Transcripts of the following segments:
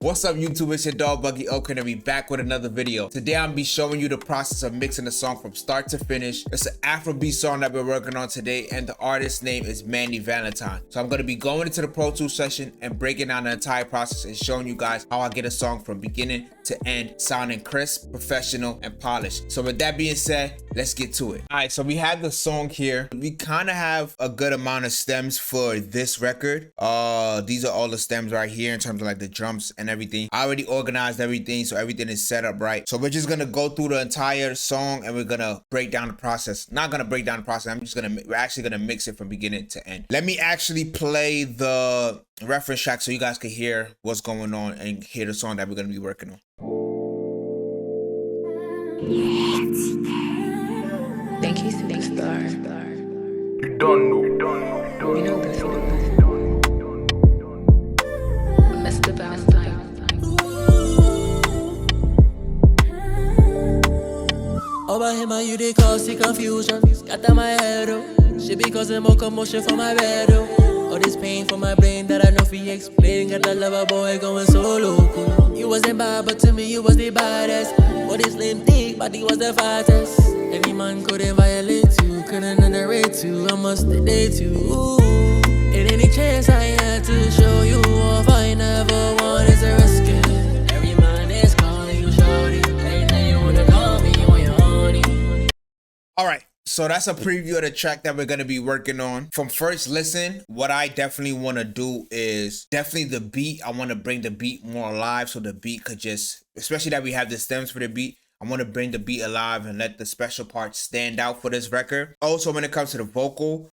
What's up YouTube, it's your dog Buggy Ocran and we back with another video. Today I'm be showing you the process of mixing the song from start to finish. It's an Afrobeat song that we're working on today and the artist's name is Manny Valentine. So I'm going to be going into the Pro Tools session and breaking down the entire process and showing you guys how I get a song from beginning to end sounding crisp, professional, and polished. So with that being said, let's get to it. Alright, so we have the song here. We kind of have a good amount of stems for this record. These are all the stems right here in terms of like the drums and everything. I already organized everything, so everything is set up right. So we're just gonna go through the entire song and we're gonna break down the process. Not gonna break down the process. We're actually gonna mix it from beginning to end. Let me actually play the reference track so you guys can hear what's going on and hear the song that we're gonna be working on. Thank you, superstar. You don't know. You know this. Mr. Valentine. Over him and you they cause the confusion. Scatter my head oh. Shit because more commotion for my bed oh. All this pain for my brain that I know fi explain. Got the lover boy going so local. You wasn't bad but to me you was the baddest. What this lame thing but he was the fattest. Any man couldn't violate you, couldn't underrate you. I must date you. Ooh. In any chance I had to show you off, I never wanted to risk it. Every man is calling you shorty. Anytime you wanna call me when you're horny. Alright, so that's a preview of the track that we're going to be working on. From first listen, what I definitely want to do is definitely the beat. I want to bring the beat more alive so the beat could just, especially that we have the stems for the beat, I want to bring the beat alive and let the special parts stand out for this record. Also, when it comes to the vocal,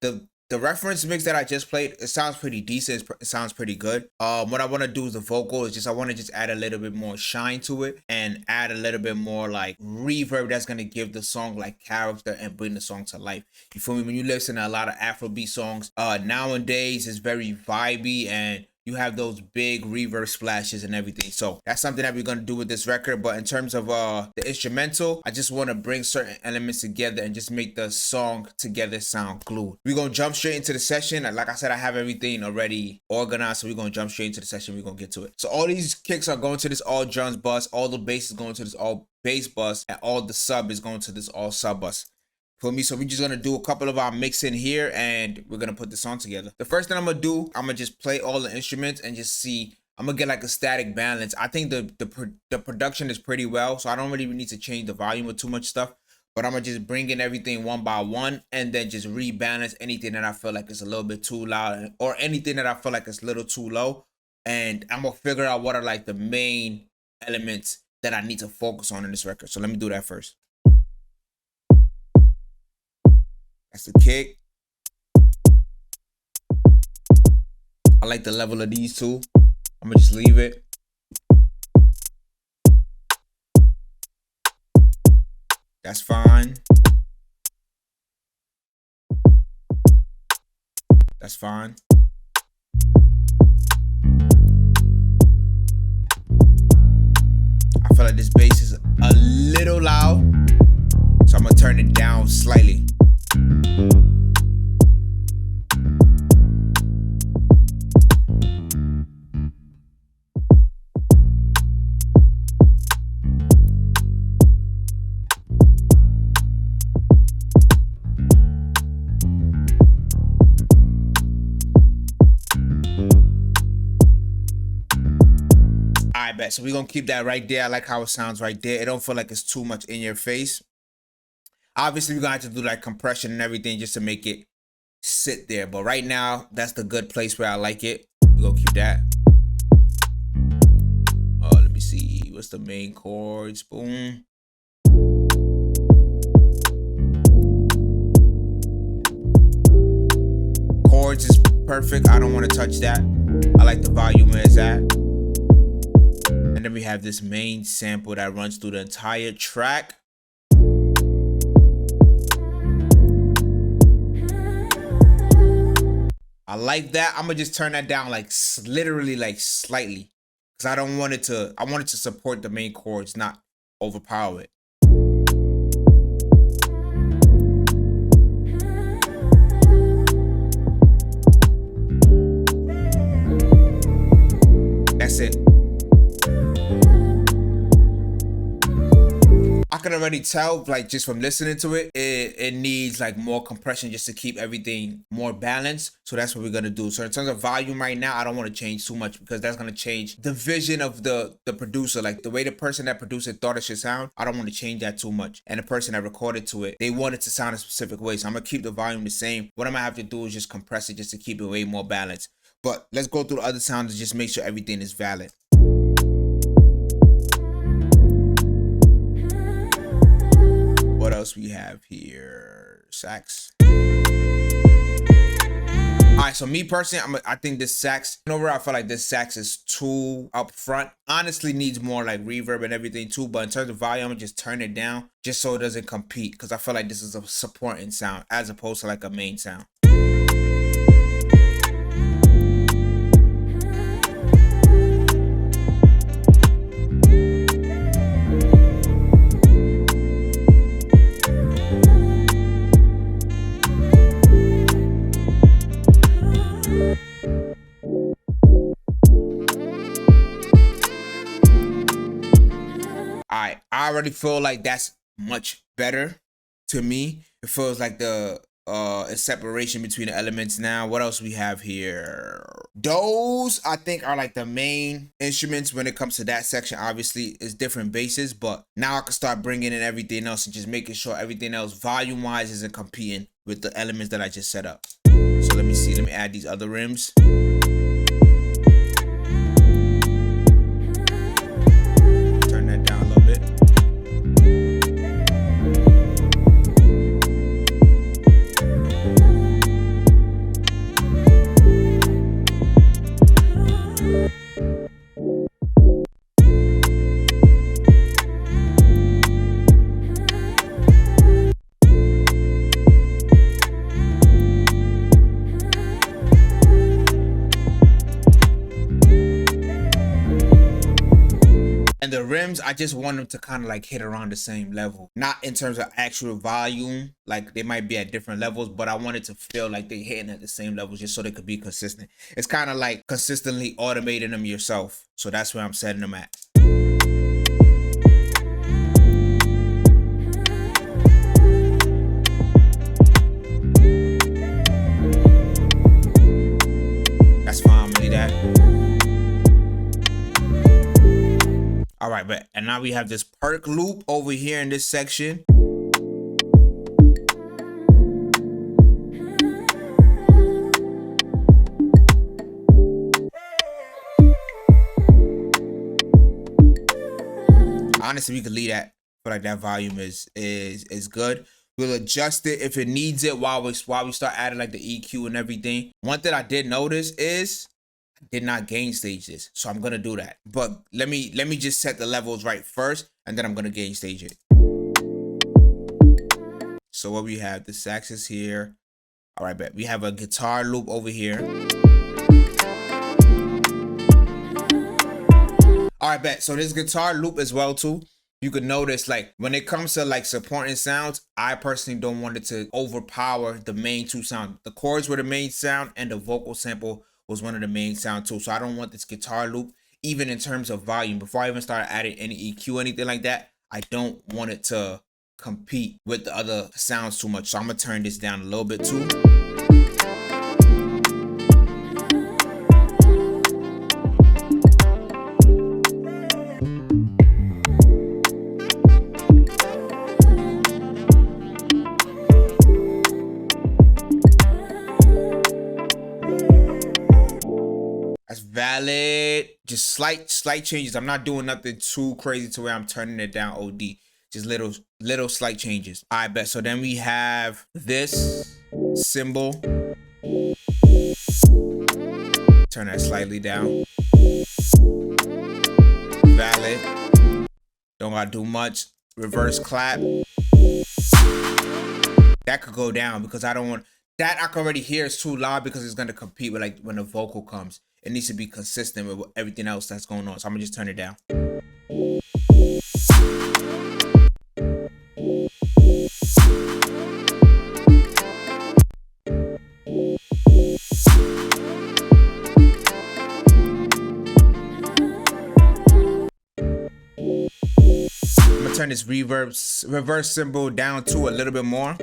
the reference mix that I just played, it sounds pretty decent. It sounds pretty good. What I want to do is the vocal is just, I want to just add a little bit more shine to it and add a little bit more like reverb that's going to give the song like character and bring the song to life. You feel me? When you listen to a lot of Afrobeat songs, nowadays it's very vibey and you have those big reverb splashes and everything. So that's something that we're going to do with this record. But in terms of the instrumental, I just want to bring certain elements together and just make the song together sound glued. We're going to jump straight into the session. Like I said, I have everything already organized. So we're going to jump straight into the session. We're going to get to it. So all these kicks are going to this all drums bus. All the bass is going to this all bass bus. And all the sub is going to this all sub bus. For me, so we're just gonna do a couple of our mixing here and we're gonna put this on together. The first thing I'm gonna do, I'm gonna just play all the instruments and just see. I'm gonna get like a static balance. I think the production is pretty well, so I don't really need to change the volume of too much stuff. But I'm gonna just bring in everything one by one and then just rebalance anything that I feel like is a little bit too loud or anything that I feel like is a little too low. And I'm gonna figure out what are like the main elements that I need to focus on in this record. So let me do that first. That's the kick. I like the level of these two. I'm gonna just leave it. That's fine. That's fine. I feel like this bass is a little loud, so I'm gonna turn it down slightly. I bet. So we're gonna keep that right there. I like how it sounds right there. It don't feel like it's too much in your face. Obviously, we're gonna have to do like compression and everything just to make it sit there. But right now, that's the good place where I like it. We're gonna keep that. Oh, let me see. What's the main chords? Boom. Chords is perfect. I don't want to touch that. I like the volume where it's at. And then we have this main sample that runs through the entire track. I like that. I'm gonna just turn that down like literally like slightly. Because I don't want it to, I want it to support the main chords, not overpower it. That's it. I can already tell, like, just from listening to it, it needs like more compression just to keep everything more balanced. So that's what we're gonna do. So in terms of volume right now, I don't want to change too much because that's gonna change the vision of the producer, like the way the person that produced it thought it should sound. I don't want to change that too much. And the person that recorded to it, they want it to sound a specific way. So I'm gonna keep the volume the same. What I'm gonna have to do is just compress it just to keep it way more balanced. But let's go through the other sounds and just make sure everything is valid. What else we have here? Sax. Alright, so me personally, I think this sax, overall, I feel like this sax is too up front. Honestly, needs more like reverb and everything too. But in terms of volume, I'm gonna just turn it down just so it doesn't compete. Because I feel like this is a supporting sound as opposed to like a main sound. I already feel like that's much better to me. It feels like the a separation between the elements now. What else we have here? Those I think are like the main instruments when it comes to that section. Obviously, it's different basses, but now I can start bringing in everything else and just making sure everything else volume-wise isn't competing with the elements that I just set up. So let me see. Let me add these other rims. Turn that down a little bit. And the rims, I just want them to kind of like hit around the same level. Not in terms of actual volume, like they might be at different levels, but I want it to feel like they're hitting at the same levels just so they could be consistent. It's kind of like consistently automating them yourself. So that's where I'm setting them at. That's fine, leave that. All right, but and now we have this perk loop over here in this section. Honestly, we could leave that. I feel like that volume is good. We'll adjust it if it needs it while we start adding like the EQ and everything. One thing I did notice is did not gain stage this, so I'm gonna do that. But let me just set the levels right first, and then I'm gonna gain stage it. So what we have, the sax is here. All right, bet we have a guitar loop over here. All right, bet. So this guitar loop as well too. You could notice like when it comes to like supporting sounds, I personally don't want it to overpower the main two sounds. The chords were the main sound, and the vocal sample was one of the main sound too. So I don't want this guitar loop, even in terms of volume, before I even start adding any EQ, anything like that, I don't want it to compete with the other sounds too much. So I'm gonna turn this down a little bit too. Valid, just slight changes. I'm not doing nothing too crazy to where I'm turning it down OD. Just little slight changes. I bet. So then we have this cymbal. Turn that slightly down. Valid. Don't gotta do much. Reverse clap. That could go down because I don't want that. I can already hear it's too loud because it's gonna compete with like when the vocal comes. It needs to be consistent with everything else that's going on. So I'm gonna just turn it down. I'm gonna gonna turn this reverse symbol down to a little bit more.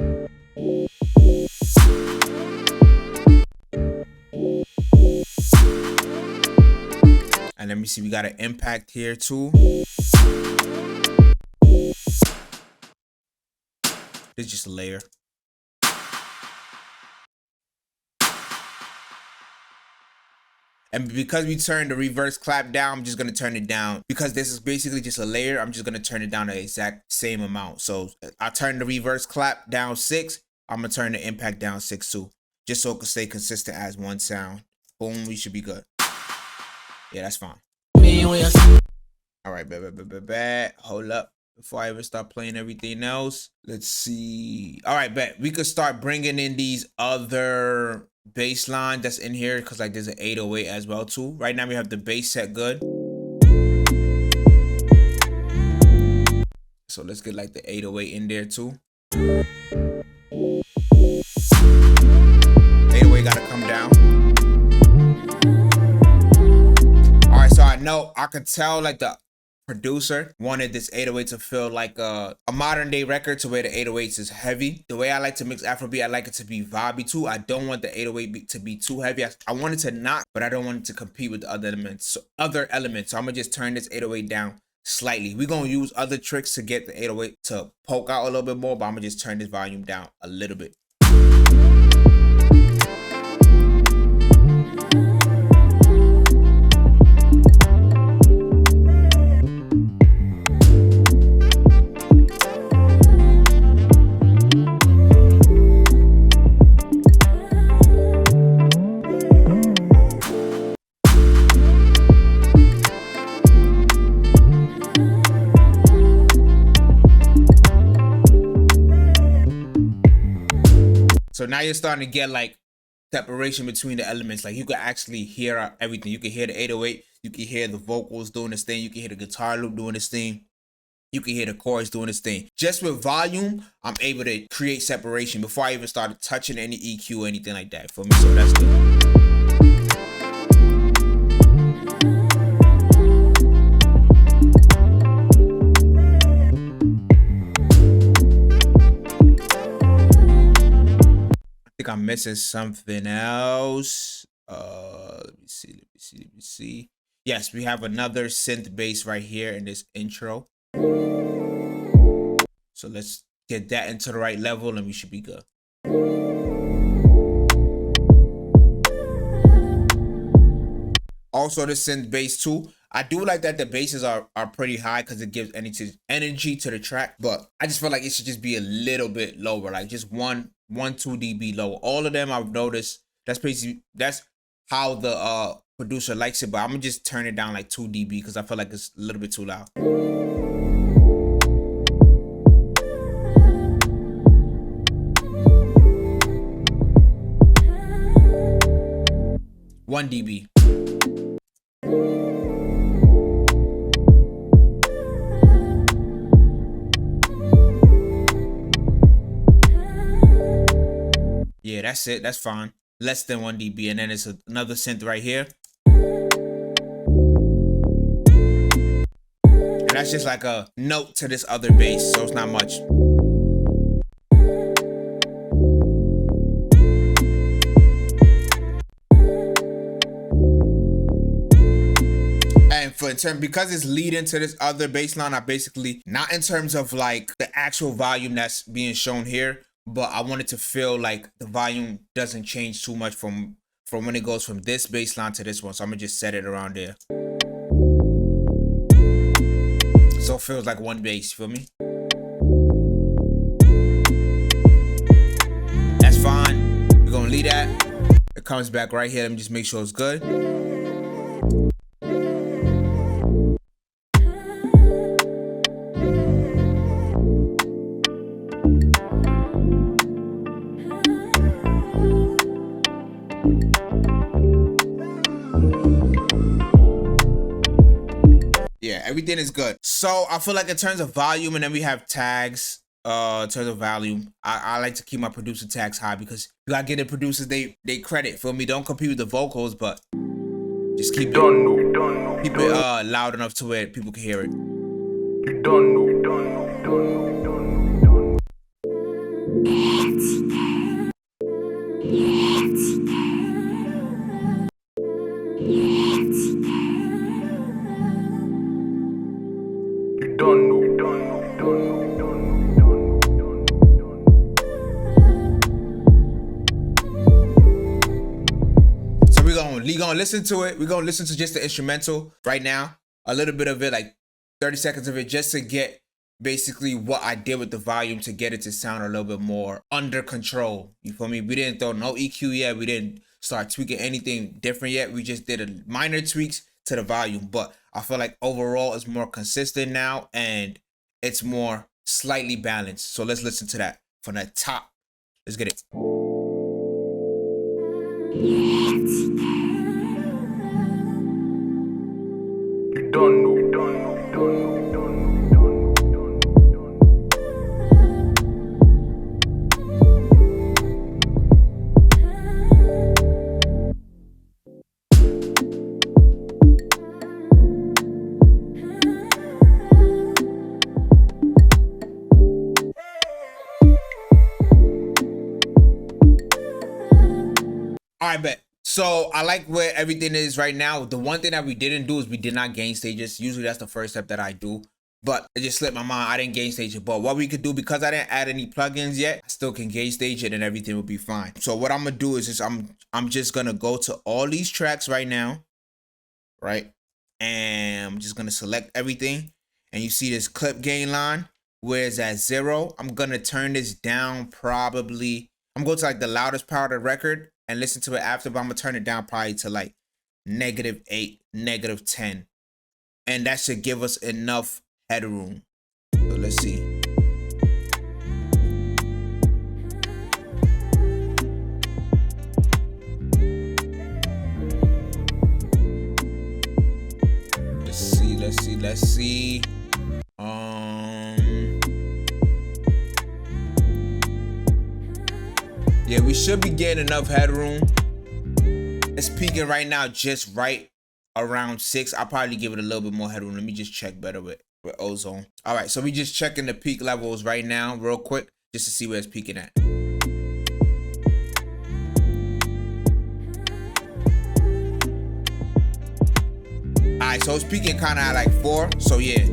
And let me see, we got an impact here too. It's just a layer. And because we turned the reverse clap down, I'm just gonna turn it down. Because this is basically just a layer, I'm just gonna turn it down the exact same amount. So I turned the reverse clap down 6. I'm gonna turn the impact down 6 too. Just so it can stay consistent as one sound. Boom, we should be good. Yeah, that's fine. All right, bet. Hold up. Before I even start playing everything else, let's see. All right, bet. We could start bringing in these other bass line that's in here, because like there's an 808 as well too. Right now we have the bass set good. So let's get like the 808 in there too. 808 gotta come down. All right, so I know I could tell like the producer wanted this 808 to feel like a modern day record, to where the 808s is heavy. The way I like to mix Afrobeat, I like it to be vibey too. I don't want the 808 to be too heavy. I want it to not, but I don't want it to compete with the other elements. So I'm gonna just turn this 808 down slightly. We're gonna use other tricks to get the 808 to poke out a little bit more, but I'm gonna just turn this volume down a little bit. So now you're starting to get like separation between the elements. Like you can actually hear everything. You can hear the 808. You can hear the vocals doing this thing. You can hear the guitar loop doing this thing. You can hear the chorus doing this thing. Just with volume, I'm able to create separation before I even started touching any EQ or anything like that for me. So that's good. I'm missing something else. Let me see. Yes, we have another synth bass right here in this intro. So let's get that into the right level and we should be good. Also the synth bass too. I do like that the basses are pretty high because it gives energy to the track, but I just feel like it should just be a little bit lower, like just 2 dB lower. All of them I've noticed, that's how the producer likes it, but I'm gonna just turn it down like 2 dB because I feel like it's a little bit too loud. One dB. Yeah, that's it. That's fine. Less than 1 dB. And then it's another synth right here. And that's just like a note to this other bass, so it's not much. And because it's leading to this other bass line, I basically, not in terms of like the actual volume that's being shown here, but I want it to feel like the volume doesn't change too much from when it goes from this bass line to this one. So I'm gonna just set it around there. So it feels like one bass, feel me? That's fine. We're gonna leave that. It comes back right here. Let me just make sure it's good. Yeah, everything is good. So I feel like in terms of volume, and then we have tags. In terms of volume, I like to keep my producer tags high because you gotta get the producers they credit. Feel me? Don't compete with the vocals, but just keep it loud enough to where people can hear it. You don't know. You don't know. You don't know. You don't know. You don't know. You don't know. You don't know. You don't know. So we gonna listen to it. We're gonna listen to just the instrumental right now. A little bit of it, like 30 seconds of it, just to get basically what I did with the volume to get it to sound a little bit more under control. You feel me? We didn't throw no EQ yet. We didn't start tweaking anything different yet. We just did a minor tweaks to the volume, but I feel like overall it's more consistent now and it's more slightly balanced. So let's listen to that from the top. Let's get it. You don't know. You don't know. You don't know. You don't know. All right, bet. So I like where everything is right now. The one thing that we didn't do is we did not gain stages. Usually that's the first step that I do, but it just slipped my mind. I didn't gain stage it. But what we could do, because I didn't add any plugins yet, I still can gain stage it and everything will be fine. So what I'm gonna do is just I'm just gonna go to all these tracks right now, right? And I'm just gonna select everything. And you see this clip gain line where it's at 0. I'm gonna turn this down probably. I'm going to like the loudest part of the record and listen to it after, but I'm gonna turn it down probably to like -8, -10. And that should give us enough headroom. So let's see. Let's see. Yeah, we should be getting enough headroom. It's peaking right now just right around 6. I'll probably give it a little bit more headroom. Let me just check better with ozone. All right, so we just checking the peak levels right now real quick just to see where it's peaking at. All right, so it's peaking kind of at like 4. So yeah,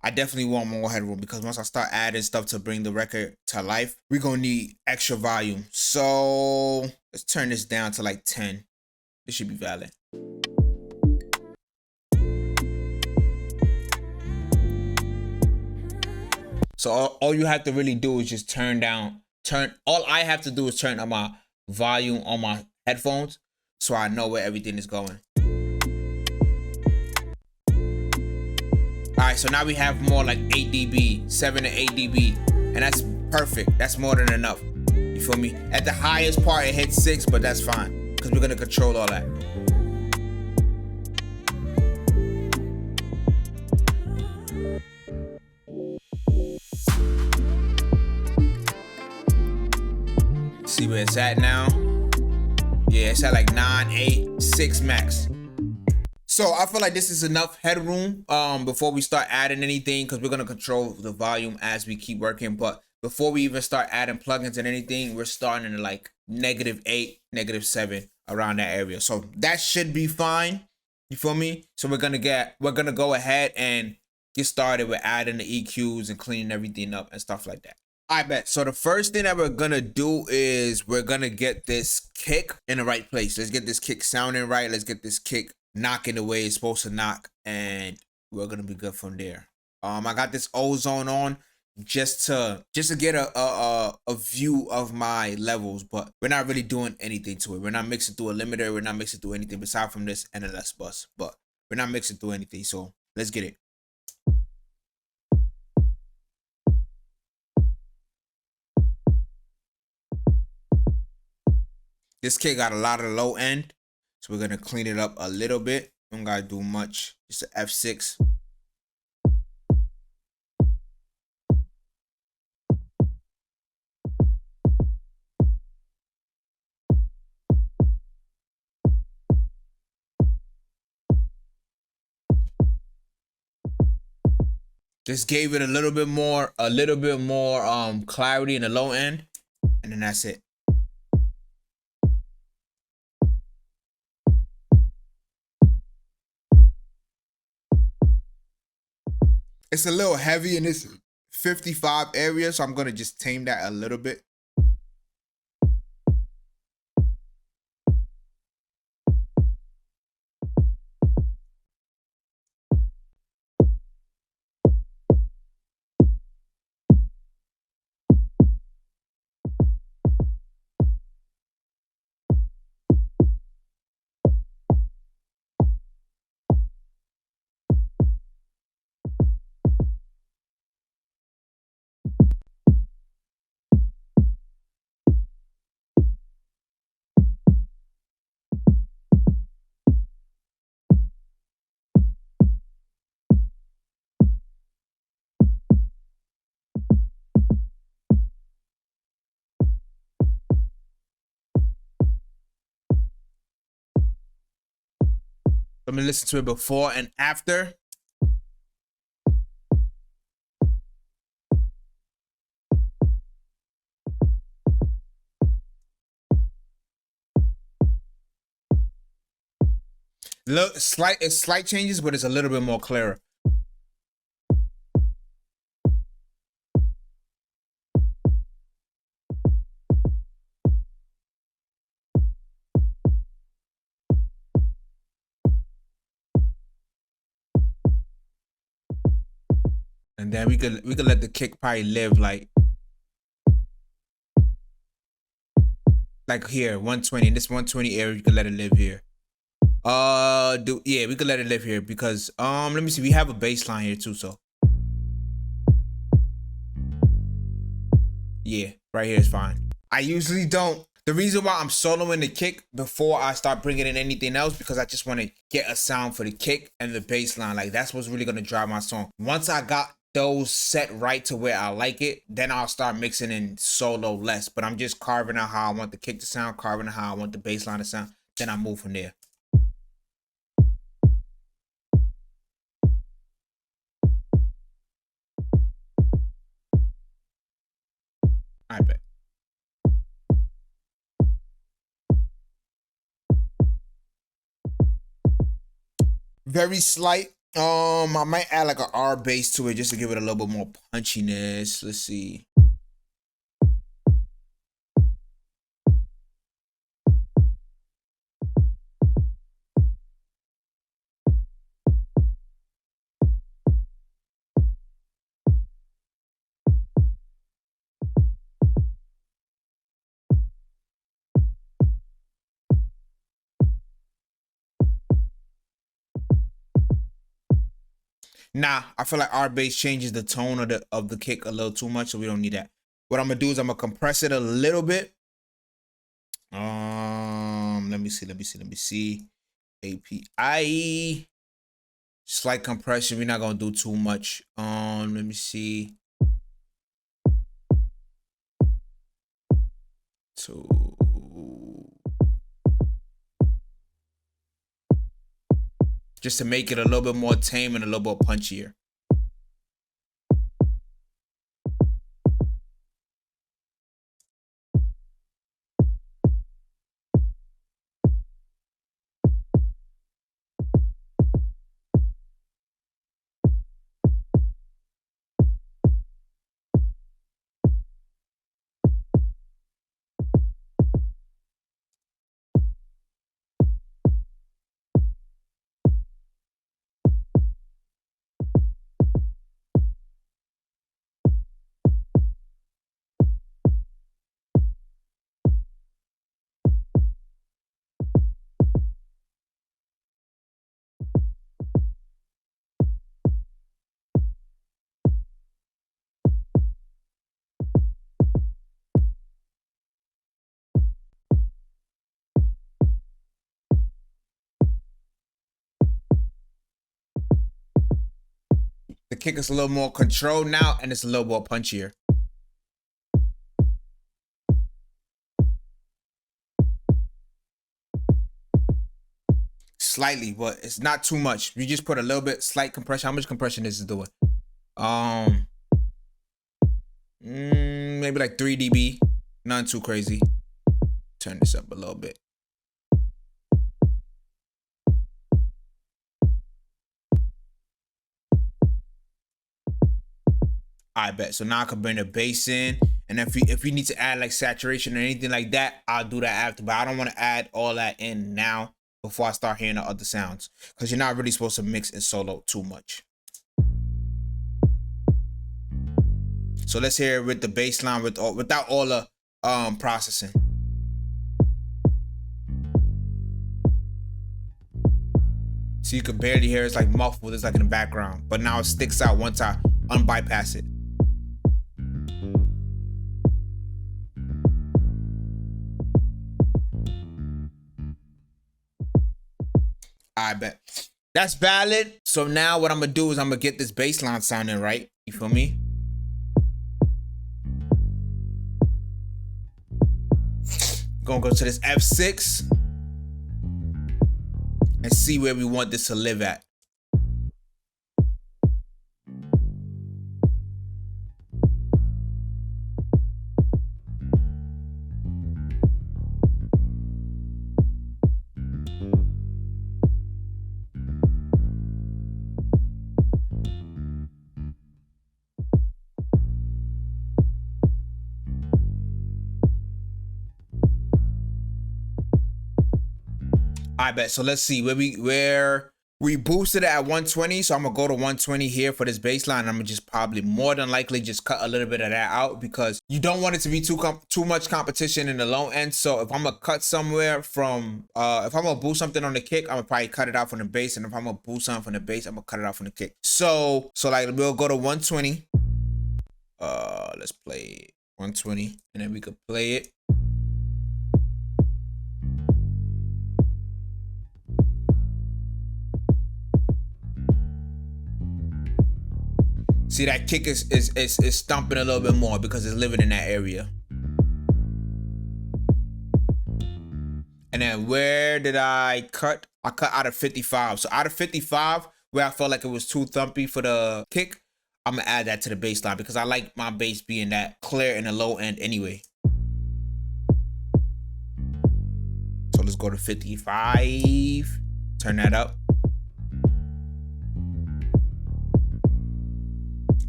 I definitely want more headroom because once I start adding stuff to bring the record to life, we're gonna need extra volume. So let's turn this down to like 10. This should be valid. So all you have to really do is just all I have to do is turn on my volume on my headphones so I know where everything is going. All right, so now we have more like 8 dB, 7 to 8 dB, and that's perfect. That's more than enough. You feel me? At the highest part, it hits 6, but that's fine because we're gonna control all that. See where it's at now? Yeah, it's at like 9, 8, 6 max. So I feel like this is enough headroom before we start adding anything because we're gonna control the volume as we keep working. But before we even start adding plugins and anything, we're starting at like -8, -7 around that area. So that should be fine. You feel me? So we're gonna go ahead and get started with adding the EQs and cleaning everything up and stuff like that. I bet. So the first thing that we're gonna do is we're gonna get this kick in the right place. Let's get this kick sounding right. Let's get this kick knocking the way it's supposed to knock, and we're gonna be good from there. I got this ozone on just to get a view of my levels, but we're not really doing anything to it. We're not mixing through a limiter. We're not mixing through anything aside from this and a less bus, but we're not mixing through anything. So let's get it. This kick got a lot of low end, so we're gonna clean it up a little bit. Don't gotta do much. Just an F6. Just gave it a little bit more clarity in the low end, and then that's it. It's a little heavy in this 55 area, so I'm gonna just tame that a little bit. Let me listen to it before and after. Look, slight changes, but it's a little bit more clearer. And then we could let the kick probably live like here, 120. In this 120 area, you could let it live here. Yeah, we could let it live here because let me see, we have a bass line here too, so yeah, right here is fine. I usually don't. The reason why I'm soloing the kick before I start bringing in anything else, because I just want to get a sound for the kick and the bass line. Like, that's what's really gonna drive my song. Once I got those set right to where I like it, then I'll start mixing in solo less. But I'm just carving out how I want the kick to sound, carving out how I want the bass line to sound. Then I move from there. I bet. Very slight. I might add like a R bass to it just to give it a little bit more punchiness. Let's see. Nah, I feel like our bass changes the tone of the kick a little too much, so we don't need that. What I'm gonna do is I'm gonna compress it a little bit. Let me see. API. Slight compression. We're not gonna do too much. Let me see. Just to make it a little bit more tame and a little bit punchier. The kick is a little more controlled now, and it's a little more punchier. Slightly, but it's not too much. You just put a little bit, slight compression. How much compression this is doing? Maybe like 3 dB, nothing too crazy. Turn this up a little bit. I bet. So now I can bring the bass in, and if we need to add like saturation or anything like that, I'll do that after. But I don't want to add all that in now before I start hearing the other sounds, because you're not really supposed to mix and solo too much. So let's hear it with the bass line without all the processing. So you can barely hear it's like muffled, it's like in the background. But now it sticks out once I unbypass it. I bet. That's valid. So now what I'm gonna do is I'm gonna get this bass line sounding right. You feel me? Gonna go to this F6 and see where we want this to live at. I bet. So let's see where we boosted it at 120. So I'm gonna go to 120 here for this bass line. I'm gonna just probably more than likely just cut a little bit of that out, because you don't want it to be too much competition in the low end. So if I'm gonna cut somewhere from if I'm gonna boost something on the kick, I'm gonna probably cut it out from the bass, and if I'm gonna boost something from the bass, I'm gonna cut it out from the kick. So like we'll go to 120. Let's play 120, and then we could play it. See, that kick is stomping a little bit more because it's living in that area. And then where did I cut? I cut out of 55. So out of 55, where I felt like it was too thumpy for the kick, I'm gonna add that to the bass line, because I like my bass being that clear in the low end anyway. So let's go to 55, turn that up.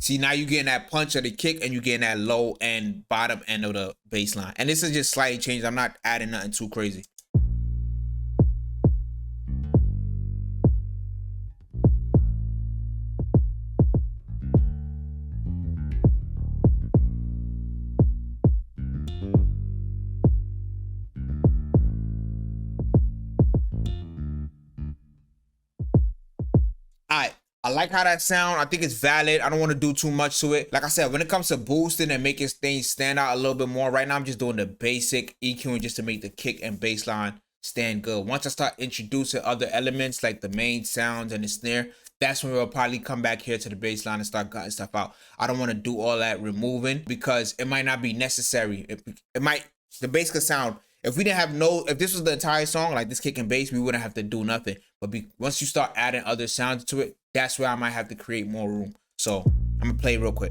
See, now you're getting that punch of the kick, and you're getting that low and bottom end of the bass line. And this is just slightly changed. I'm not adding nothing too crazy. I like how that sound. I think it's valid. I don't want to do too much to it. Like I said, when it comes to boosting and making things stand out a little bit more, right now I'm just doing the basic EQing just to make the kick and bass line stand good. Once I start introducing other elements like the main sounds and the snare, that's when we'll probably come back here to the bass line and start cutting stuff out. I don't want to do all that removing, because it might not be necessary. The bass could sound, if this was the entire song, like this kick and bass, we wouldn't have to do nothing. But once you start adding other sounds to it, that's where I might have to create more room. So I'm gonna play real quick.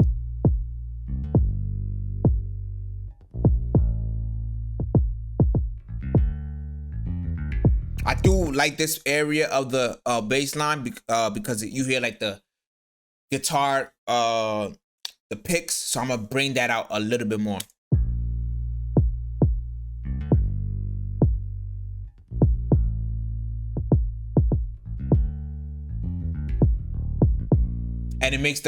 I do like this area of the bass line because you hear like the guitar, the picks. So I'm gonna bring that out a little bit more. And it makes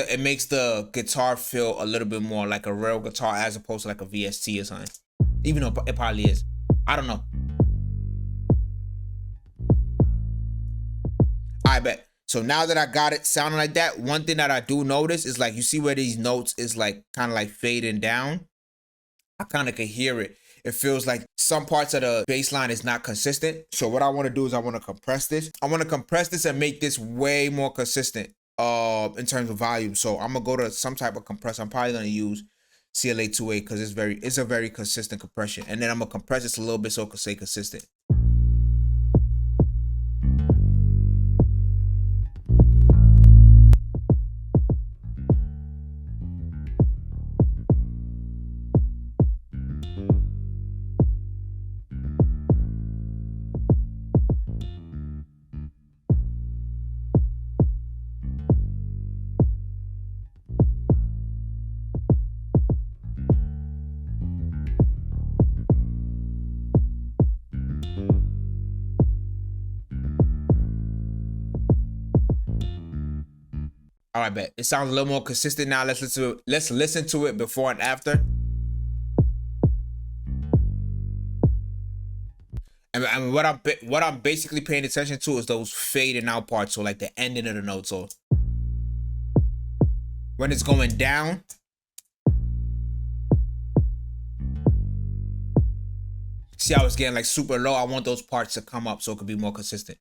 the guitar feel a little bit more like a real guitar as opposed to like a VST or something. Even though it probably is. I don't know. I bet. So now that I got it sounding like that, one thing that I do notice is, like, you see where these notes is like kind of like fading down? I kind of can hear it. It feels like some parts of the bass line is not consistent. So what I want to do is I want to compress this. I want to compress this and make this way more consistent in terms of volume. So I'm gonna go to some type of compressor. I'm probably gonna use CLA2A because it's a very consistent compression. And then I'm gonna compress this a little bit so it can stay consistent. All right, bet. It sounds a little more consistent now. Let's listen to it before and after. And what I'm basically paying attention to is those fading out parts, so like the ending of the notes, or when it's going down. See how it's getting like super low? I want those parts to come up so it could be more consistent.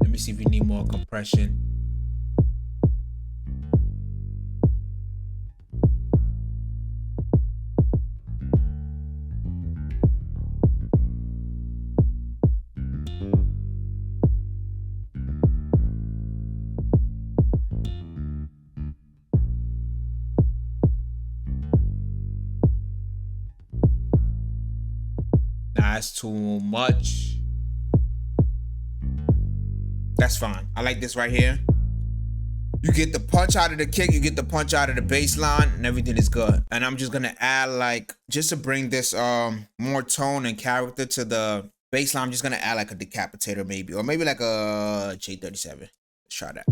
Let me see if you need more compression. Nah, that's too much. That's fine. I like this right here. You get the punch out of the kick, you get the punch out of the bass line, and everything is good. And I'm just gonna add, like, just to bring this more tone and character to the bass line, I'm just gonna add like a decapitator maybe, or maybe like a J37. Let's try that.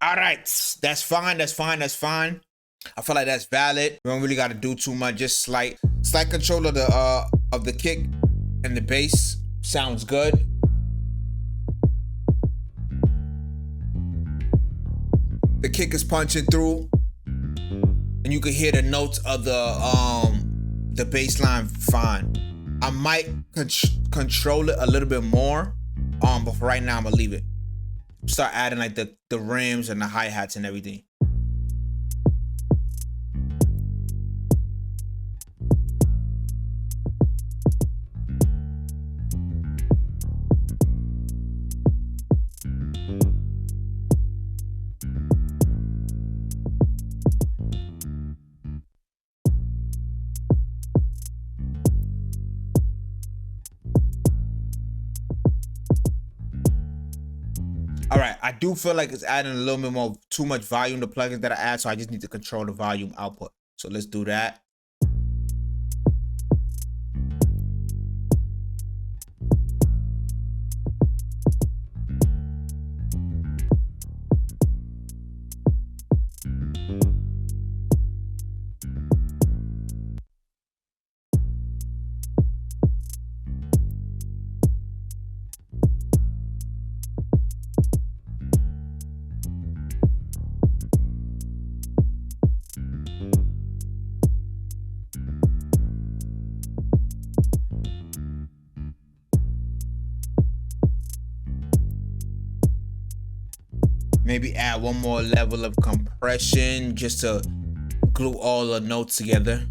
All right, that's fine, that's fine, that's fine. I feel like that's valid. We don't really gotta do too much, just slight control of the kick and the bass. Sounds good. The kick is punching through, and you can hear the notes of the bass line fine. I might control it a little bit more, but for right now I'm gonna leave it. Start adding like the rims and the hi-hats and everything. All right, I do feel like it's adding a little bit more, too much volume to plugins that I add, so I just need to control the volume output. So let's do that. Maybe add one more level of compression just to glue all the notes together.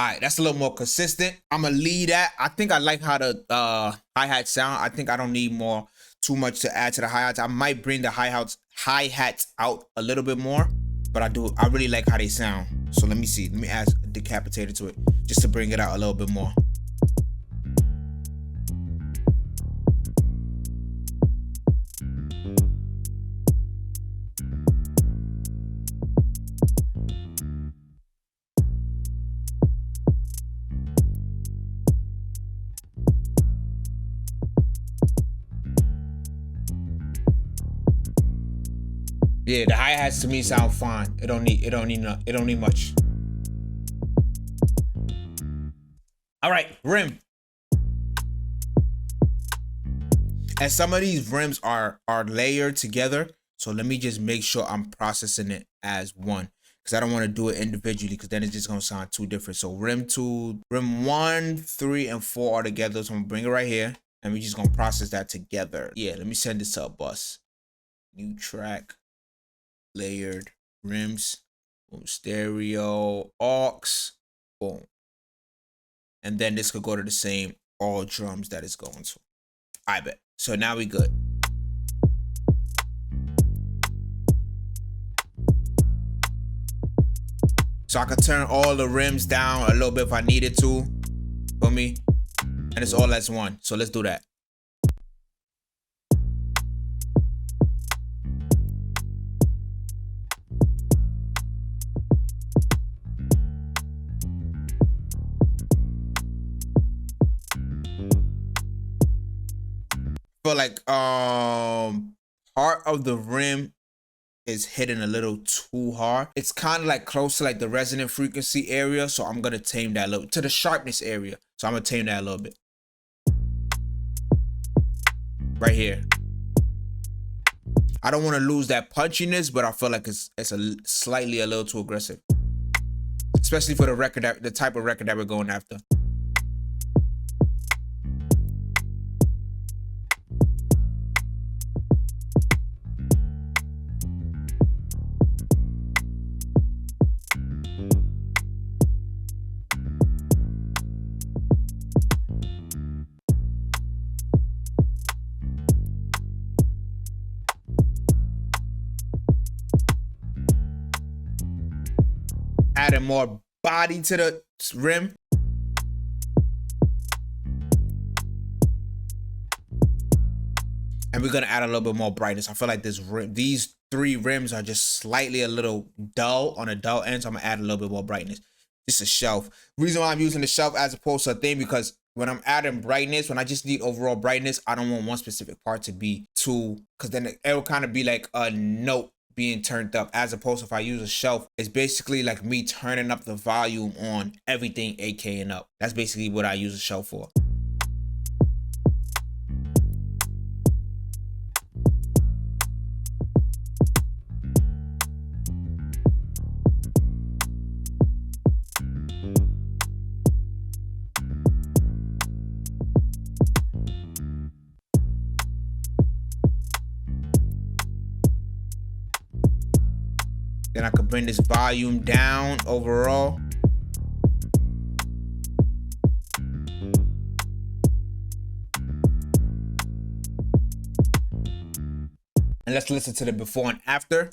All right, that's a little more consistent. I'm gonna leave that. I think I like how the hi-hat sound. I think I don't need too much to add to the hi-hats. I might bring the hi-hats out a little bit more, but I really like how they sound. So let me see. Let me add a decapitator to it just to bring it out a little bit more. Yeah, the hi-hats to me sound fine. It don't need much. All right, rim. And some of these rims are layered together. So let me just make sure I'm processing it as one, because I don't want to do it individually, because then it's just gonna sound too different. So rim 1, 3, and 4 are together. So I'm gonna bring it right here, and we're just gonna process that together. Yeah, let me send this to a bus. New track. Layered rims, boom, stereo, aux, boom. And then this could go to the same all drums that it's going to. I bet. So now we good. So I could turn all the rims down a little bit if I needed to, for me. And it's all as one. So let's do that. Feel like part of the rim is hitting a little too hard. It's kind of like close to like the resonant frequency area, so I'm gonna tame that a little to the sharpness area. So I'm gonna tame that a little bit right here. I don't want to lose that punchiness, but I feel like it's slightly a little too aggressive, especially for the type of record that we're going after. Adding more body to the rim. And we're gonna add a little bit more brightness. I feel like these 3 rims are just slightly a little dull on the dull end, so I'm gonna add a little bit more brightness. This is a shelf. Reason why I'm using the shelf as opposed to a thing, because when I'm adding brightness, when I just need overall brightness, I don't want one specific part to be too, because then it will kind of be like a note being turned up, as opposed to if I use a shelf, it's basically like me turning up the volume on everything 8K and up. That's basically what I use a shelf for. Then I could bring this volume down overall. And let's listen to the before and after.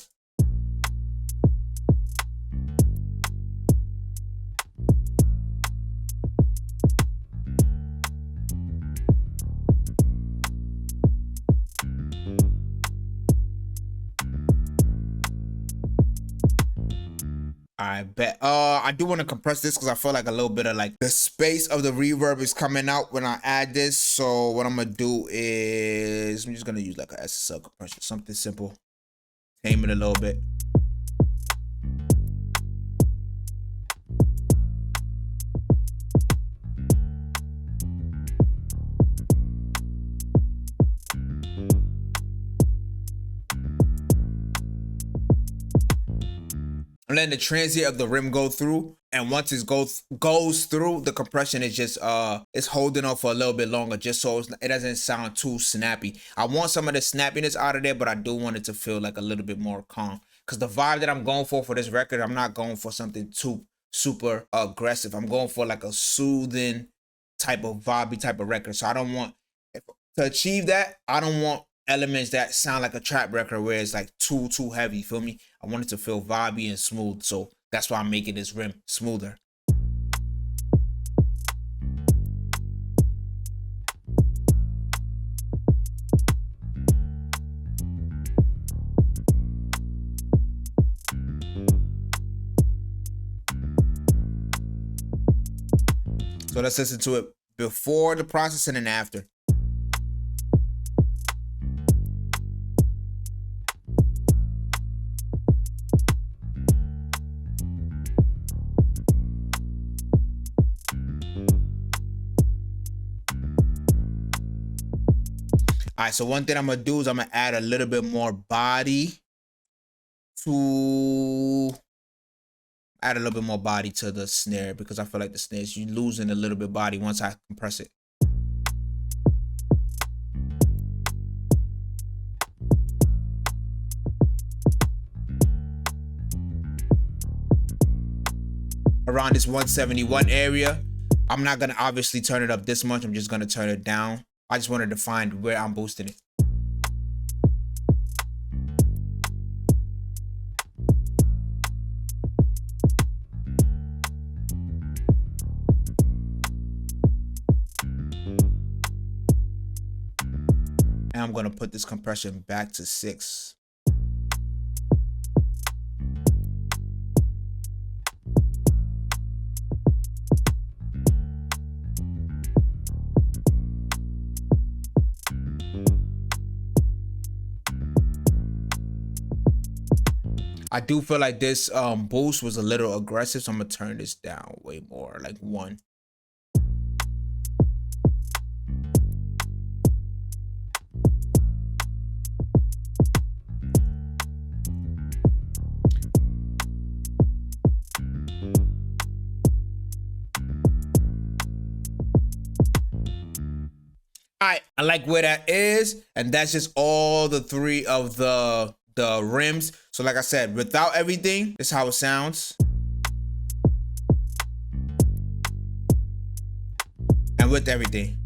I bet. I do want to compress this because I feel like a little bit of like the space of the reverb is coming out when I add this. So what I'm gonna do is I'm just gonna use like a SSL compression, something simple, tame it a little bit. And then the transient of the rim go through, and once it goes through, the compression is just it's holding on for a little bit longer, just so it doesn't sound too snappy. I want some of the snappiness out of there, but I do want it to feel like a little bit more calm, because the vibe that I'm going for this record, I'm not going for something too super aggressive. I'm going for like a soothing type of vibey type of record. So I don't want, to achieve that, I don't want elements that sound like a trap record where it's like too heavy, feel me? I want it to feel vibey and smooth. So that's why I'm making this rim smoother. So let's listen to it before the processing and after. All right, so one thing I'm gonna do is I'm gonna add a little bit more body to the snare, because I feel like the snares, you losing a little bit body once I compress it. Around this 171 area, I'm not gonna obviously turn it up this much. I'm just gonna turn it down. I just wanted to find where I'm boosting it. And I'm gonna put this compression back to 6. I do feel like this boost was a little aggressive, so I'm gonna turn this down way more, like 1. All right, I like where that is, and that's just all the 3 of the rims. So like I said, without everything, this is how it sounds. And with everything.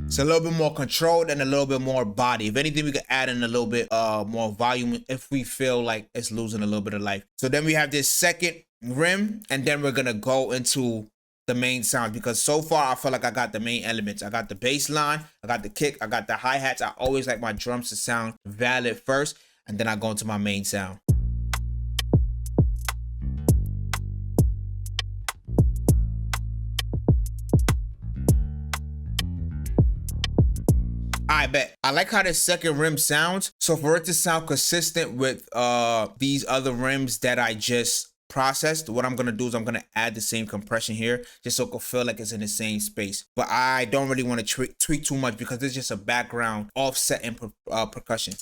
It's a little bit more controlled and a little bit more body. If anything, we could add in a little bit more volume if we feel like it's losing a little bit of life. So then we have this second rim, and then we're gonna go into the main sound, because so far I feel like I got the main elements. I got the bass line, I got the kick, I got the hi-hats. I always like my drums to sound valid first, and then I go into my main sound. I bet. I like how the second rim sounds. So for it to sound consistent with these other rims that I just processed, what I'm gonna do is I'm gonna add the same compression here, just so it can feel like it's in the same space. But I don't really want to tweak too much, because it's just a background offset and percussion.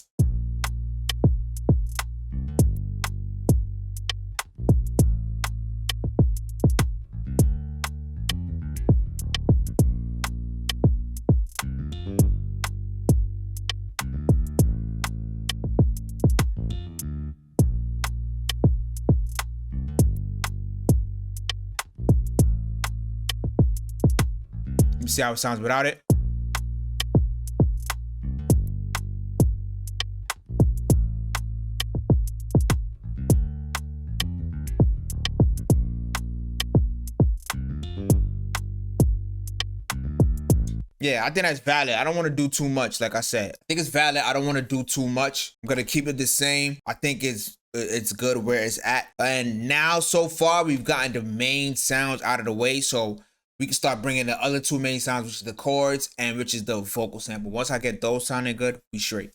Let me see how it sounds without it. Yeah, I think that's valid. I don't want to do too much. Like I said, I think it's valid. I don't want to do too much. I'm gonna keep it the same. I think it's good where it's at. And now so far we've gotten the main sounds out of the way, so we can start bringing the other 2 main sounds, which is the chords and which is the vocal sample. Once I get those sounding good, we straight.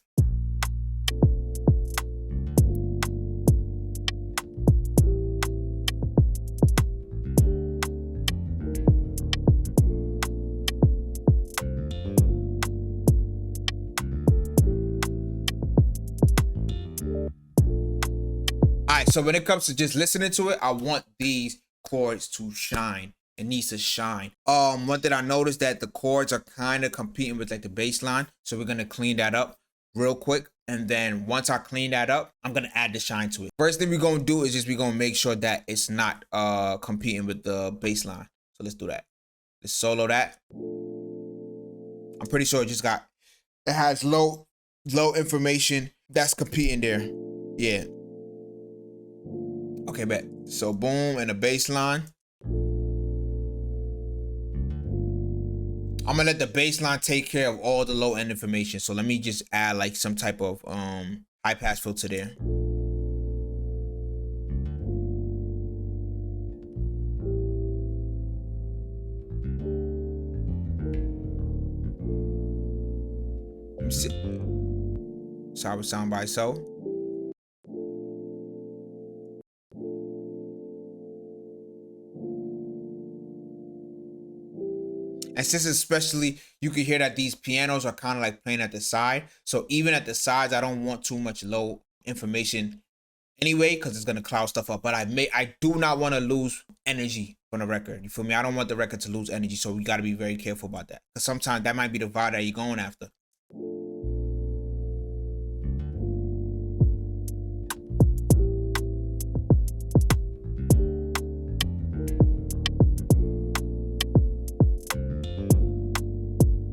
All right, so when it comes to just listening to it, I want these chords to shine. It needs to shine. One thing I noticed that the chords are kind of competing with like the bass line. So we're gonna clean that up real quick. And then once I clean that up, I'm gonna add the shine to it. First thing we're gonna do is just we're gonna make sure that it's not competing with the bass line. So let's do that. Let's solo that. I'm pretty sure it has low information that's competing there. Yeah. Okay, bet. So boom, and the bass line. I'm gonna let the bass line take care of all the low end information. So let me just add like some type of high pass filter there. So I would sound by so. And since especially you can hear that these pianos are kind of like playing at the side. So even at the sides, I don't want too much low information anyway, because it's gonna cloud stuff up. But I do not want to lose energy from the record. You feel me? I don't want the record to lose energy. So we gotta be very careful about that. Because sometimes that might be the vibe that you're going after.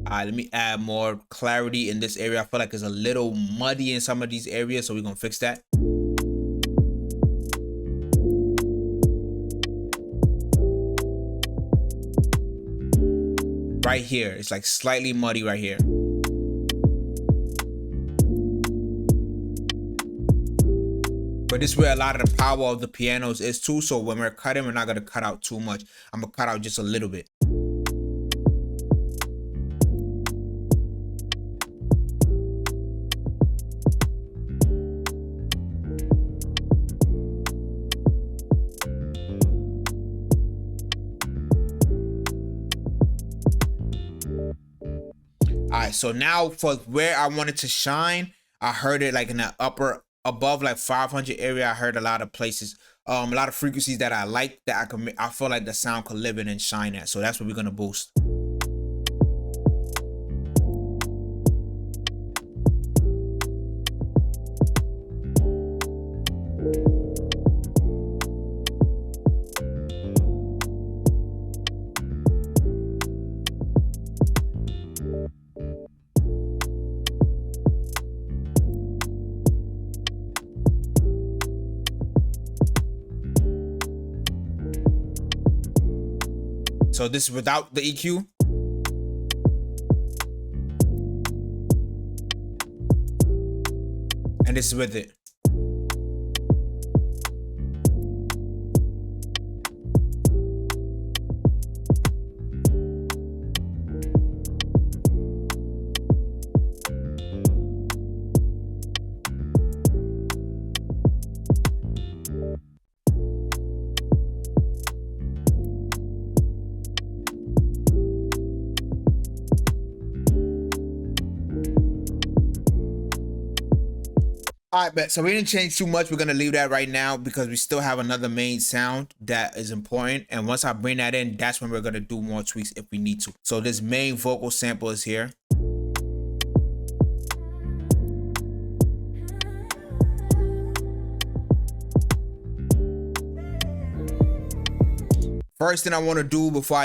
All right, let me add more clarity in this area. I feel like it's a little muddy in some of these areas, so we're gonna fix that. Right here, it's like slightly muddy right here. But this is where a lot of the power of the pianos is too, so when we're cutting, we're not gonna cut out too much. I'm gonna cut out just a little bit. Alright, so now for where I wanted to shine, I heard it like in the upper, above like 500 area. I heard a lot of places, a lot of frequencies that I like that I feel like the sound could live in and shine at. So that's what we're gonna boost. So this is without the EQ. And this is with it. All right, bet. So we didn't change too much. We're going to leave that right now because we still have another main sound that is important. And once I bring that in, that's when we're going to do more tweaks if we need to. So this main vocal sample is here. First thing I want to do before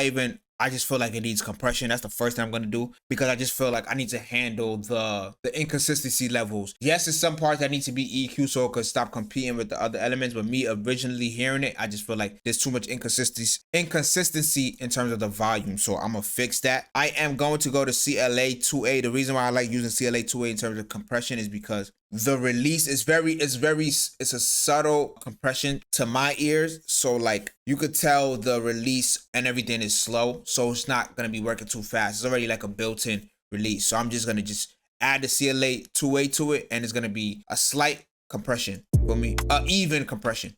I just feel like it needs compression. That's the first thing I'm going to do because I just feel like I need to handle the inconsistency levels. Yes, there's some parts that need to be EQ so it could stop competing with the other elements, but me originally hearing it, I just feel like there's too much inconsistency in terms of the volume. So I'm going to fix that. I am going to go to CLA 2A. The reason why I like using CLA 2A in terms of compression is because the release is it's a subtle compression to my ears. So like you could tell the release and everything is slow. So it's not going to be working too fast. It's already like a built-in release. So I'm just going to add the CLA 2A to it. And it's going to be a slight compression for me, even compression.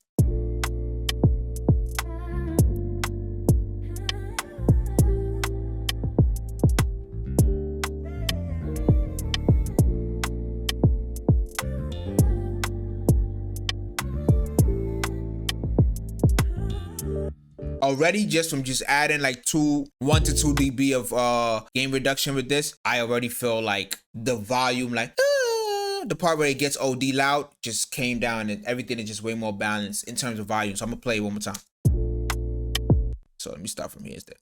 already just from just adding like 1 to 2 dB of gain reduction with this, I already feel like the volume, like the part where it gets OD loud, just came down, and everything is just way more balanced in terms of volume. So I'm gonna play it one more time. So let me start from here instead.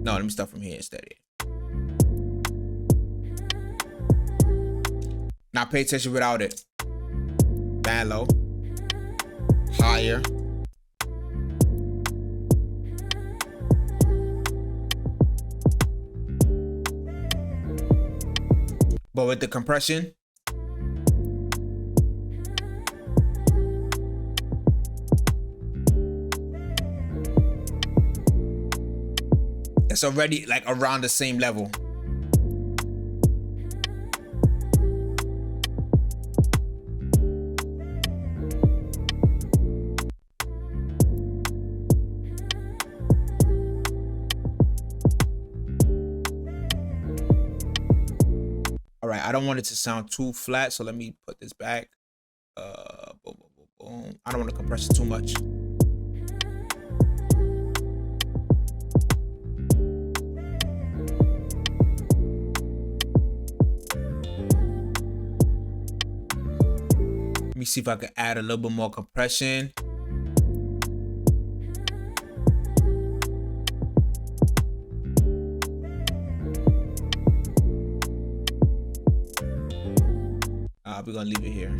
No, let me start from here instead. Now pay attention without it. Band low. Higher. But with the compression, it's already like around the same level. All right, I don't want it to sound too flat, so let me put this back. Boom, boom, boom, boom. I don't want to compress it too much. Let me see if I can add a little bit more compression. We're gonna leave it here.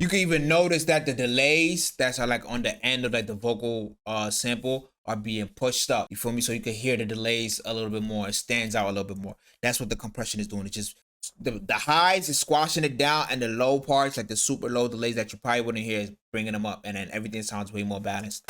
You can even notice that the delays that's like on the end of like the vocal sample are being pushed up. You feel me? So you can hear the delays a little bit more. It stands out a little bit more. That's what the compression is doing. It's just the highs is squashing it down, and the low parts, like the super low delays that you probably wouldn't hear, is bringing them up, and then everything sounds way more balanced.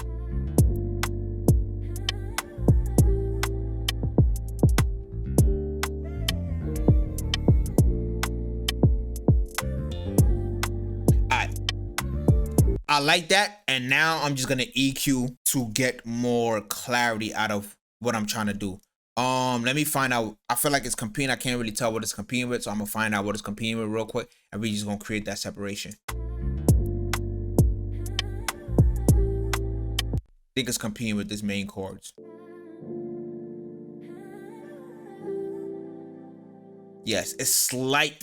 I like that, and now I'm just gonna EQ to get more clarity out of what I'm trying to do. Let me find out. I feel like it's competing. I can't really tell what it's competing with, so I'm gonna find out what it's competing with real quick, and we're just gonna create that separation. I think it's competing with this main chords. Yes, it's slight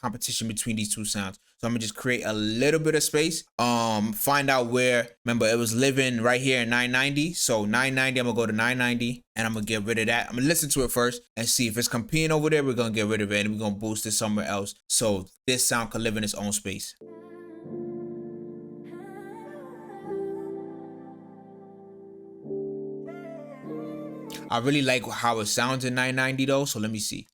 competition between these two sounds. So I'm gonna just create a little bit of space. Find out where, remember it was living right here in 990. So 990, I'm gonna go to 990 and I'm gonna get rid of that. I'm gonna listen to it first and see if it's competing over there. We're gonna get rid of it and we're gonna boost it somewhere else so this sound can live in its own space. I really like how it sounds in 990 though, so let me see.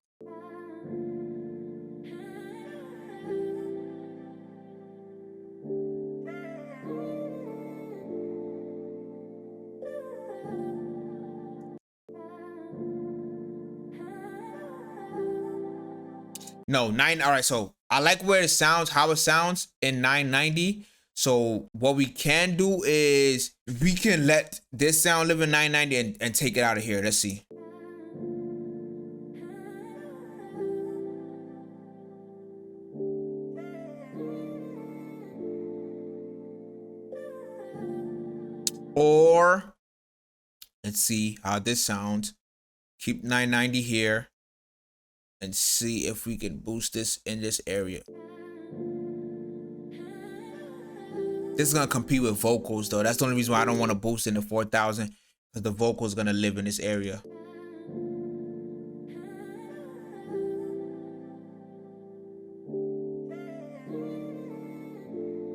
No, all right, so I like where it sounds, how it sounds in 990. So what we can do is we can let this sound live in 990 and take it out of here. Let's see. Or let's see how this sounds. Keep 990 here and see if we can boost this in this area. This is gonna compete with vocals though. That's the only reason why I don't want to boost in the 4000, because the vocal is gonna live in this area.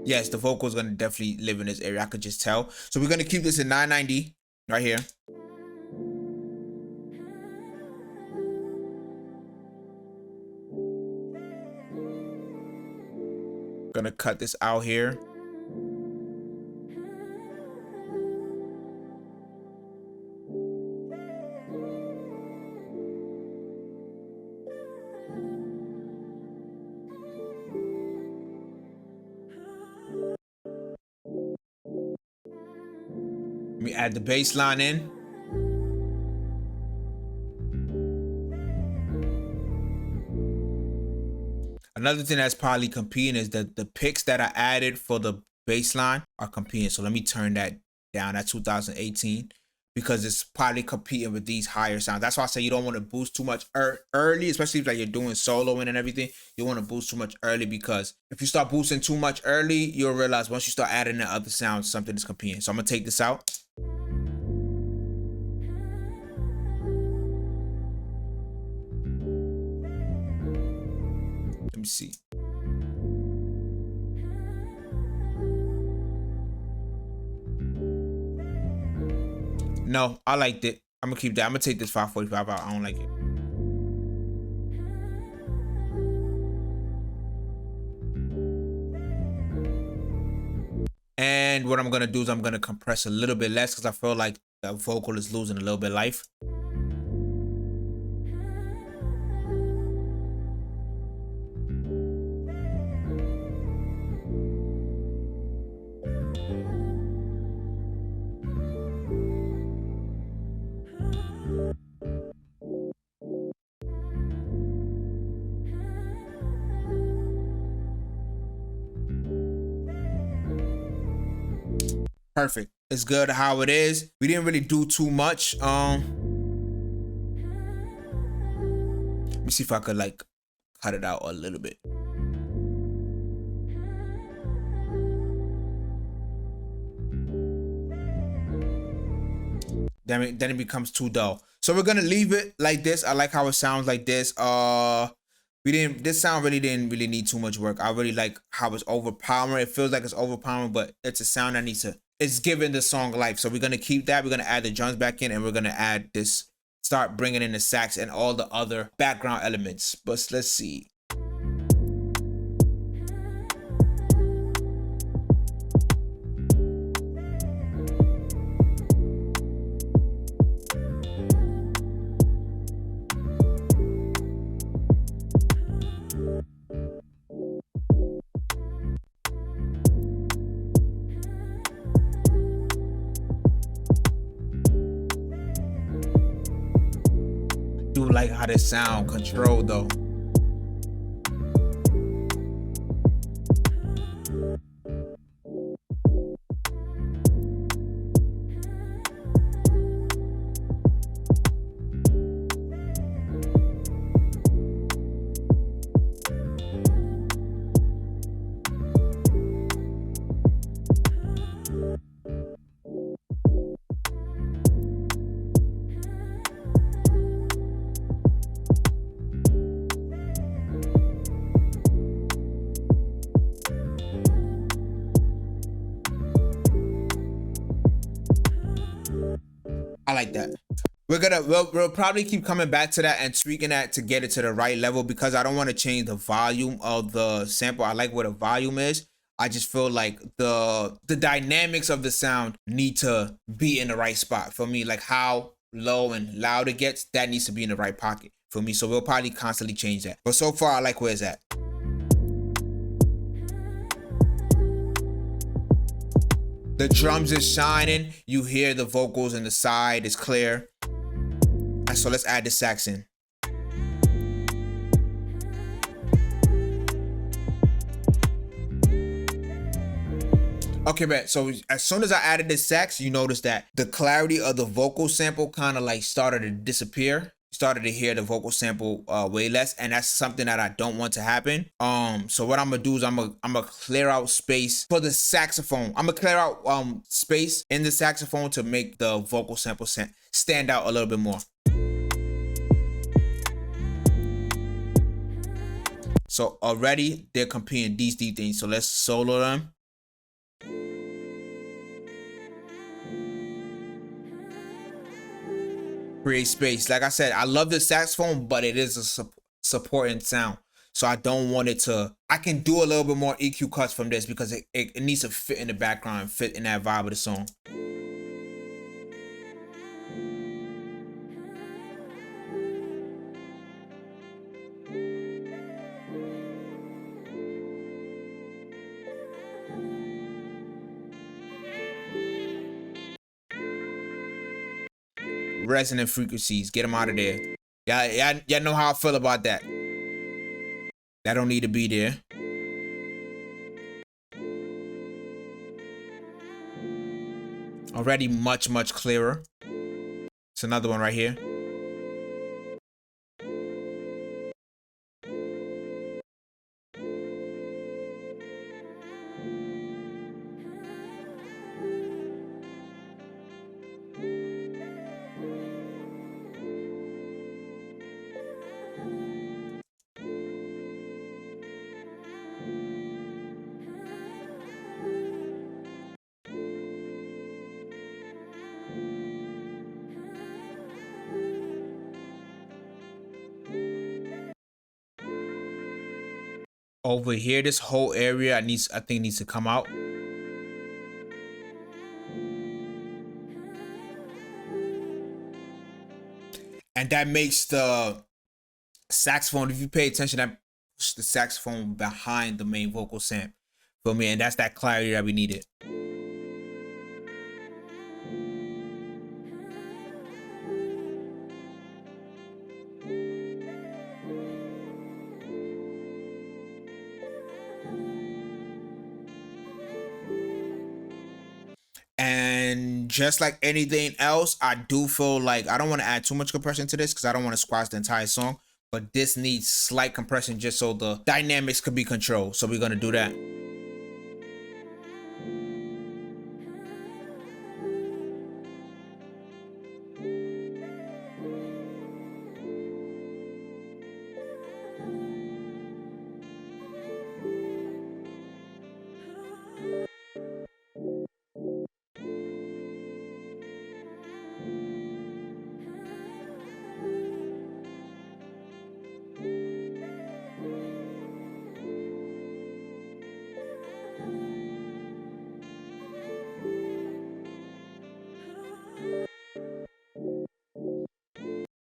Yes, the vocal is gonna definitely live in this area. I could just tell. So we're gonna keep this in 990 right here. Gonna cut this out here. Let me add the bass line in. Another thing that's probably competing is that the picks that I added for the bass line are competing. So let me turn that down at 2018 because it's probably competing with these higher sounds. That's why I say you don't want to boost too much early, especially if like you're doing soloing and everything. You want to boost too much early because if you start boosting too much early, you'll realize once you start adding the other sounds, something is competing. So I'm gonna take this out. Let me see. No, I liked it. I'm gonna keep that. I'm gonna take this 545 out. I don't like it. And what I'm gonna do is I'm gonna compress a little bit less because I feel like the vocal is losing a little bit of life. Perfect. It's good how it is. We didn't really do too much. Let me see if I could like cut it out a little bit. Then it becomes too dull. So we're gonna leave it like this. I like how it sounds like this. This sound really didn't need too much work. I really like how it's overpowering. It feels like it's overpowering, but it's a sound that needs to, it's giving the song life. So we're gonna keep that. We're gonna add the drums back in and we're gonna add this, start bringing in the sax and all the other background elements. But let's see. Do like how this sound controlled though. I like that. We'll probably keep coming back to that and tweaking that to get it to the right level because I don't want to change the volume of the sample. I like what the volume is. I just feel like the dynamics of the sound need to be in the right spot for me. Like how low and loud it gets, that needs to be in the right pocket for me. So we'll probably constantly change that. But so far, I like where it's at. The drums is shining. You hear the vocals in the side. It's clear. So let's add the sax in. Okay, man. So as soon as I added the sax, you notice that the clarity of the vocal sample kind of like started to disappear. Started to hear the vocal sample way less, and that's something that I don't want to happen. So what I'm gonna do is I'm gonna clear out space for the saxophone. I'm gonna clear out space in the saxophone to make the vocal sample stand out a little bit more. So already they're competing these things. So let's solo them. Create space. Like I said, I love the saxophone, but it is a supporting sound. So I don't want it to, I can do a little bit more EQ cuts from this because it needs to fit in the background, fit in that vibe of the song. resonant frequencies. Get them out of there. Y'all know how I feel about that. That don't need to be there. Already much clearer. It's another one right here. Over here, this whole area I think needs to come out. And that makes the saxophone, if you pay attention, that push the saxophone behind the main vocal sample. Feel me? And that's that clarity that we needed. And just like anything else, I do feel like I don't want to add too much compression to this because I don't want to squash the entire song, but this needs slight compression just so the dynamics could be controlled. So we're going to do that.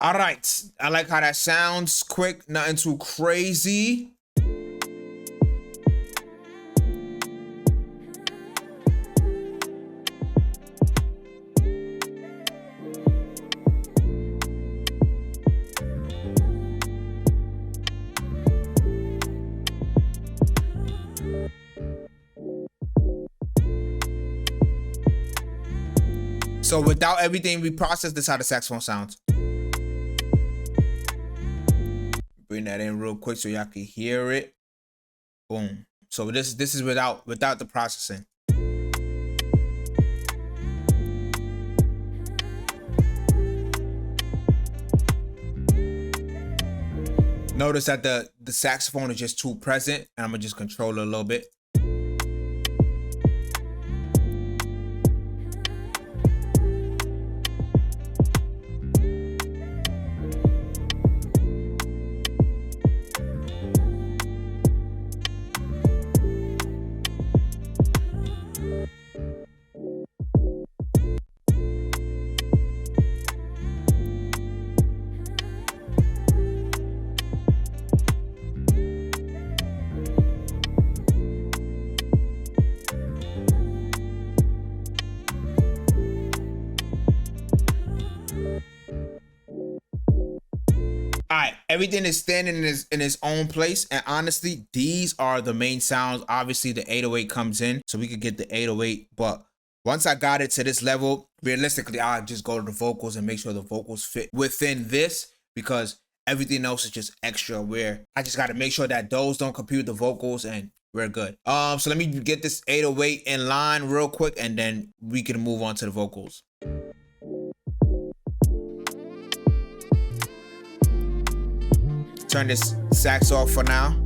All right, I like how that sounds. Quick, nothing too crazy. So without everything we processed, this is how the saxophone sounds. Bring that in real quick so y'all can hear it. Boom. So this is without the processing. Notice that the saxophone is just too present, and I'm gonna just control it a little bit. Alright, everything is standing in its own place, and honestly, these are the main sounds. Obviously, the 808 comes in, so we could get the 808, but once I got it to this level, realistically, I'll just go to the vocals and make sure the vocals fit within this, because everything else is just extra where I just got to make sure that those don't compete with the vocals, and we're good. So let me get this 808 in line real quick, and then we can move on to the vocals. Turn this sax off for now.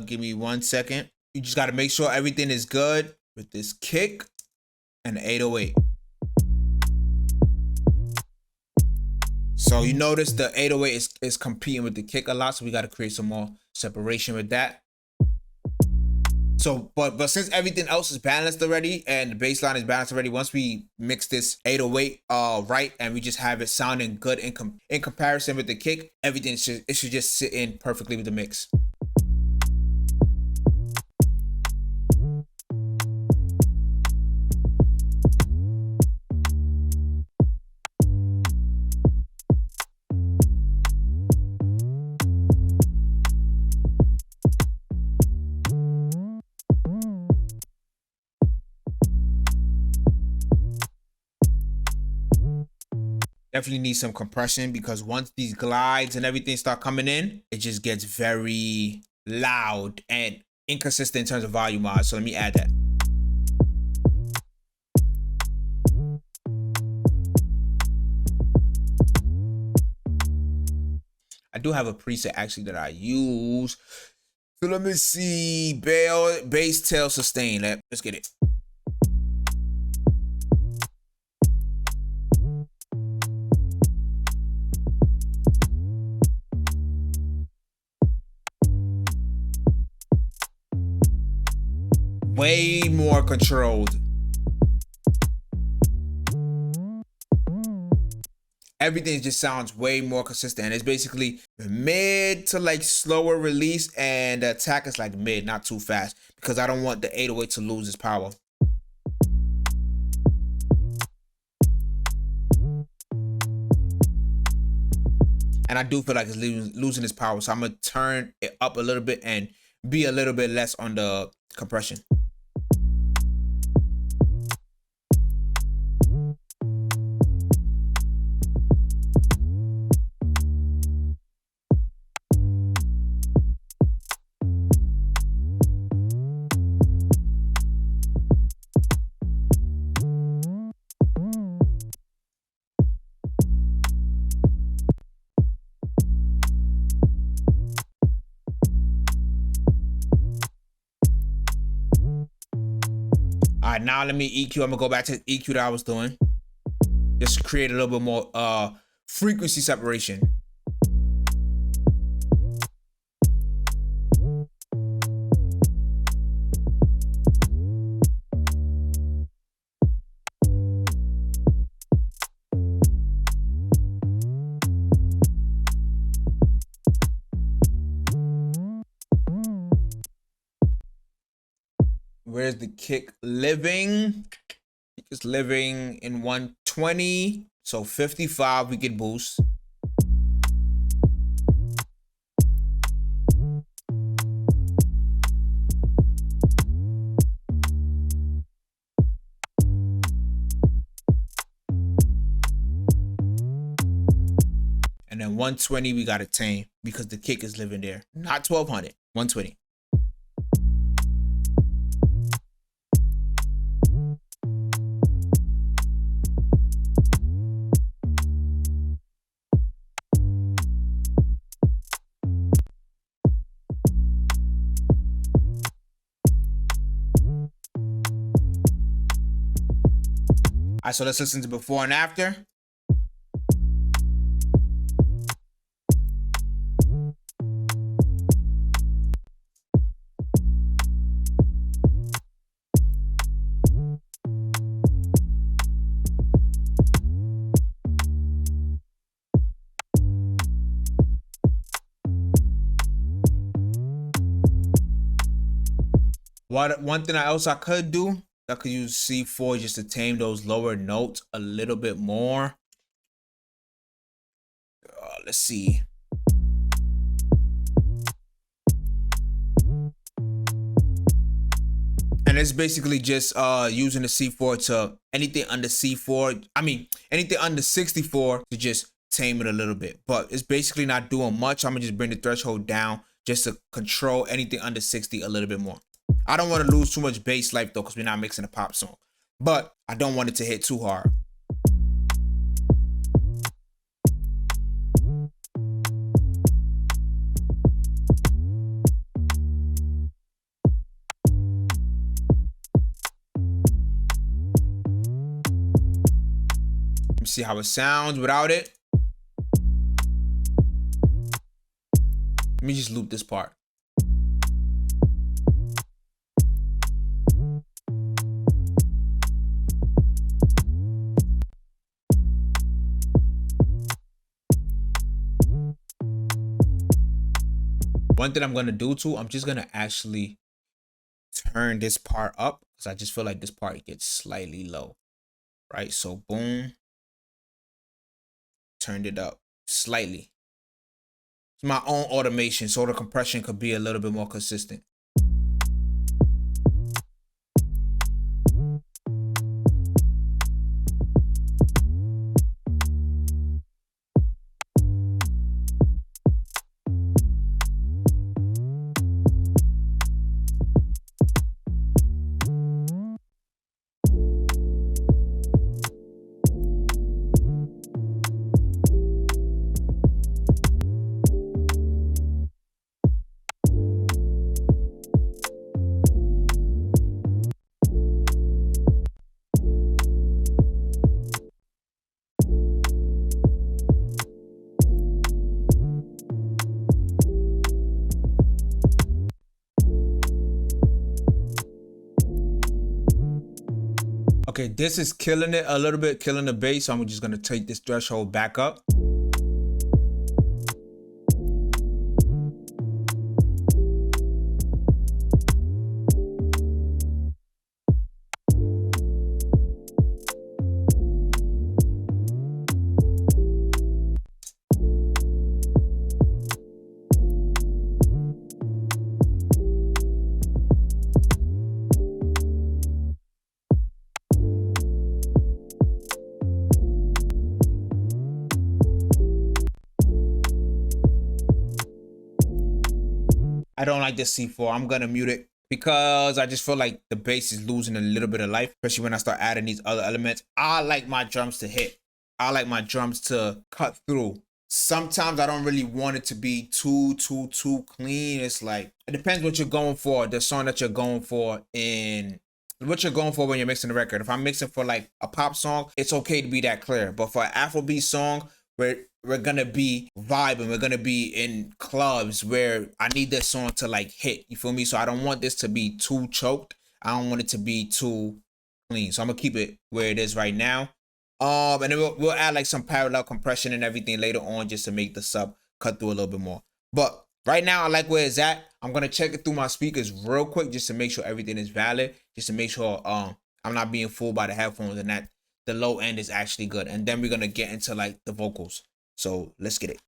Give me 1 second. You just gotta make sure everything is good with this kick and the 808. So you notice the 808 is competing with the kick a lot, so we gotta create some more separation with that. So, but since everything else is balanced already and the bass line is balanced already, once we mix this 808 right, and we just have it sounding good in comparison with the kick, everything should just sit in perfectly with the mix. definitely need some compression, because once these glides and everything start coming in, it just gets very loud and inconsistent in terms of volume wise. So let me add that. I do have a preset actually that I use. So let me see. Bass tail sustain. Let's get it. Way more controlled. Everything just sounds way more consistent. It's basically mid to like slower release, and the attack is like mid, not too fast, because I don't want the 808 to lose its power. And I do feel like it's losing its power, so I'm gonna turn it up a little bit and be a little bit less on the compression. All right, now let me EQ. I'm gonna go back to the EQ that I was doing. Just create a little bit more frequency separation. Where's the kick living? Kick is living in 120. So 55 we can boost. And then 120 we gotta tame, because the kick is living there. Not 1200, 120. All right, so let's listen to before and after. One thing I could do, I could use C4 just to tame those lower notes a little bit more. Let's see. And it's basically just using the C4 to anything under C4. I mean, anything under 64 to just tame it a little bit. But it's basically not doing much. I'm gonna just bring the threshold down just to control anything under 60 a little bit more. I don't want to lose too much bass life though, because we're not mixing a pop song. But I don't want it to hit too hard. Let me see how it sounds without it. Let me just loop this part. One thing I'm gonna do too, I'm just gonna actually turn this part up, because I just feel like this part gets slightly low, right? So boom, turned it up slightly. It's my own automation, so the compression could be a little bit more consistent. Okay, this is killing it a little bit, killing the bass. So I'm just gonna take this threshold back up. I don't like this C4. I'm gonna mute it because I just feel like the bass is losing a little bit of life, especially when I start adding these other elements. I like my drums to hit. I like my drums to cut through. Sometimes I don't really want it to be too clean. It's like, it depends what you're going for, the song that you're going for, and what you're going for when you're mixing the record. If I'm mixing for like a pop song, it's okay to be that clear. But for an Afrobeat song, we're gonna be vibing, we're gonna be in clubs where I need this song to like hit, you feel me? So I don't want this to be too choked. I don't want it to be too clean. So I'm gonna keep it where it is right now. And then we'll add like some parallel compression and everything later on just to make the sub cut through a little bit more. But right now I like where it's at. I'm gonna check it through my speakers real quick just to make sure everything is valid, just to make sure I'm not being fooled by the headphones and that the low end is actually good. And then we're gonna get into like the vocals. So let's get it.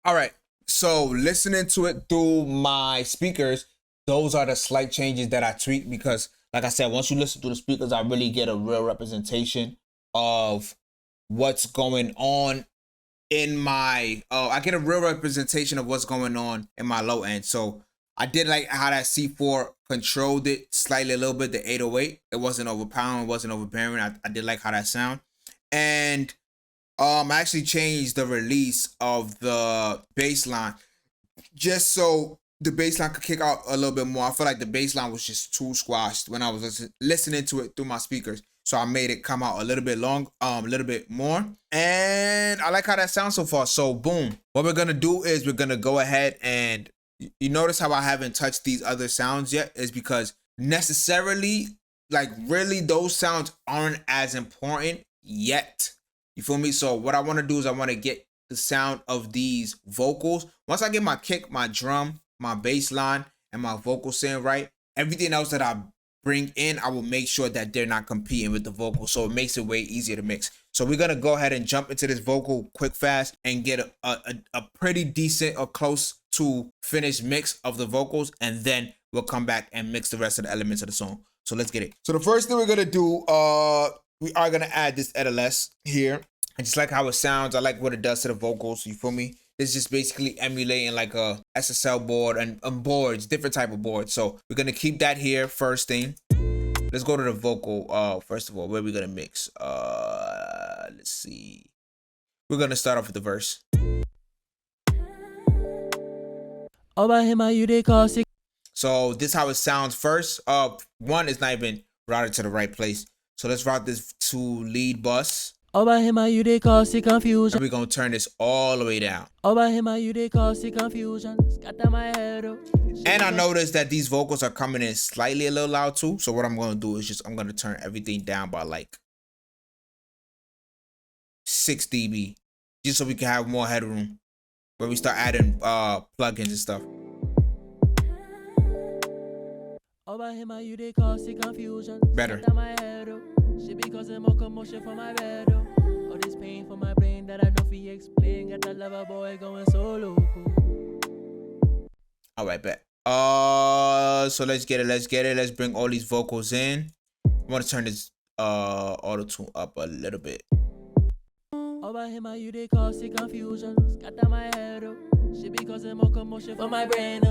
All right, so listening to it through my speakers, those are the slight changes that I tweak because, like I said, once you listen through the speakers, I really get a real representation of what's going on in my, I get a real representation of what's going on in my low end. So I did like how that C4 controlled it slightly a little bit, the 808. It wasn't overpowering, it wasn't overbearing. I did like how that sound. And I actually changed the release of the bass line just so the bass line could kick out a little bit more. I feel like the bass line was just too squashed when I was listening to it through my speakers. So I made it come out a little bit a little bit more. And I like how that sounds so far. So boom, what we're gonna do is we're gonna go ahead and you notice how I haven't touched these other sounds yet is because necessarily like really those sounds aren't as important yet. You feel me? So what I want to do is I want to get the sound of these vocals. Once I get my kick, my drum, my bass line, and my vocal sound right, everything else that I bring in, I will make sure that they're not competing with the vocal. So it makes it way easier to mix. So we're going to go ahead and jump into this vocal quick fast and get a pretty decent or close to finished mix of the vocals. And then we'll come back and mix the rest of the elements of the song. So let's get it. So the first thing we're going to do, we are going to add this LS here. And just like how it sounds, I like what it does to the vocals. You feel me? It's just basically emulating like a SSL board and boards, different type of boards. So we're going to keep that here first thing. Let's go to the vocal. First of all, where are we going to mix? Let's see. We're going to start off with the verse. So this is how it sounds first. One is not even routed to the right place. So let's route this to lead bus. And we're gonna turn this all the way down. And I noticed that these vocals are coming in slightly a little loud too. So what I'm gonna do is I'm gonna turn everything down by like 6 dB, just so we can have more headroom when we start adding plugins and stuff. Better. She be causing more commotion for my bed. All this pain for my brain that I know fi explain. Got that lover boy going solo. All right, bet. So let's get it. Let's bring all these vocals in. I want to turn this auto tune up a little bit. Over him, you they cause confusion. Scatter my head. She be causing more commotion for my brain.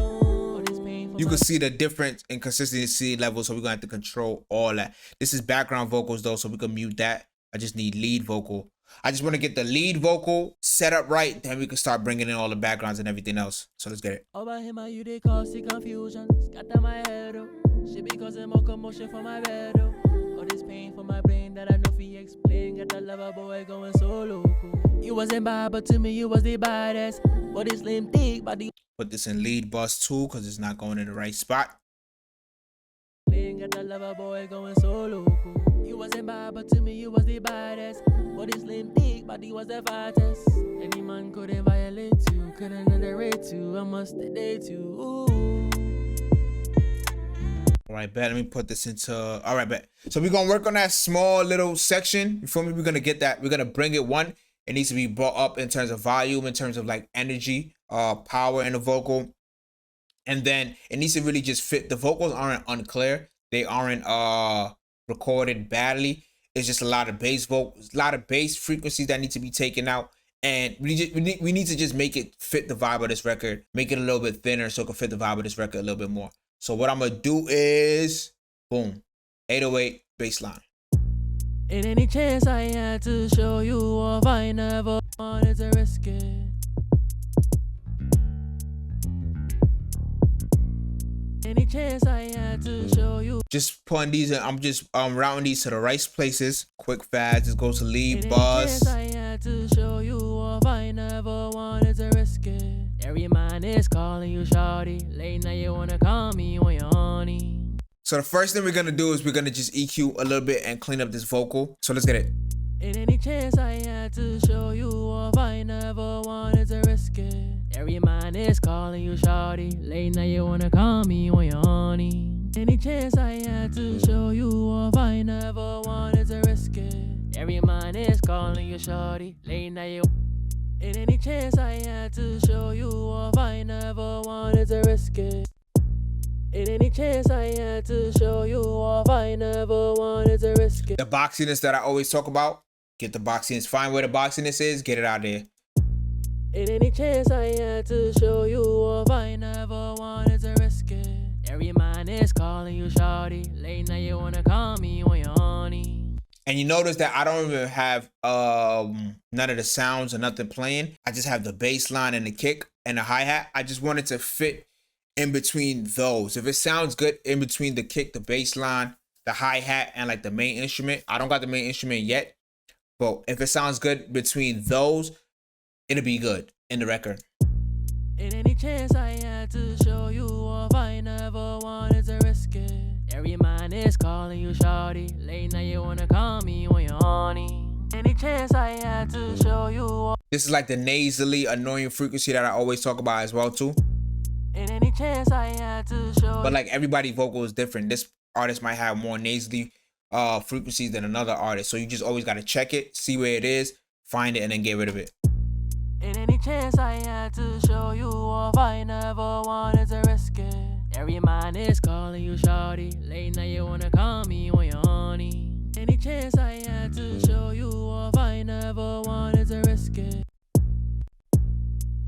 You can see the difference in consistency levels, so we're gonna have to control all that. This is background vocals though, so we can mute that. I just need lead vocal. I just want to get the lead vocal set up right, then we can start bringing in all the backgrounds and everything else. So let's get it. Over him, you they cause confusion. Scatter my head. She be causing more commotion for my bed. All this pain for my brain that I know fi explain. Got that lover boy going solo. You wasn't bad, but to me you was the baddest. But it's slim thick body. Put this in lead bus 2 because it's not going in the right spot. Got that lover boy going solo. You wasn't bad, but to me you was the baddest. But it's slim thick body was the fattest. Any man couldn't violate you, couldn't underrate you. I must date you. Ooh. All right, bet. Let me put this into. All right, bet. So we're gonna work on that small little section. You feel me? We're gonna get that. We're gonna bring it one. It needs to be brought up in terms of volume, in terms of like energy, power in the vocal. And then it needs to really just fit. The vocals aren't unclear. They aren't recorded badly. It's just a lot of bass vocals, a lot of bass frequencies that need to be taken out. And we need to just make it fit the vibe of this record. Make it a little bit thinner so it can fit the vibe of this record a little bit more. So what I'm gonna do is, boom, 808 bass line. In any chance I had to show you off, I never wanted to risk it. Any chance I had to show you. Just putting these in, I'm just routing these to the right places. Quick fast, this goes to lead bus. I had to show you off, I never wanted to risk it. Every man is calling you shawty. Late night you wanna call me when you're horny. So the first thing we're gonna do is we're gonna just EQ a little bit and clean up this vocal. So let's get it. In any chance I had to show you off, I never wanted to risk it. Every man is calling you shawty. Late night you wanna call me when you're horny. Any chance I had to show you off, I never wanted to risk it. Every man is calling you shawty. Late night you. In any chance I had to show you off, I never wanted to risk it. In any chance I had to show you off, I never wanted to risk it. The boxiness that I always talk about, get the boxiness, find where the boxiness is, get it out there. In any chance I had to show you off, I never wanted to risk it. Every man is calling you shawty. Late night you wanna call me when you're horny. And you notice that I don't even have none of the sounds or nothing playing. I just have the bass line and the kick and the hi-hat. I just wanted to fit in between those. If it sounds good in between the kick, the bass line, the hi-hat, and like the main instrument. I don't got the main instrument yet, but if it sounds good between those, it'll be good in the record. In any chance I had to show you off, I never wanted to risk it. Every mind is calling you shawty. Late night you wanna call me when you're horny. Any chance I had to show you. This is like the nasally annoying frequency that I always talk about as well too. And any chance I had to show. But like everybody vocal is different. This artist might have more nasally frequencies than another artist. So you just always gotta check it, see where it is, find it, and then get rid of it. And any chance I had to show you off, I never wanted to risk it. Every mind is calling you shawty. Late night you wanna call me when you're horny. Any chance I had to show you off, I never wanted to risk it.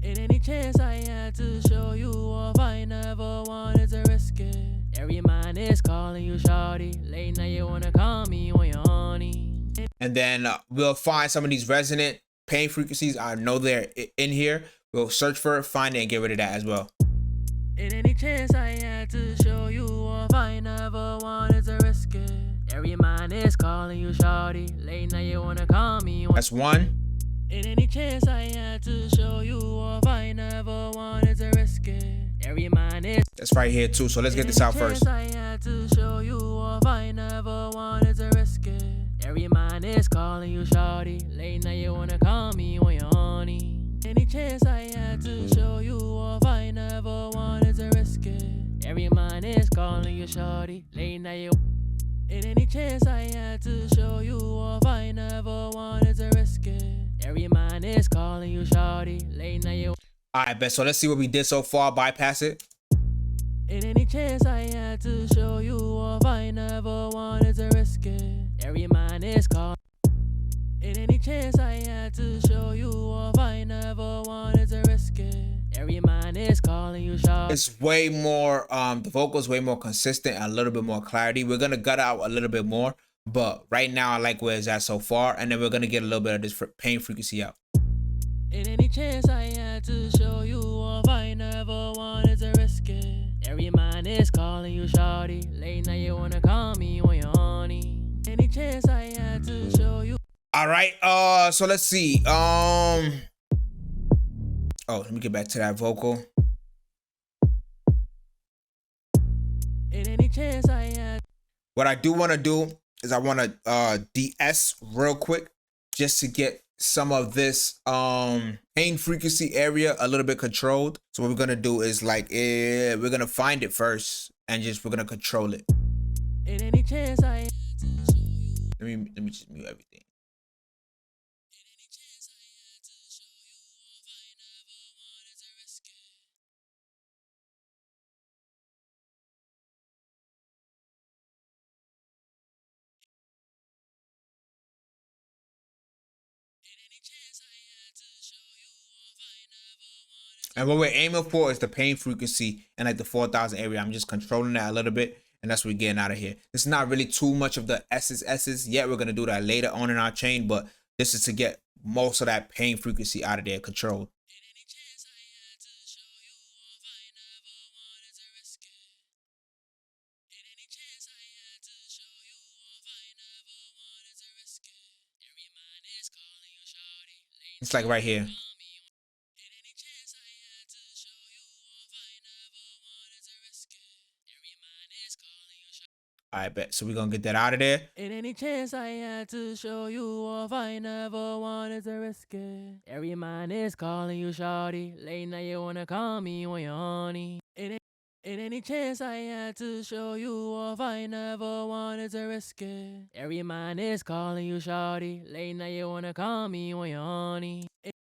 And any chance I had to show you off, I never wanted to risk it. Every mind is calling you shawty. Late night you wanna call me when you're horny. And then we'll find some of these resonant pain frequencies. I know they're in here. We'll search for it, find it, and get rid of that as well. And any chance I had to show you off, I never wanted to risk it. Every mind is calling you shawty. Late night you wanna call me when. That's one. And any chance I had to show you off, I never wanted to risk it. Every mind is. That's right here too. So let's get this out first. I had to show you off, I never wanted to risk it. Every mind is calling you shawty. Late night you wanna call me when you're horny. Any chance I had to show you off, I never wanted to risk it. Every mind is calling you shawty. Late night you. And any chance I had to show you off, I never wanted to risk it. Every mind is calling you shawty. Late night you. Alright, bet. So let's see what we did so far. Bypass it. And any chance I had to show you off, I never wanted to risk it. Every mind is calling. And any chance I had to show you off, I never wanted to risk it. Every mind is calling you shawty. It's way more, the vocals way more consistent and a little bit more clarity. We're gonna gut out a little bit more, but right now I like where it's at so far, and then we're gonna get a little bit of this pain frequency out. And any chance I had to show you off, I never wanted to risk it. Every mind is calling you shawty. Late night you wanna call me when you're horny. Any chance I had to show you. All right, so let's see. Oh, let me get back to that vocal. And any chance I had. What I do want to do is I want to DS real quick just to get some of this pain frequency area a little bit controlled. So what we're gonna do is like we're gonna find it first and we're gonna control it. And any chance I. Let me just mute everything. And what we're aiming for is the pain frequency and like the 4,000 area. I'm just controlling that a little bit, and that's what we're getting out of here. It's not really too much of the S's yet. We're gonna do that later on in our chain, but this is to get most of that pain frequency out of there controlled. It's like right here. I bet. So we're gonna get that out of there. And any chance I had to show you off, I never wanted to risk it. Every mind is calling you shawty. Late night you wanna call me when you're horny. And any chance I had to show you off, I never wanted to risk it. Every mind is calling you shawty. Late night you wanna call me when you're horny. And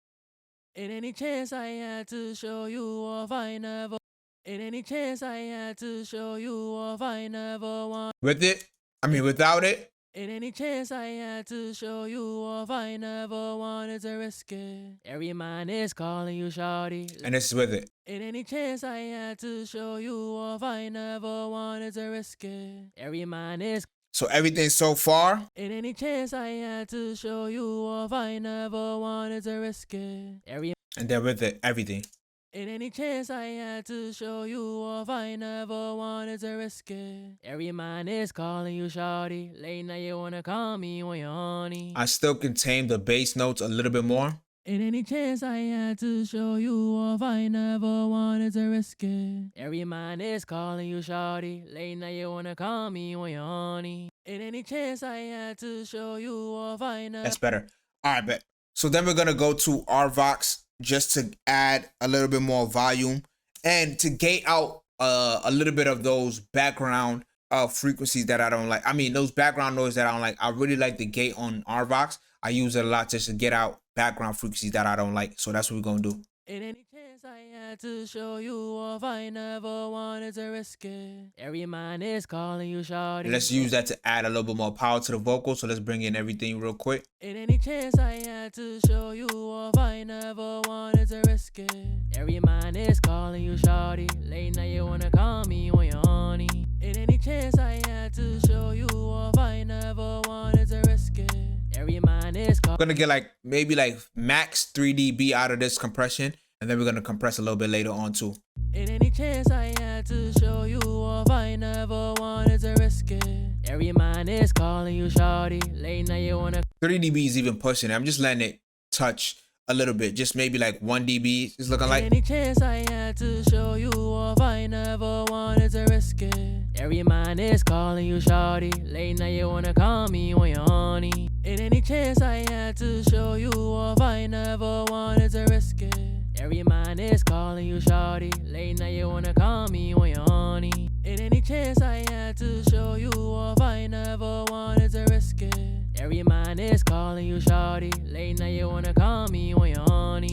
any chance I had to show you off, I never. And any chance I had to show you off, I never want. With it? I mean, without it? And any chance I had to show you off, I never wanted to risk it. Every mind is calling you shawty. And this is with it. And any chance I had to show you off, I never wanted to risk it. Every mind is. So everything so far? And any chance I had to show you off, I never wanted to risk it. And then with it, everything. And any chance I had to show you off, I never wanted to risk it. Every mind is calling you shawty. Late night you wanna call me when you're horny. I still can tame the bass notes a little bit more. In any chance I had to show you off, I never wanted to risk it. Every man is calling you shawty. Late night you wanna call me when you're horny. In any chance I had to show you off, I never. That's better. All right, bet. So then we're gonna go to our Vox just to add a little bit more volume and to gate out a little bit of those background frequencies that I don't like. I mean, those background noise that I don't like. I really like the gate on our Vox. I use it a lot just to get out background frequencies that I don't like. So that's what we're gonna do. In any chance I had to show you off, I never wanted to risk it. Every man is calling you shawty. Let's use that to add a little bit more power to the vocal. So let's bring in everything real quick. In any chance I had to show you off, I never wanted to risk it. Every man is calling you shawty. Late night you wanna call me when you're horny. In any chance I had to show you off, I never wanted to risk it. Every man is I'm gonna get like maybe like max 3 dB out of this compression, and then we're gonna compress a little bit later on too. In any chance I had to show you off, I never wanted to risk it. Every man is calling you shawty. Late night you wanna. 30 dB is even pushing it. I'm just letting it touch a little bit, just maybe like 1 dB. It's looking like. Any chance I had to show you off, I never wanted to risk it. Every man is calling you shawty. Late night you wanna call me when you're horny. In any chance I had to show you off, I never wanted to risk it. Every man is calling you shawty. Late night you wanna call me when you're horny. In any chance I had to show you off, I never wanted to risk it. Every man is calling you shawty. Late night you wanna call me when you're horny.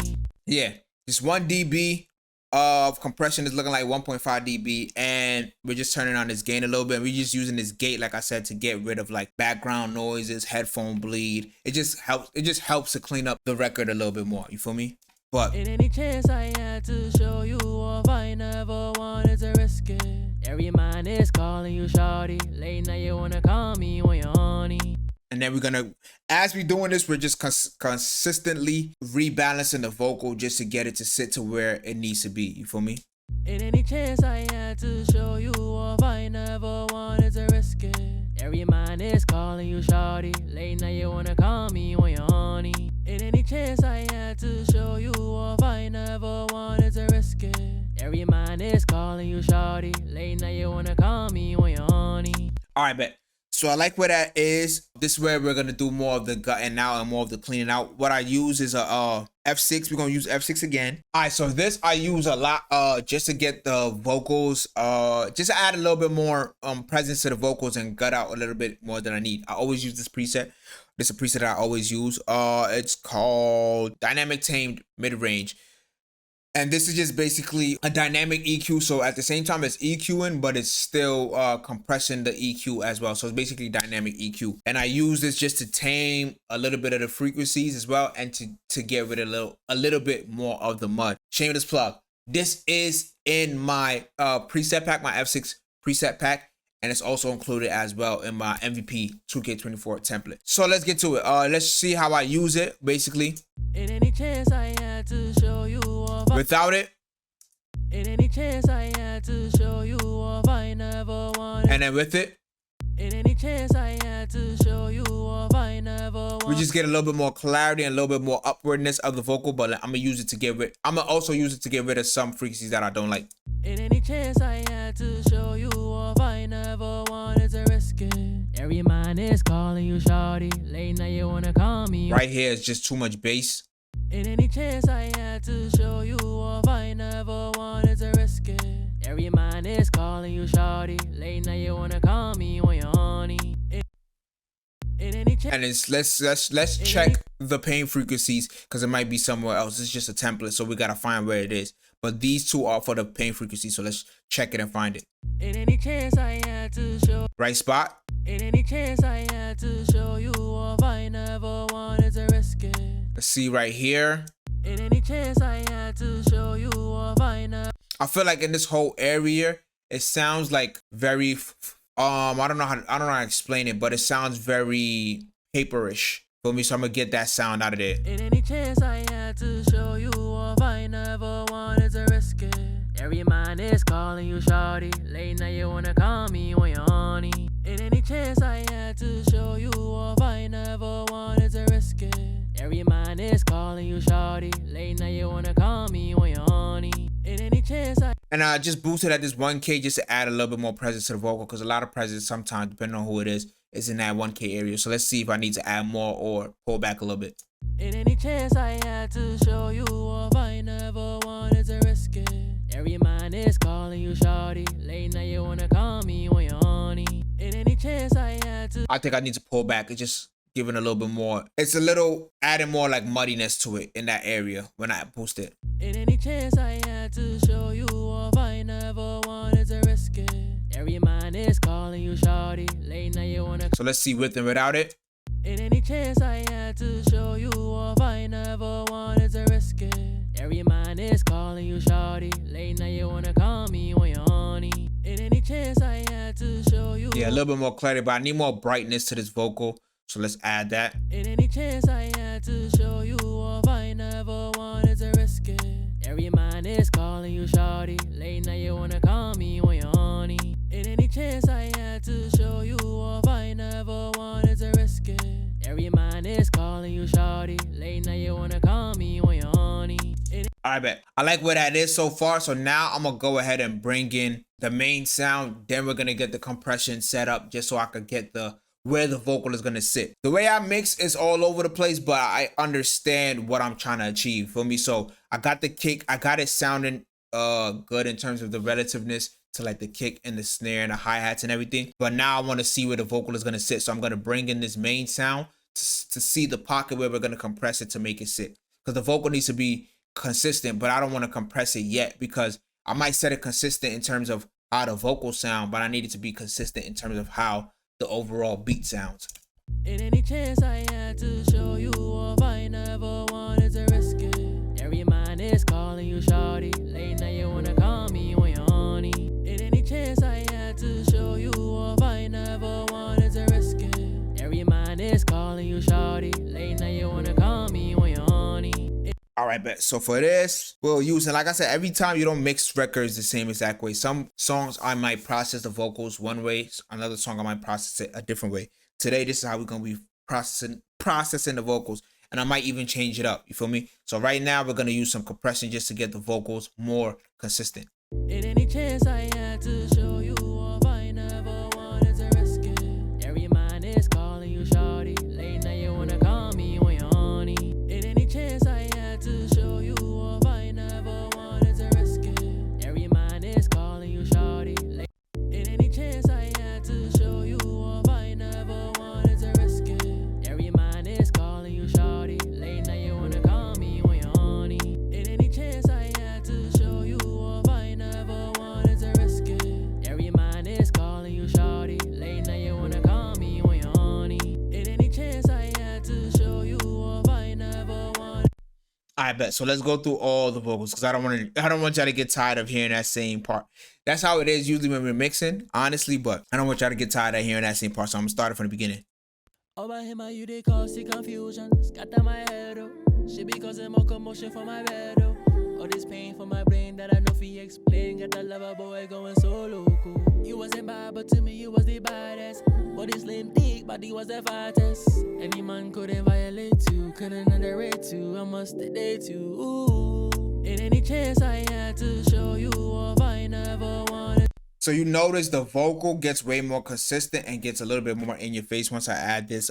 Yeah, just 1 dB of compression is looking like 1.5 dB, and we're just turning on this gain a little bit. We're just using this gate, like I said, to get rid of like background noises, headphone bleed. It just helps to clean up the record a little bit more. You feel me? But in any chance I had to show you off, I never wanted to risk it. Every man is calling you shawty. Late night you wanna call me when you're horny. and then we're gonna, as we're doing this, we're just consistently rebalancing the vocal just to get it to sit to where it needs to be. You feel me? In any chance I had to show you off, I never wanted to risk it. Every man is calling you shawty. Late night you wanna call me when you're horny. In any chance I had to show you off, I never wanted to risk it. Every man is calling you shawty. Late night you wanna call me when you're horny. All right, bet. So I like where that is. This is where we're gonna do more of the gutting out and more of the cleaning out. What I use is a F6. We're gonna use F6 again. All right, so this I use a lot just to get the vocals, just to add a little bit more presence to the vocals and gut out a little bit more than I need. I always use this preset. This is a preset that I always use. It's called Dynamic Tamed Mid-Range. And this is just basically a dynamic EQ. So at the same time, it's EQing, but it's still compressing the EQ as well. So it's basically dynamic EQ. And I use this just to tame a little bit of the frequencies as well, and to get rid of a little bit more of the mud. Shameless plug. This is in my preset pack, my F6 preset pack. And it's also included as well in my MVP 2K24 template. So let's get to it. Let's see how I use it, basically. In any chance I had to show you off. Without it. In any chance I had to show you off, I never wanted. And then with it. In any chance I had to show you off, I never wanted. We just get a little bit more clarity and a little bit more upwardness of the vocal, but I'm gonna use it to get rid. I'm gonna also use it to get rid of some frequencies that I don't like. In any chance I had to show you off, I never wanted to risk it. Every man is calling you shawty. Late night you wanna call me. Right here is just too much bass. In any chance I had to show you off, I never wanted to risk it. Every man is calling you shawty. Late night you wanna call me when you're horny. In any chance. And it's let's check the pain frequencies, because it might be somewhere else. It's just a template, so we gotta find where it is. But these two are for the pain frequency, so let's check it and find it. In any chance I had to show. Right spot. In any chance I had to show you off, I never wanted to risk it. Let's see right here. In any chance I had to show you off, I never. I feel like in this whole area, it sounds like very I don't know how to explain it, but it sounds very paperish. For me, so I'm gonna get that sound out of there. In any chance I had to show you off, I never wanted to risk it. Every man is calling you shawty. Late night you wanna call me when you're horny. In any chance I had to show you off, I never wanted to risk it. Every man is calling you shawty. Late night you wanna call me when you're horny. In any chance I And I just boosted at this 1K just to add a little bit more presence to the vocal, because a lot of presence sometimes, depending on who it is in that 1K area. So let's see if I need to add more or pull back a little bit. in any chance I had to show you off, I never wanted to risk it. Every man is calling you shawty. Late night you wanna call me when you're horny. In any chance I had to I think I need to pull back. It's just giving a little bit more. It's a little adding more like muddiness to it in that area when I boost it. in any chance I had to show you off, I never wanted to risk it. Every man is calling you shawty. Late night you wanna So let's see with and without it. in any chance I had to show you off, I never wanted to risk it. Every man is calling you shawty. Late night you wanna call me when you're horny. In any chance I had to show you. Yeah, a little bit more clarity, but I need more brightness to this vocal. So let's add that. In any chance I had to show you off, I never wanted to risk it. Every man is calling you shawty. Late night you wanna call me when you're horny. In any chance I had to show you off, I never wanted to risk it. Every man is calling you shawty. Late night you wanna call me when you're horny. I bet. I like where that is so far. So now I'm gonna go ahead and bring in the main sound. Then we're gonna get the compression set up just so I could get the where the vocal is gonna sit. The way I mix is all over the place, but I understand what I'm trying to achieve for me. So I got the kick, I got it sounding good in terms of the relativeness to like the kick and the snare and the hi-hats and everything. But now I want to see where the vocal is gonna sit. So I'm gonna bring in this main sound to see the pocket where we're gonna compress it to make it sit. Because the vocal needs to be consistent, but I don't want to compress it yet because I might set it consistent in terms of how the vocal sound, but I need it to be consistent in terms of how the overall beat sounds. In any chance I had to show you off, I never wanted to risk it. Every man is calling you shawty. Late night you wanna call me when you're horny. In any chance I had to show you off, I never wanted to risk it. Every man is calling you shawty. Late night you wanna call me when you're horny. All right, bet. So for this, we'll use, and like I said, every time you don't mix records the same exact way. Some songs I might process the vocals one way, another song I might process it a different way. Today, this is how we're gonna be processing the vocals, and I might even change it up. You feel me? So right now, we're gonna use some compression just to get the vocals more consistent. In any chance I had to show you off, I never wanted to risk it. Every man is calling you shawty. Late night you wanna call me when you're horny. In any chance I had to show you off, I never wanted to risk it. Every man is calling you shawty. In any chance I had to show you off, I never wanted to risk it. Every man is calling you shawty. Late night you wanna call me when you're horny. In any chance I had to show you off, I never wanted to risk it. Every man is calling you shawty. Late night you wanna call me when you're horny. In any chance I had to show you off, I never wanted. I bet. So let's go through all the vocals because I don't want y'all to get tired of hearing that same part. That's how it is usually when we're mixing, honestly, but I don't want y'all to get tired of hearing that same part. So I'm gonna start it from the beginning. Over him, you they cause the confusion. Scatter my head, oh. Shit because I'm more commotion for my bed, oh. All this pain for my brain that I know fi explain. Got that lover boy going so loco. You wasn't bad, but to me you was the baddest. Body slim, thick, body was the fattest. Any man couldn't violate you, couldn't underrate you. I must date you. Ooh. In any chance I had to show you off, I never wanted. So you notice the vocal gets way more consistent and gets a little bit more in your face once I add this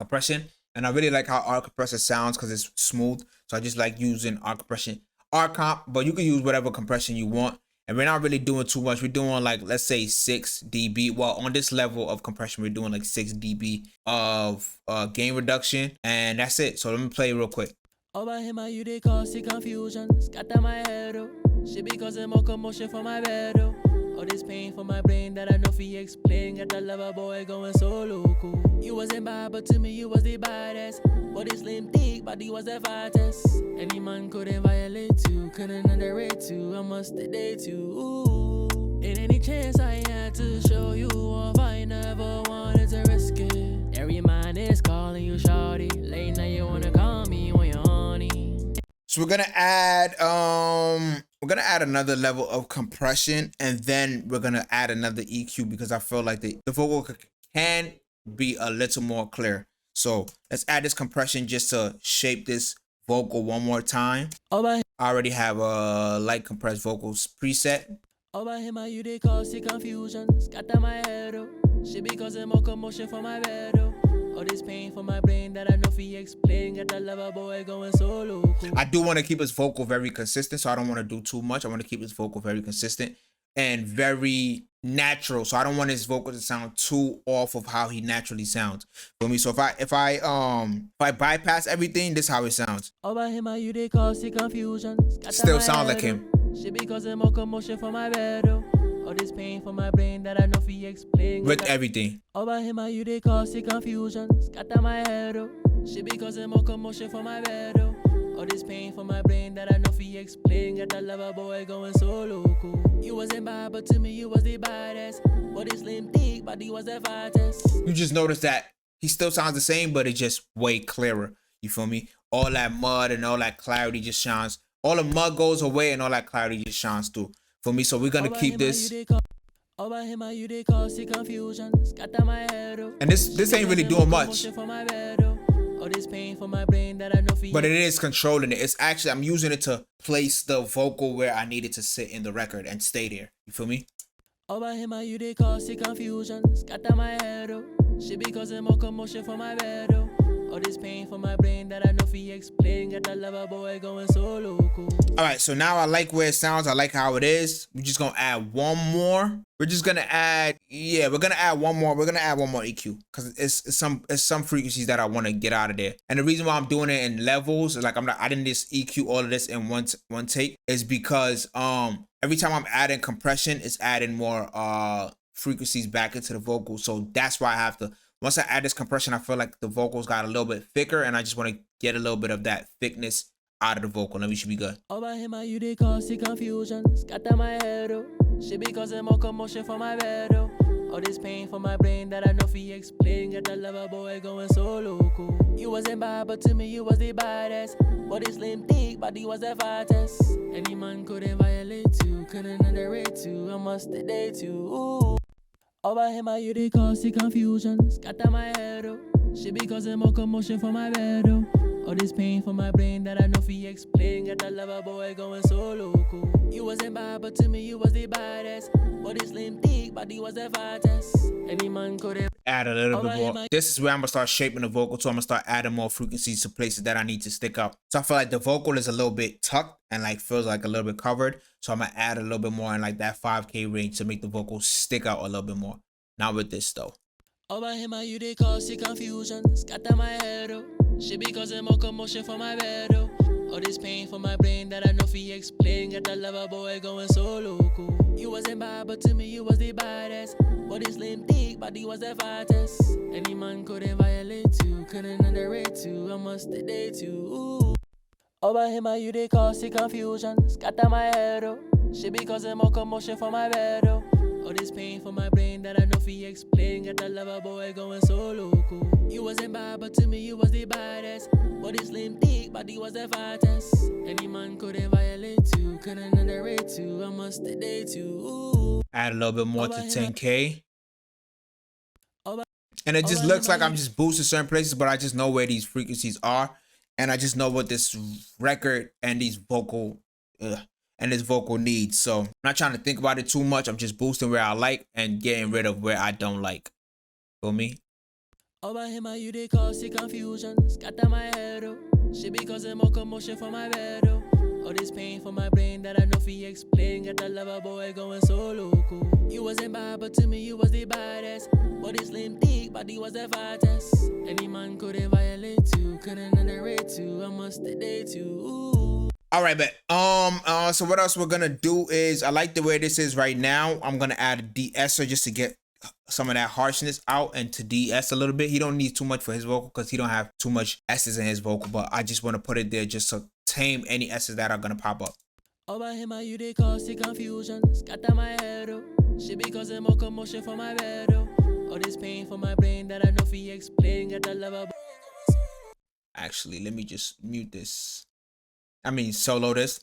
compression. And I really like how our compressor sounds because it's smooth. So I just like using our compression. Our comp, but you can use whatever compression you want. And we're not really doing too much. We're doing like, let's say 6 dB. Well, on this level of compression, we're doing like 6 dB of gain reduction. And that's it. So let me play it real quick. Over him, you they cause the confusion. Scatter my head, oh. Shit because I'm more commotion for my bed, oh. All this pain for my brain that I know fi explain. Got that lover boy going so loco. You wasn't bad, but to me you was the baddest. Body slim, thick, body was the fattest. Any man couldn't violate you, couldn't underrate you. I must date you. Ooh. In any chance I had to show you off, I never wanted to risk it. Every man is calling you shawty. Late night you wanna call me when you're horny. So we're gonna add another level of compression, and then we're gonna add another EQ because I feel like the vocal can be a little more clear. So let's add this compression just to shape this vocal one more time. Over, I already have a light compressed vocals preset. over him, you they cause the confusion. Scatter my head, oh. She be causing more commotion for my bed, oh. All this pain for my brain that I know fi explain. Got that lover boy going so loco. I do want to keep his vocal very consistent, so I don't want to do too much. I want to keep his vocal very consistent and very natural. So I don't want his vocal to sound too off of how he naturally sounds. For me, so if I bypass everything, this is how it sounds. Over him, you they cause the confusion. Scatter Still my sounds head, like him. oh. She be causing more commotion for my bed, oh. All this pain for my brain that I know fi explain. With everything. Over him, you they cause the confusion. Scatter my head, oh. She be causing more commotion for my bed, oh. All this pain for my brain that I know fi explain. Got that lover boy going so loco. You wasn't bad, but to me you was the baddest. Body slim thick, body was the fattest. You just notice that he still sounds the same, but it's just way clearer. You feel me? All that mud and all that clarity just shines. All the mud goes away and all that clarity just shines through. For me, so we're gonna keep this. Over him, you they cause the confusion. Scatter my head, oh. And this ain't really doing much. For my bed, oh. All this pain for my brain that I know fi. But it is controlling it. It's actually, I'm using it to place the vocal where I need it to sit in the record and stay there. You feel me? Over him, you they cause the confusion. Scatter my head, oh. She be causing more commotion for my bed, oh. All this pain for my brain that I know fi explain. Got that lover boy going so loco. All right, so now I like where it sounds. I like how it is. We're just gonna add one more. We're just gonna add, yeah, we're gonna add one more. We're gonna add one more EQ because it's some frequencies that I want to get out of there. And the reason why I'm doing it in levels, like I didn't just EQ all of this in one take, is because every time I'm adding compression, it's adding more frequencies back into the vocal. So that's why I have to. Once I add this compression, I feel like the vocals got a little bit thicker, and I just want to get a little bit of that thickness out of the vocal, and we should be good. Over him, you they cause the confusion. Scatter my head, oh. She be causing more commotion for my bed, oh. All this pain for my brain that I know fi explain. Got that lover boy going so loco. You wasn't bad, but to me you was the baddest. Body slim thick, body was the fattest. Any man couldn't violate you, couldn't underrate you. I must date you. Ooh. Over him, you they cause the confusion. Scatter my head, oh. She be causing more commotion for my bed, oh. All this pain for my brain that I know fi explain. Got that lover boy going so loco. You wasn't bad, but to me you was the baddest. Body slim thick, body was the fattest. Any man could add a little bit more. This is where I'm gonna start shaping the vocal, so I'm gonna start adding more frequencies to places that I need to stick up. So I feel like the vocal is a little bit tucked and like feels like a little bit covered. So I'm gonna add a little bit more in like that 5K range to make the vocal stick out a little bit more. Not with this though. Over him, you they cause the confusion. Scatter my head, oh. She be causing more commotion for my bed, oh. All this pain for my brain that I know fi explain. Got that lover boy going so loco. You wasn't bad, but to me you was the baddest. Body slim thick, body was the fattest. Any man couldn't violate you, couldn't underrate you. I must date you. Ooh. Over him, you they cause the confusion. Scatter my head, oh. She be causing more commotion for my bed, oh. All this pain for my brain that I know fi explain. Got that lover boy going so loco. You wasn't bad, but to me you was the baddest. Body slim thick, body was the fattest. Any man couldn't violate you, couldn't underrate you. I must date you. Ooh. Add a little bit more to 10K. And it just looks like I'm just boosting certain places, but I just know where these frequencies are. And I just know what this record and these vocal needs. So I'm not trying to think about it too much. I'm just boosting where I like and getting rid of where I don't like. Feel me? Over him, you they cause the confusion. Scatter my head, oh. She be causing more commotion for my bed, oh. All this pain for my brain that I know fi explain. Got that lover boy going so loco. You wasn't bad, but to me you was the baddest. Body slim thick, body was the fattest. Any man couldn't violate you, couldn't underrate you. I must date you. Ooh. All right, but so what else we're gonna do is, I like the way this is right now. I'm gonna add a de-esser just to get some of that harshness out and to de-ess a little bit. He don't need too much for his vocal because he don't have too much S's in his vocal, but I just want to put it there just to tame any S's that are gonna pop up. Over him, you they cause the confusion. Scatter my head, oh. She be causing more commotion for my bed, oh. All this pain for my brain that I know fi explain. Got that lover. Actually, let me just mute this. I mean, solo this.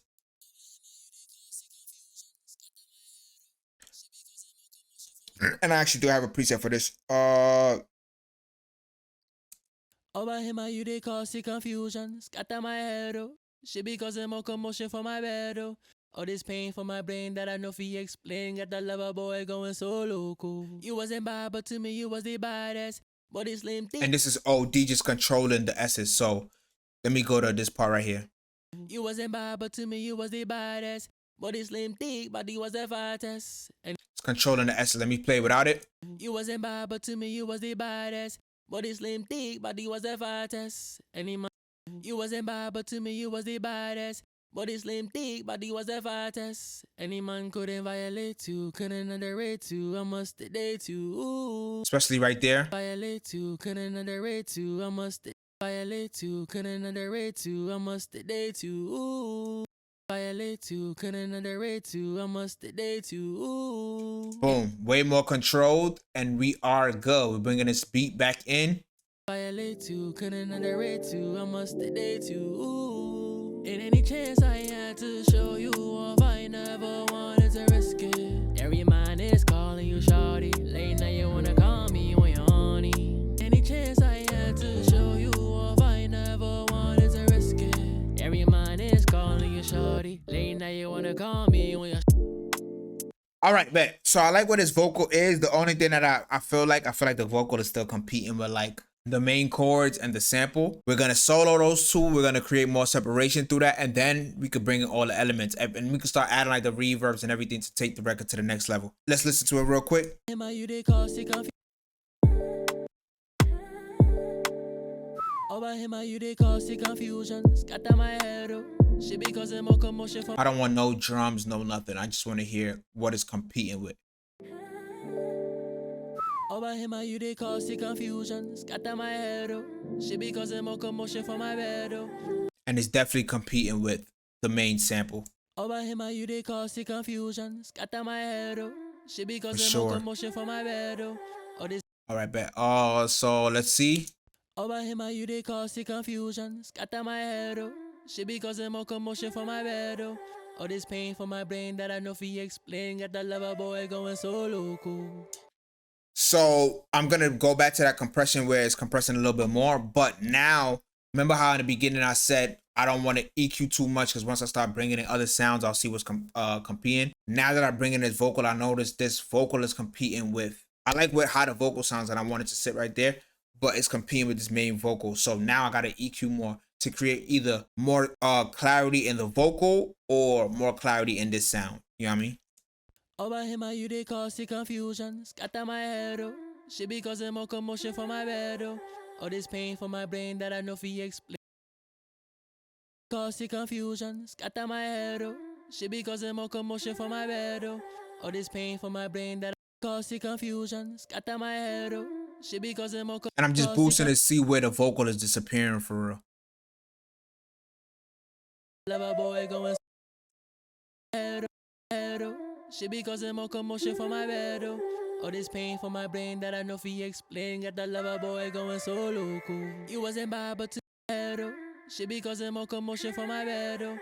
And I actually do have a preset for this. Over him, you they cause the confusion. Scatter my head, oh. She be causing more commotion for my bed, oh. All this pain for my brain that I know fi explain. Got the lover boy going so loco. You wasn't bad, but to me you was the baddest. Body slim thick. And this is OD just controlling the S's. So let me go to this part right here. You wasn't bad, but to me you was the baddest. Body slim thick, body was the fattest. And It's controlling the S's. Let me play without it. you wasn't bad, but to me you was the baddest. Body slim thick, body was the fattest. Any man. You wasn't bad, but to me you was the baddest. Body slim thick, body was the fattest. Any man couldn't violate you, couldn't underrate you. I must date you. Ooh. Especially right there. Violate you, couldn't underrate you. I must violate you, couldn't underrate you. I must date you. Ooh. Violate you, couldn't underrate you. I must date you. Ooh. Boom. Way more controlled. And we are good. We're bringing this beat back in. Violate you, couldn't underrate you. I must date you. Ooh. In any chance I had to show you off, I never wanted to risk it. Every man is calling you shawty. Late night you wanna call me when you're horny. Any chance I had to show you off, I never wanted to risk it. Every man is calling you shawty. Late night you wanna call me when you're. All right, bet. So I like what his vocal is. The only thing that I feel like the vocal is still competing with like the main chords and the sample. We're gonna solo those two. We're gonna create more separation through that, and then we could bring in all the elements, and we can start adding like the reverbs and everything to take the record to the next level. Let's listen to it real quick. Over him, you they cause the confusion. Scatter my head, oh. She be causing more commotion for. I don't want no drums, no nothing. I just want to hear what it's competing with. Over him, you they cause the confusion. Scatter my head, oh. She be causing more commotion for my bed, oh. And it's definitely competing with the main sample. Over him, you they cause the confusion. Scatter my head, oh. She be causing sure. more commotion for my bed, oh. All this. All right, bet. So let's see. Over him, you they cause the confusion. Scatter my head, oh. She be causing more commotion for my bed, oh. All this pain for my brain that I know fi explain. Got the lover boy going so loco. So I'm gonna go back to that compression where it's compressing a little bit more. But now, remember how in the beginning I said I don't want to EQ too much because once I start bringing in other sounds, I'll see what's competing. Now that I bring in this vocal, I notice this vocal is competing with. I like how the vocal sounds, and I want it to sit right there, but it's competing with this main vocal. So now I gotta EQ more to create either more clarity in the vocal or more clarity in this sound. You know what I mean? Over him, you they cause the confusion. Scatter my head, oh. She be causing more commotion for my bed, oh. All this pain for my brain that I know fi explain. Cause the confusion. Scatter my head, oh. She be causing more commotion for my bed, oh. All this pain for my brain that cause the confusion. Scatter my head, oh. She be causing more. And I'm just boosting to see where the vocal is disappearing for real. Lover boy going head, oh. She be causing more commotion for my bed, oh. All this pain for my brain that I know fi explain. Got the lover boy going so loco. You wasn't bad, but to head, oh. She be causing more commotion for my bed, oh.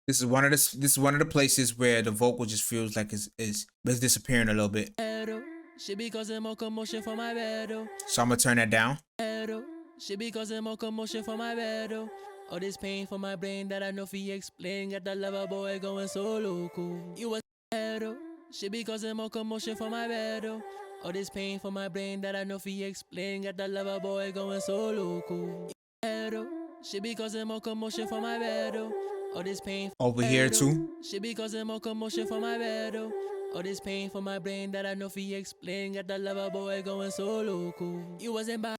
This is one of the places where the vocal just feels like it's disappearing a little bit. Head, oh. She be causing more commotion for my bed, oh. So I'm gonna turn that down. Head, oh. She be causing more commotion for my bed, oh. All this pain for my brain that I know fi explain. Got the lover boy going so loco. You was head, oh. She be causing more commotion for my bed, oh. All this pain for my brain that I know fi explain. Got the lover boy going so loco. Head, oh. She be causing more commotion for my bed, oh. All this pain over here too. She be causing more commotion for my bed, oh. All this pain for my brain that I know fi explain. Got the lover boy going so loco. You wasn't bad,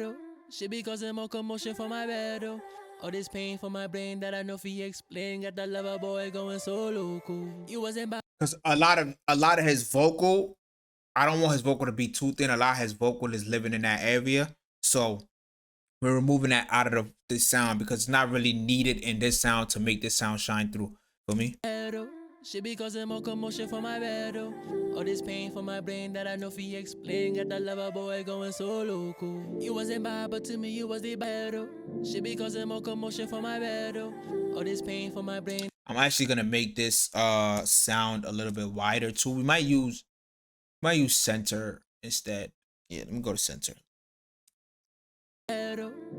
oh. She be causing more commotion for my bed, oh. All this pain for my brain that I know fi explain. Got the lover boy going so loco. You wasn't bad. Because a lot of his vocal, I don't want his vocal to be too thin. A lot of his vocal is living in that area. So we're removing that out of this sound because it's not really needed in this sound to make this sound shine through. Feel me? She be causing more commotion for my bed, oh. All this pain for my brain that I know fi explain. Got the lover boy going so loco. You wasn't bad, but to me you was the bad, oh. She be causing more commotion for my bed, oh. All this pain for my brain. I'm actually gonna make this sound a little bit wider too. We might use center instead. Yeah, let me go to center.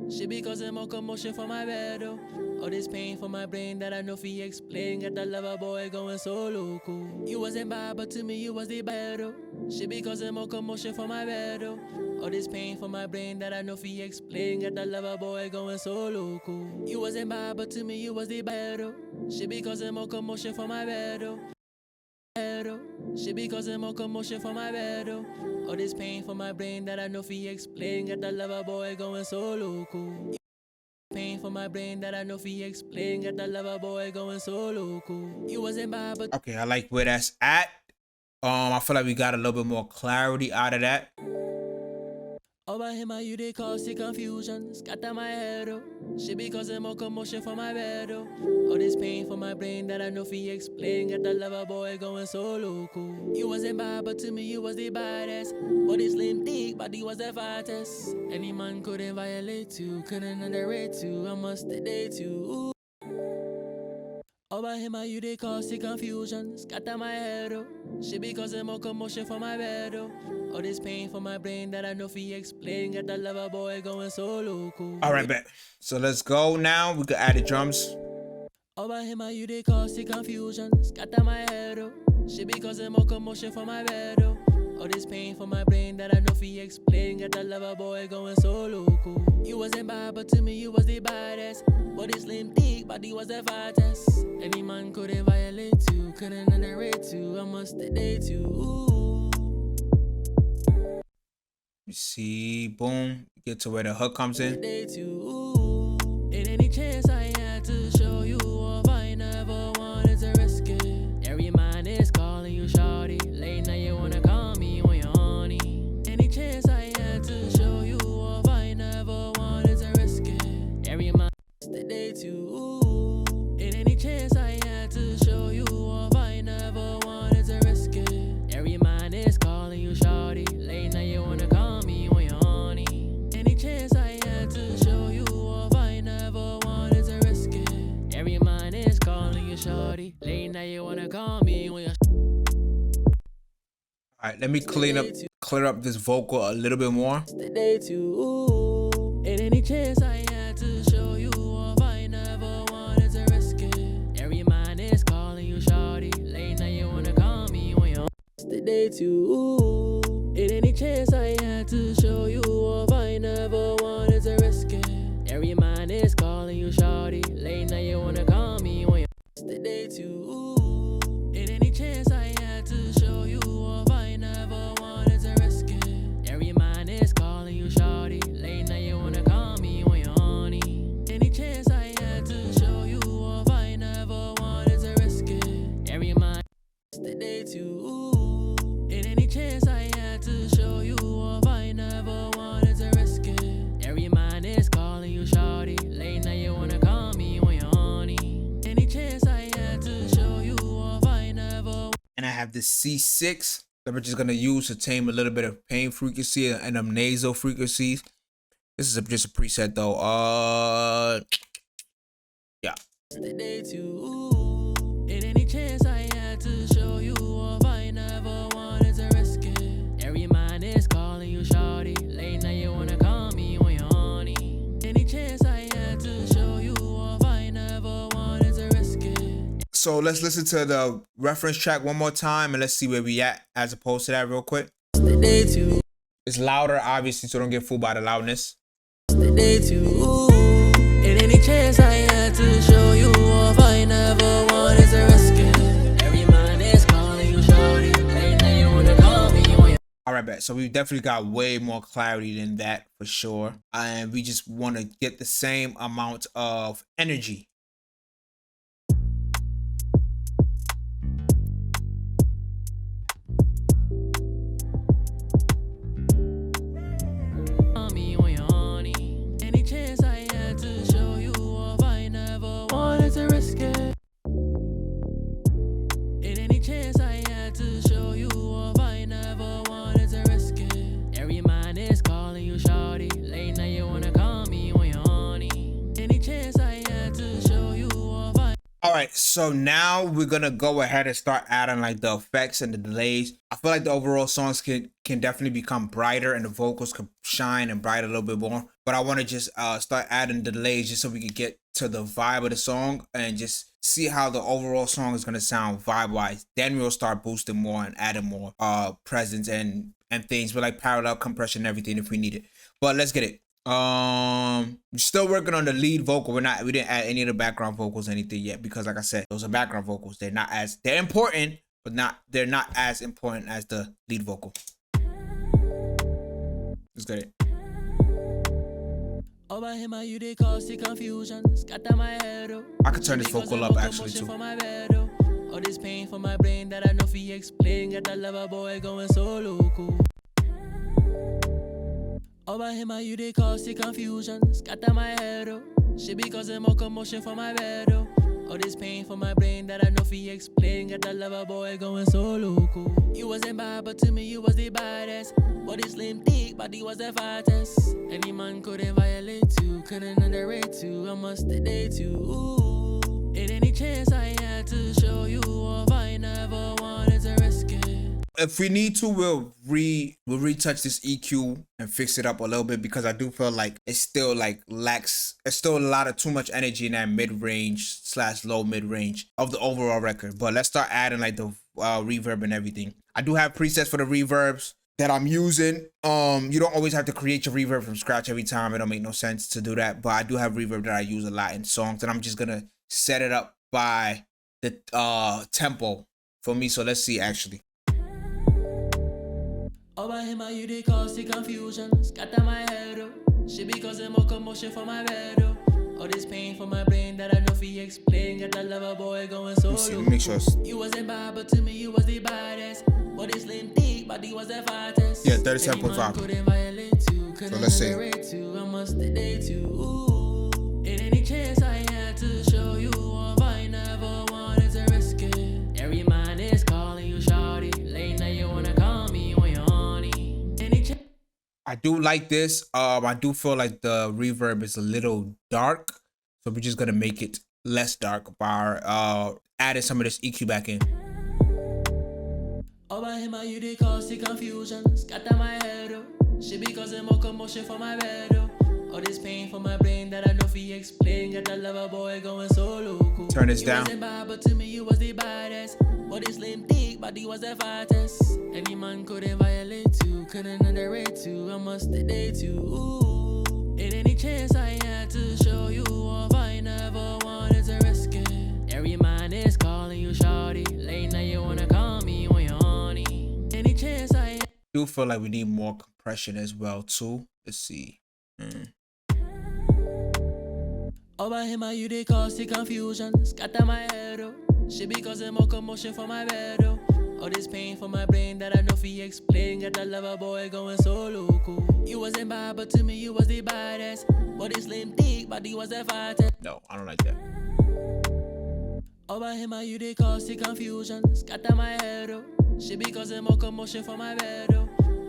She be causing more commotion for my bed, oh. All this pain for my brain that I know fi explain. Got that lover boy going so loco. You wasn't bad, but to me you was the bad, oh. She be causing more commotion for my bed, oh. All this pain for my brain that I know fi explain. Got that lover boy going so loco. You wasn't bad, but to me you was the bad, oh. She be causing more commotion for my bed, oh. She be causing more commotion for my bed, oh. All this pain for my brain that I know fi explain. Got that lover boy going so loco. Pain for my brain that I know fi explain. Got that lover boy going so loco. You wasn't bad, but Okay, I like where that's at. I feel like we got a little bit more clarity out of that. over him, you they cause the confusion. Scatter my head, oh. She be causing more commotion for my bed, oh. All this pain for my brain that I know fi explain. Got that lover boy going so loco. You wasn't bad, but to me you was the baddest. Body slim, thick, body was the fattest. Any man couldn't violate you, couldn't underrate you. I must date you. Ooh. Over him, you they cause the confusion. Scatter my head, oh. She be causing more commotion for my bed, oh. All this pain for my brain that I know fi explain. Got that lover boy going so loco. All right, bet. So let's go now. We can add the drums. Over him, you they cause the confusion. Scatter my head, oh. She be causing more commotion for my bed, oh. All this pain for my brain that I know fi explain. Got that lover boy going so loco. You wasn't bad, but to me you was the baddest. Body slim, thick, body was the fattest. Any man couldn't violate you, couldn't underrate you. I must date you. Ooh. You see, boom. Get to where the hook comes in. Date you. Ooh. In any chance I had to show you off, I never wanted to risk it. Every man is calling you shawty. Late night you wanna call me when you're horny. Any chance I had to show you off, I never wanted to risk it. Every man to date you. Ooh. In any chance I had to show you off, I never wanted to risk it. Every man is calling you shawty. Late night you wanna call me when you're horny. Any chance I had to show you off, I never wanted to risk it. Every man is calling you shawty. Late night you wanna call me when you're. All right, let me clear up this vocal a little bit more. The date you. Ooh. In any chance I had to show you off, I never wanted to risk it. Every man is calling you shawty. Late night you wanna call me when you're. The date you. Ooh. In any chance I had to show you off, I never wanted to risk it. Every man is calling you shawty. Late night you wanna call me when you're. The date you. Ooh. In any chance I had to show you off, I never wanted to risk it. Every man is calling you shawty. Late night you wanna call me when you're horny. Any chance I had to show you off, I never wanted to risk it. Every man the date you. Ooh. In any chance I had to show you off, I never wanted to risk it. Every man is calling you shawty. Late night you wanna call me when you're horny. Any chance I had to show you off, I never. And I have the C6 that we're just gonna use to tame a little bit of pain frequency and them nasal frequencies. This is just a preset though. Yeah. The date you. Ooh. In any chance I had to show you off, I never wanted to risk it. Every man is calling you shawty. Late night you wanna call me when you're horny. Any chance I had to show you off, I never wanted to risk it. So let's listen to the reference track one more time and let's see where we at as opposed to that real quick. The date you. It's louder, obviously, so don't get fooled by the loudness. The date you. Ooh. In any chance I had to show you off, I never wanted to risk it. Every man is calling you shawty. Late night you wanna call me when you're. All right, bet. So we definitely got way more clarity than that for sure. And we just want to get the same amount of energy. Call me when you're horny. Any chance I had to show you off, I never wanted to risk it. In any chance I had to show you off, I never wanted to risk it. Every man is calling you shawty. Late night you wanna call me when you're horny. Any chance I had to All right, so now we're gonna go ahead and start adding like the effects and the delays. I feel like the overall songs can definitely become brighter and the vocals can shine and brighten a little bit more. But I want to just start adding the delays just so we can get to the vibe of the song and just see how the overall song is gonna sound vibe wise. Then we'll start boosting more and adding more presence and things with like parallel compression and everything if we need it. But let's get it. We're still working on the lead vocal. We didn't add any of the background vocals or anything yet because like I said, those are background vocals. They're important, but they're not as important as the lead vocal. Let's get it. Over him, you they cause the confusion. Scatter my head. I could turn this vocal up actually too. All this pain for my brain that I know fi explain. Got that lover boy going so loco. Over him, you they cause the confusion. Scatter my head. She because more commotion for my bed. All this pain for my brain that I know fi explain. Got that lover boy going so loco. You wasn't bad, but to me you was the baddest. Body slim, thick, body was the fattest. Any man couldn't violate you, couldn't underrate you. I must date you. Ooh. In any chance I had to show you off, I never wanted to risk it. If we need to, we'll retouch this EQ and fix it up a little bit because I do feel like it's still like lacks. It's still a lot of too much energy in that mid-range / low mid-range of the overall record. But let's start adding like the reverb and everything. I do have presets for the reverbs that I'm using. You don't always have to create your reverb from scratch every time. It don't make no sense to do that. But I do have reverb that I use a lot in songs, and I'm just gonna set it up by the tempo for me. So let's see actually. Over him, you they cause the confusion. Scatter my head. She because more commotion for my bed. All this pain for my brain that I know fi explain. Got that lover boy going so low. Make sure you wasn't bad, but to me you was the baddest. Body slim, thick, body was the fattest. Yeah, 37.5. Couldn't violate you, So let's see. you. I must date you. Ooh. In any chance I had to show you off, I never wanted to risk it. Every man is calling you shawty. Late night you wanna call me when you're horny. Any chance. I do like this. I do feel like the reverb is a little dark, so we're just gonna make it less dark by adding some of this EQ back in. Over him, you they cause the confusion. Scatter my head. She because more commotion for my bed. All this pain for my brain that I know fi explain. Got that lover boy going so loco. Turn this down. You wasn't bad, but to me you was the baddest. Body slim, thick, body was the fattest. Any man couldn't violate you, couldn't underrate you. I must date you. Ooh. In any chance I had to show you off, I never wanted to risk it. Every man is calling you shawty. Late night you wanna call me when you're horny. Any chance I Do feel like we need more compression as well too. Let's see. Over him, you they cause the confusion. Scatter my head. She because more commotion for my bed. All this pain for my brain that I know fi explain. Got that lover boy going so loco. You wasn't bad, but to me you was the baddest. Body slim, thick, body was the fattest. No, I don't like that. Over him, you they cause the confusion. Scatter my head. She because more commotion for my bed.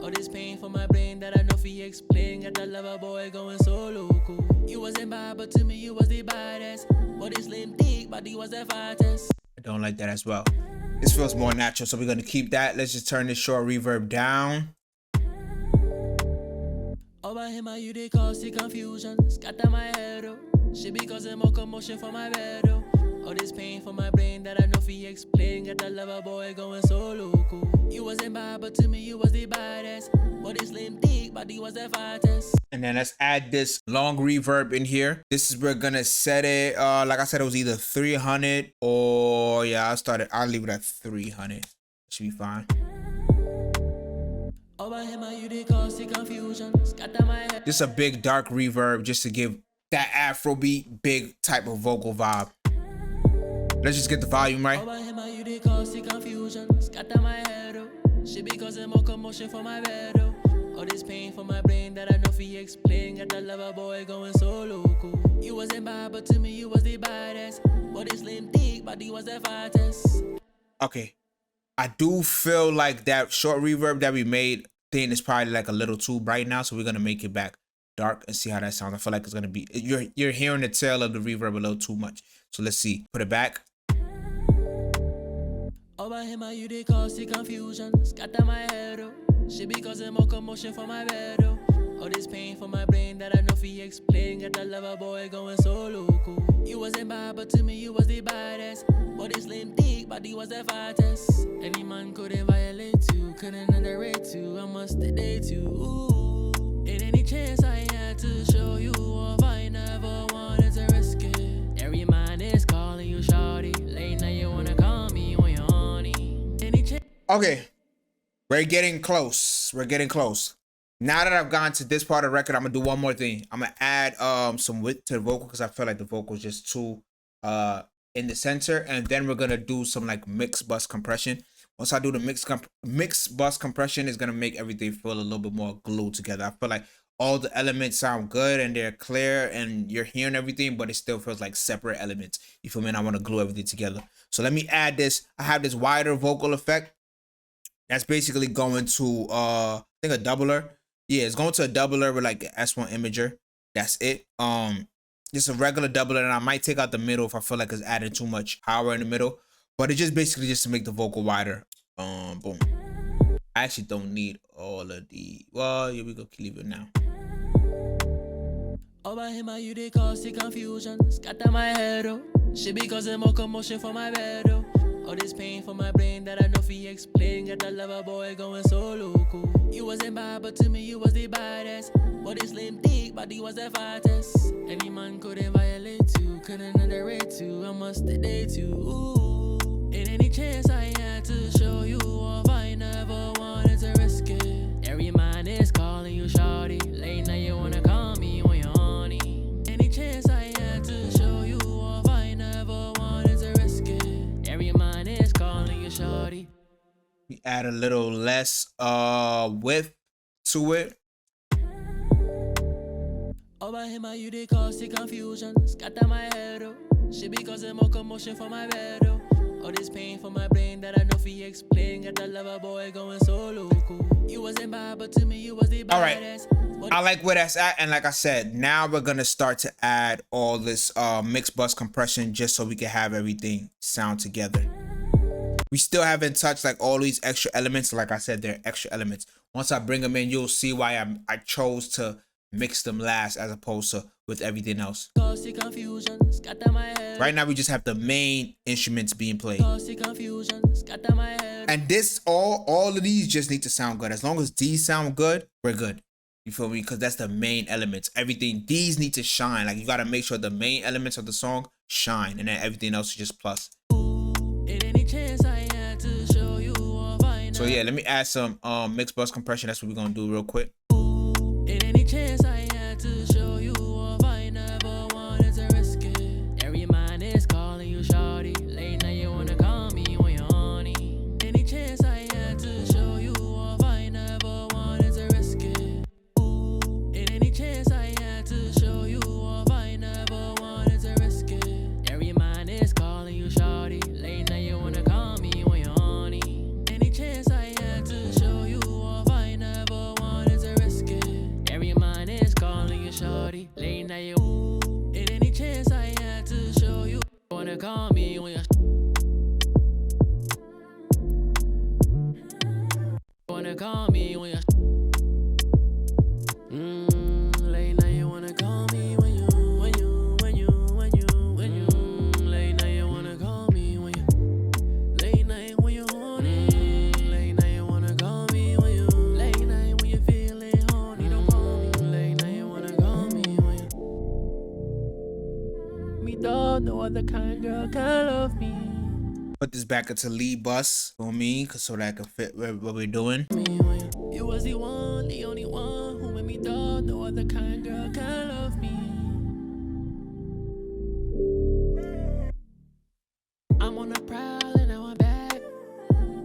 All this pain for my brain that I know fi explain. Got that lover boy going so loco. You wasn't bad, but to me you was the baddest. Body slim, thick, body was the fattest. I don't like that as well. This feels more natural, so we're gonna keep that. Let's just turn this short reverb down. Over him, you they cause the confusion. Scatter my head. She because more commotion for my bed. All this pain for my brain that I know fi explain. Got that lover boy going so loco. You wasn't bad, but to me you was the baddest. Body slim, thick, body was the fattest. And then let's add this long reverb in here. This is we're gonna set it. Like I said, it was either 300 or yeah. I'll leave it at 300. Should be fine. Over him, you they cause the confusion. Scatter my head. Just a big dark reverb just to give that Afrobeat big type of vocal vibe. Let's just get the volume right. Over him, you they cause the confusion. Scatter my head. She because more commotion for my bed. All this pain for my brain that I know fi explain. Got that lover boy going so loco. You wasn't bad, but to me you was the baddest. Body slim, thick, body was the fattest. Okay, I do feel like that short reverb that we made thing is probably like a little too bright now, so we're gonna make it back dark and see how that sounds. I feel like it's gonna be you're hearing the tail of the reverb a little too much. So let's see. Put it back. Over him, you they cause the confusion. Scatter my head, oh. Shit be causing more commotion for my bed, oh. All this pain for my brain that I know fi explain. Got that lover boy going so loco. You wasn't bad, but to me you was the baddest. Body slim, thick, body was the fattest. Any man couldn't violate you, couldn't underrate you. I must date you. Ooh. In any chance I had to show you off, I never wanted to risk it. Every man is calling you shawty. Late night you wanna call me when you're horny. Any chance. Okay, we're getting close. We're getting close. Now that I've gotten to this part of the record, I'm gonna do one more thing. I'm gonna add some width to the vocal because I feel like the vocal is just too in the center, and then we're gonna do some like mix bus compression. Once I do the mix bus compression, it's gonna make everything feel a little bit more glued together. I feel like all the elements sound good and they're clear and you're hearing everything, but it still feels like separate elements. You feel me? And I want to glue everything together. So let me add this. I have this wider vocal effect. That's basically going to I think a doubler. Yeah, it's going to a doubler with like an S1 imager. That's it. Just a regular doubler, and I might take out the middle if I feel like it's adding too much power in the middle. But it's just basically just to make the vocal wider. Boom. I actually don't need all of the. Well, here we go. Leave it now. Over him, you they cause the confusion. Scatter my head, oh. Shit be causing more commotion for my bed, oh. All this pain for my brain that I know fi explain. Got that lover boy going so loco. You wasn't bad, but to me you was the baddest. Body slim, thick, body was the fattest. Any man couldn't violate you, couldn't underrate you. I must date you. Ooh. In any chance I had to show you off, I never wanted to risk it. Every man is calling you shawty. Late night you wanna call me when you're horny. Any chance I had to show you off, I never wanted to risk it. Every man is calling you shawty. We add a little less width to it. Over him, you they cause the confusion. Scatter my head, oh. Shit be causing more commotion for my bed, oh. All this pain for my brain that I know fi explain. Got that lover boy going so loco. You wasn't bad, but to me you was the baddest. Alright, I like where that's at, and like I said, now we're gonna start to add all this mix bus compression just so we can have everything sound together. We still haven't touched like all these extra elements. Like I said, they're extra elements. Once I bring them in, you'll see why I chose to mix them last as opposed to with everything else. Right now we just have the main instruments being played. And this all of these just need to sound good. As long as these sound good, we're good. You feel me? Because that's the main elements. Everything, these need to shine. Like you gotta make sure the main elements of the song shine, and then everything else is just plus. So yeah, let me add some mix bus compression. That's what we're gonna do real quick. In any chance I had to show you off, I never wanted to risk it. Every man is calling you shawty. Late night you wanna call me when you're horny. Any chance I had to show you off, I never wanted to risk it. In any chance I had to show you off, I never wanted to risk it. Every man is calling you shawty. Late night you wanna call me when you're horny. Any chance I had to show you off, I never wanted to risk it. Every man is calling you shawty. Late night you. In any chance I had to show you, wanna call me when you're. Wanna call me when you're. Late night you wanna call me when you. Late night you wanna call me when you. Late night when you're horny. Late night you wanna call me when you. Late night when you're feeling horny. Don't call me. Late night you wanna call me when you. Me dog, no other kind girl can love me. Put this back into lead bus for me, so that I can fit what we're doing. You was the one, the only one who made me dog. No other kind girl can love me. I'm on a prowl and now I'm back.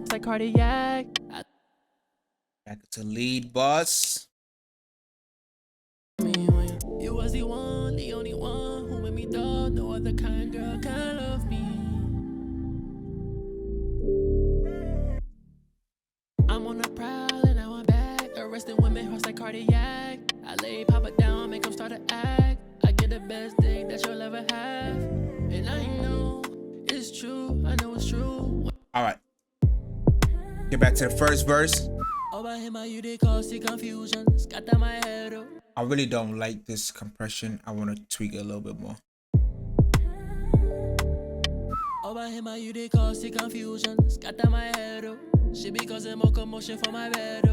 It's like cardiac. Back to lead bus. You was the one, the only one who made me dog. No other kind girl can love me. I'm on a prowl and now I'm back. Arresting women, hearts like cardiac. I lay Papa down, make him start to act. I get the best dick that you'll ever have. And I know it's true, I know it's true. All right. Get back to the first verse. Over him, you they cause the confusion. Scatter my head. I really don't like this compression. I want to tweak it a little bit more. Over him, you they cause the confusion. Scatter my head. She because I'm more commotion for my bed.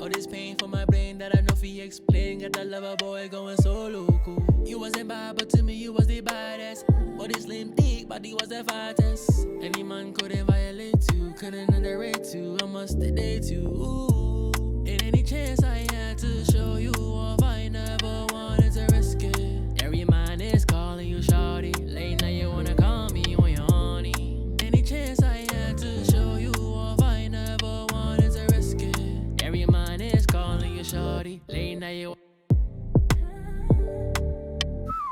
All this pain for my brain that I know fi explain. Got that lover boy going so loco. You wasn't bad, but to me you was the baddest. Body slim thick, body was the fattest. Any man couldn't violate you, couldn't underrate you. I must date you. Ooh. In any chance I had to show you off, I never wanted to risk it. Every man is calling you shawty. Late night you wanna call me when you're horny. Any chance I had to show you off, I never wanted to risk it. Every man is calling you shawty. Late night you.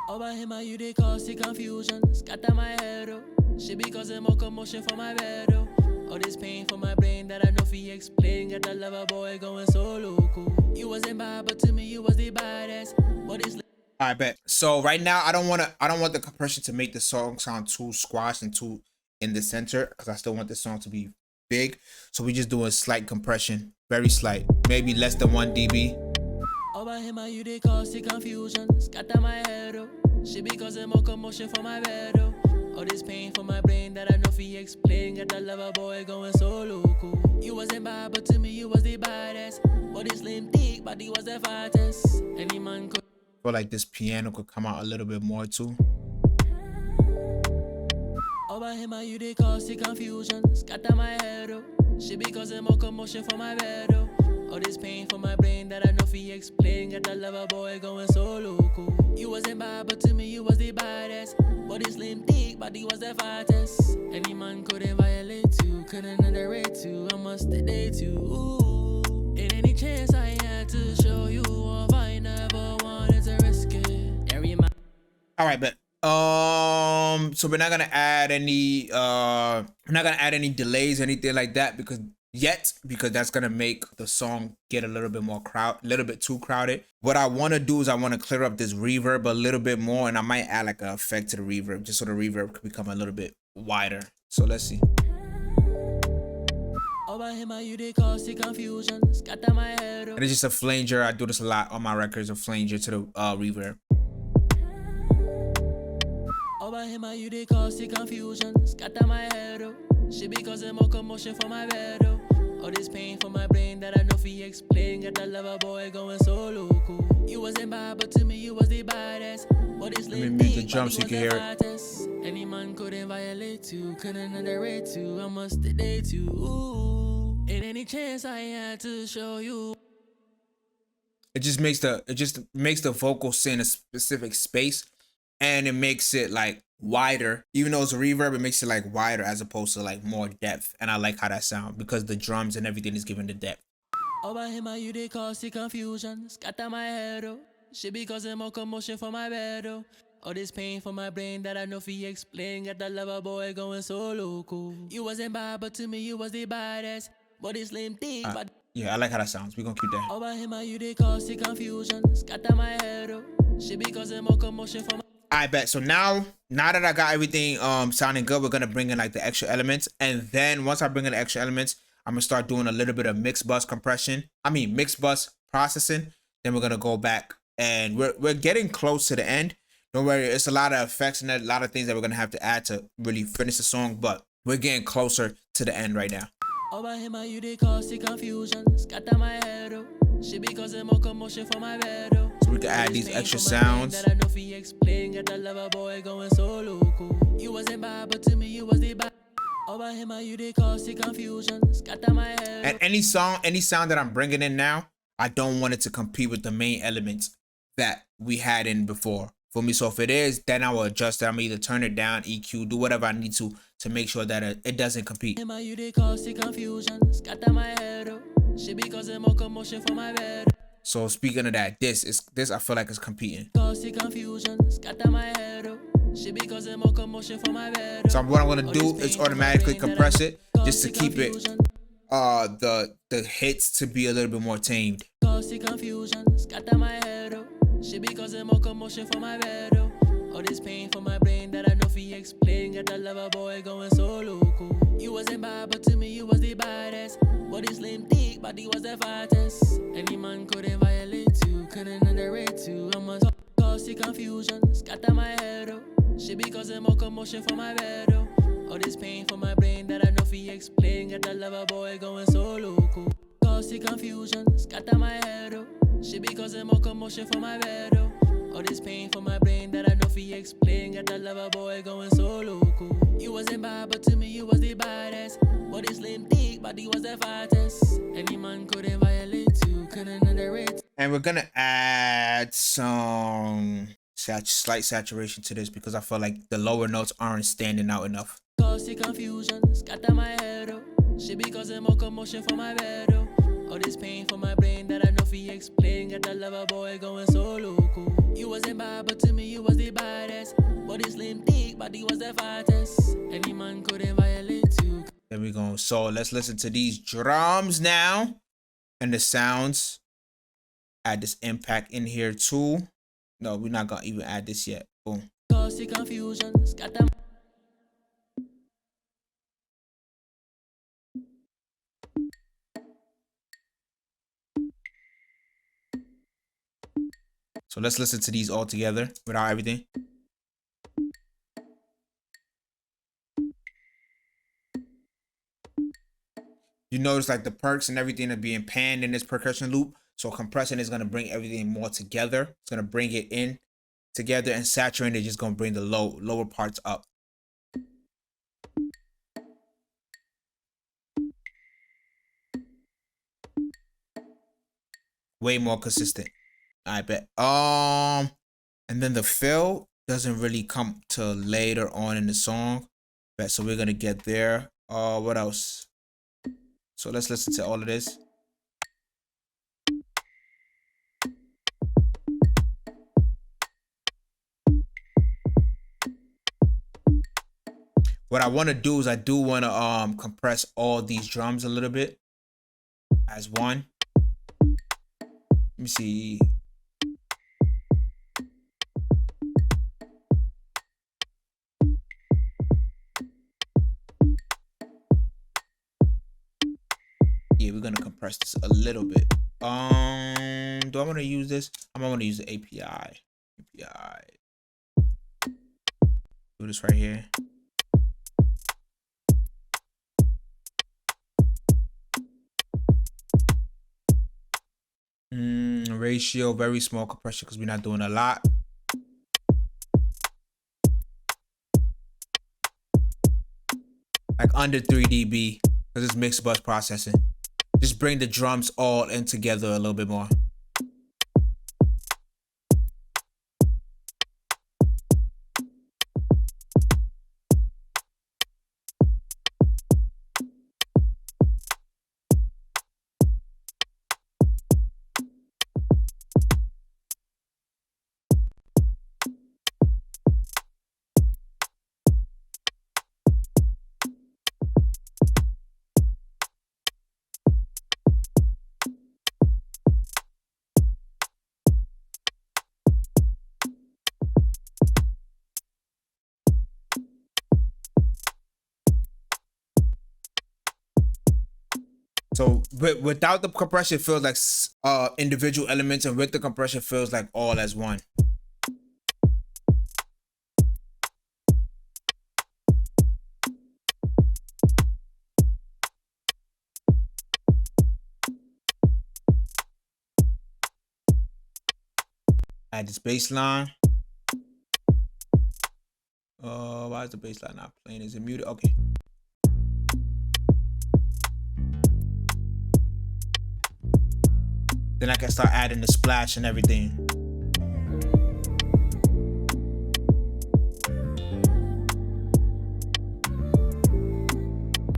Over him, you they cause the confusion. Scatter my head. She because I'm more commotion for my bed. All this pain for my brain that I know fi explain. Got that lover boy going so loco. You wasn't bad, but to me you was the baddest. What is I bet. So right now I don't want the compression to make the song sound too squashed and too in the center, because I still want the song to be big. So we just do a slight compression, very slight, maybe less than 1 dB. Over him, you they cause the confusion. Scatter my head. She because I'm more commotion for my bed. All this pain for my brain that I know fi explain. Got that lover boy going so loco. You wasn't bad, but to me you was the baddest. Body slim thick, body was the fattest. Any man could. I feel like this piano could come out a little bit more too. Over him, you they cause the confusion. Scatter my head. She because I'm more commotion for my bed. All this pain for my brain that I know fi explain. Got that lover boy going so loco. You wasn't bad, but to me you was the baddest. Body slim thick, body was the fattest. Any man couldn't violate you, couldn't underrate you. I must date you. Ooh. In any chance I had to show you off, I never wanted to risk it. Every man. All right, but so we're not gonna add any delays, anything like that, because that's gonna make the song get a little bit too crowded. What I want to do is I want to clear up this reverb a little bit more, and I might add like an effect to the reverb just so the reverb could become a little bit wider. So let's see. Over him, you they cause the confusion. Scatter my head. And it's just a flanger. I do this a lot on my records, a flanger to the reverb. Over him, you they cause the confusion. Scatter my head. She because I'm more commotion for my bed. All this pain for my brain that I know fi explain. Got that lover boy going so loco. You wasn't bad, but to me you was the baddest. What is Let me mute the jump so you can hear it. Any man couldn't violate you, couldn't underrate you. I must date you. Ooh. In any chance I had to show you. It just makes the vocal sit in a specific space, and it makes it like wider. Even though it's a reverb, it makes it like wider as opposed to like more depth. And I like how that sounds because the drums and everything is giving the depth. Over him, you they cause the confusion. Scatter my head. She because I'm more commotion for my bed. All this pain for my brain that I know fi explain. Got that lover boy going so loco. You wasn't bad, but to me you was the baddest. Body slim thick, but yeah, I like how that sounds. We're gonna keep that. over him, you they cause the confusion. Scatter my head. She because I'm more commotion for my. I bet. So now that I got everything sounding good, we're gonna bring in like the extra elements, and then once I bring in the extra elements, I'm gonna start doing a little bit of mix bus processing. Then we're gonna go back, and we're getting close to the end. Don't worry, it's a lot of effects and a lot of things that we're gonna have to add to really finish the song, but we're getting closer to the end right now. Over him, you they cause the confusion. Scatter my head. She because I'm more commotion for my bed. So we can add these extra sounds. That I know fi explain. Got that lover boy going so loco. You wasn't bad, but to me you was the bad. Over him, you they cause the confusion. Scatter my head. And any sound that I'm bringing in now, I don't want it to compete with the main elements that we had in before for me. So if it is, then I will adjust it. I'm either turn it down, EQ, do whatever I need to make sure that it doesn't compete. You they cause the confusion. Scatter my head. She because I'm more commotion for my bed. So speaking of that, this I feel like it's competing. Cause the confusion. Scatter my head. She because I'm more commotion for my bed. So what I'm gonna do is automatically compress it just to keep it the hits to be a little bit more tamed. Cause the confusion. Scatter my head. She because I'm more commotion for my bed. All this pain for my brain that I know fi explain. Got that lover boy going so loco. You wasn't bad, but to me you was the baddest. body was the fattest. Any man couldn't violate you, couldn't underrate you. I'm a cause the confusion, scatter my head, oh. She be causing more commotion for my bed, oh. All this pain for my brain that I know fi explain. Got that lover boy going so loco. Cause the confusion, scatter my head, oh. She be causing more commotion for my bed, oh. All this pain for my brain that I know fi explain. Got that lover boy going so loco. You wasn't bad, but to me you was the baddest. Body slim, thick, body was the fattest. Any man couldn't violate you, couldn't underrate. And we're gonna add some slight saturation to this because I feel like the lower notes aren't standing out enough. Cause the confusion, scatter my head, oh. She be causing more commotion for my bed, oh. All this pain for my brain that I know fi explain. Got that lover boy going so loco. You wasn't bad, but to me you was the baddest. Body slim, thick, body was the fattest. Any man couldn't violate you. There we go. So let's listen to these drums now and the sounds. Add this impact in here too. No, we're not gonna even add this yet. Boom. Cause the confusion, scatter. So let's listen to these all together without everything. You notice like the perks and everything are being panned in this percussion loop. So compressing is going to bring everything more together. It's going to bring it in together, and saturating is just going to bring the lower parts up. Way more consistent. I bet. And then the fill doesn't really come till later on in the song. Bet. So we're going to get there. What else? So let's listen to all of this. What I want to do is I do want to compress all these drums a little bit as one. Let me see. Yeah, we're gonna compress this a little bit. Do I want to use this? I'm gonna use the API. Do this right here. Ratio, very small compression because we're not doing a lot. Like under 3 dB because it's mixed bus processing. Just bring the drums all in together a little bit more. So without the compression, it feels like individual elements, and with the compression, it feels like all as one. Add this bass line. Why is the bass line not playing? Is it muted? Okay. Then I can start adding the splash and everything.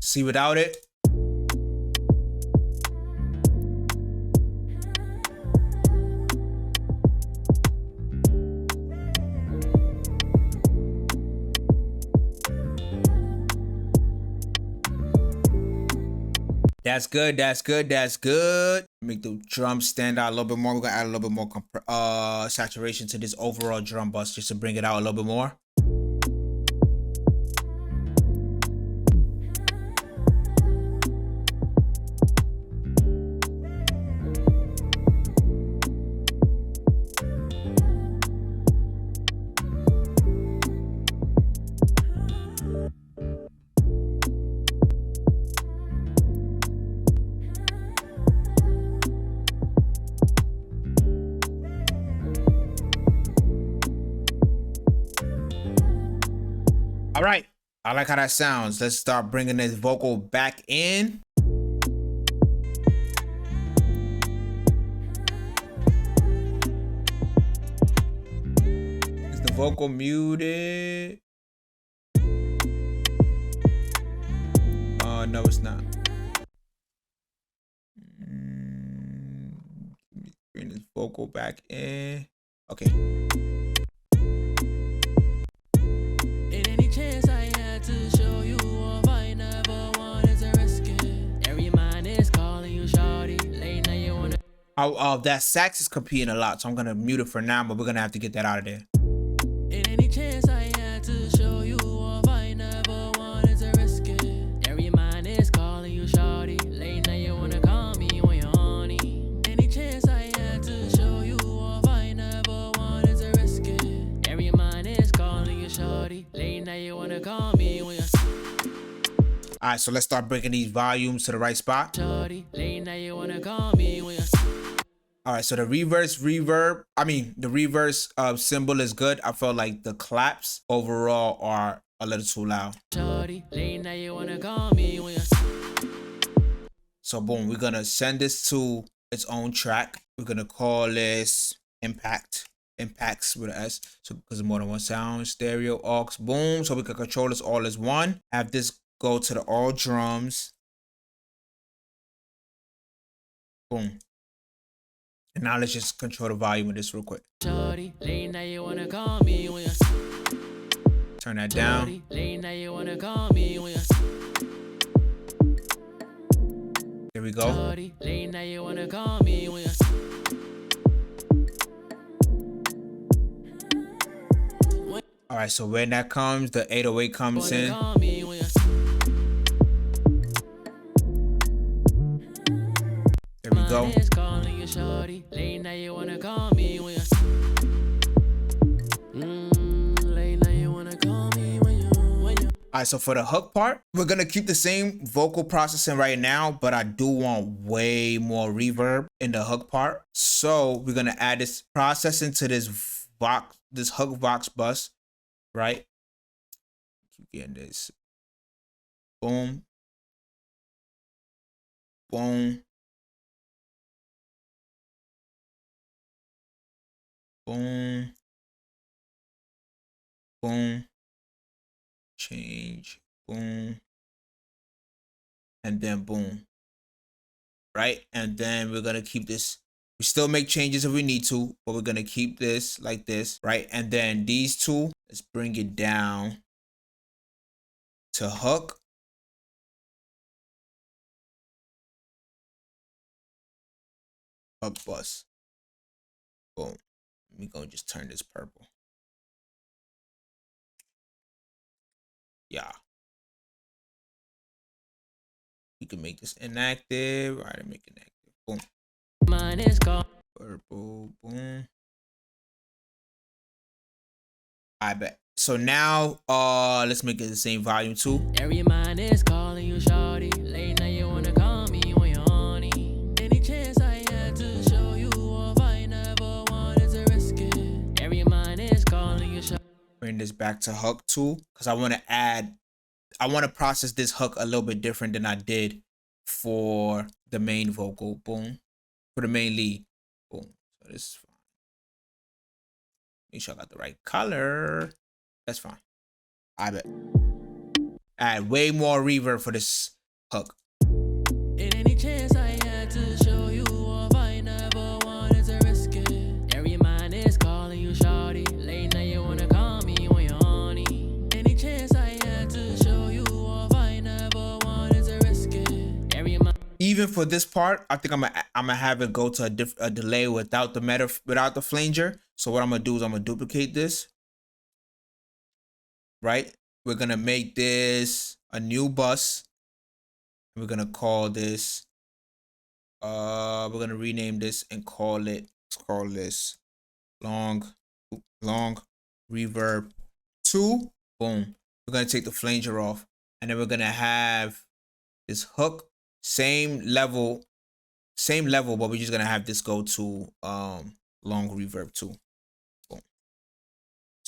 See, without it, that's good, that's good, that's good. Make the drums stand out a little bit more. We're gonna add a little bit more saturation to this overall drum bus just to bring it out a little bit more. All right, I like how that sounds. Let's start bringing this vocal back in. Is the vocal muted? No, it's not. Bring this vocal back in. Okay. In any chance I had to show you off, I never wanted to risk it. Every mind is calling you shawty. Late night you wanna. That sax is competing a lot, so I'm gonna mute it for now, but we're gonna have to get that out of there. In any chance I had to show you off, I never wanted to risk it. Every mind is calling you shawty. Late night you wanna call me when you're horny. Any chance I had to show you off, I never wanted to risk it. Every mind is calling you shawty. Late night you wanna call me when you're All right, so let's start bringing these volumes to the right spot. shawty. Late night you wanna call me when you're All right, so the reverse symbol is good. I felt like the claps overall are a little too loud. shawty. Late night you wanna call me when you're So boom, we're gonna send this to its own track. We're gonna call this impacts with an S. So because of more than one sound, stereo, aux, boom. So we can control this all as one. Have this go to the all drums. Boom. And now let's just control the volume of this real quick. shawty. Late night you wanna call me when you're Turn that down. shawty. Late night you wanna call me when you're There we go. shawty. Late night you wanna call me when you're All right, so when that comes, the 808 comes wanna in. call me when you're There we go. Mine is calling you shawty. Late night you wanna call me when you're late night you wanna call me when you're All right, so for the hook part, we're gonna keep the same vocal processing right now, but I do want way more reverb in the hook part. So we're gonna add this processing to this hook vox bus, right? Keep getting this. Boom. Boom. Boom. Boom. Change. Boom. And then boom. Right? And then we're gonna keep this. We still make changes if we need to, but we're gonna keep this like this, right? And then these two, let's bring it down to hook. Hook bus. Boom. Let me go just turn this purple. Yeah. We can make this inactive. All right, make it inactive. Boom. mine is calling Purple. Boom. I bet. So now, let's make it the same volume too. every mind is calling you shawty. Late night you wanna call me when you're horny. Any chance I had to show you off, I never wanted to risk it. Every mind is calling you shawty. Bring this back to hook too, because I want to process this hook a little bit different than I did for the main vocal. Boom. For the main lead. Boom. So this is fine. Make sure I got the right color. That's fine. I bet. Add way more reverb for this hook. In any chance I had to show you off, I never wanted to risk it. Every mind is calling you shawty. Late night you wanna call me when you're horny. Any chance I had to show you off, I never wanted to risk it. Every mind. Even for this part, I think I'm gonna have it go to a delay without the flanger. So what I'm gonna do is I'm gonna duplicate this. Right? We're gonna make this a new bus. We're gonna call this. We're gonna rename this and call it. Let's call this long reverb 2. Boom. We're gonna take the flanger off, and then we're gonna have this hook same level, but we're just gonna have this go to long reverb 2. Boom.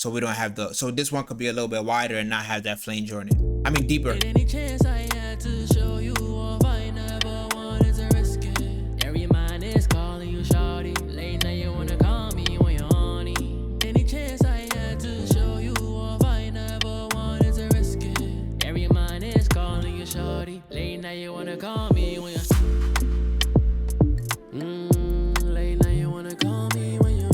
so we don't have the, so this one could be a little bit wider and not have that flanger on it. I mean deeper. Any chance I had to show you off, I never wanted to risk it. Every mind is calling you shawty. Late night you wanna call me when you're horny. Any chance I had to show you off, I never wanted to risk it. Every mind is calling you shawty. Late night you wanna call me when you're late night you wanna call me when you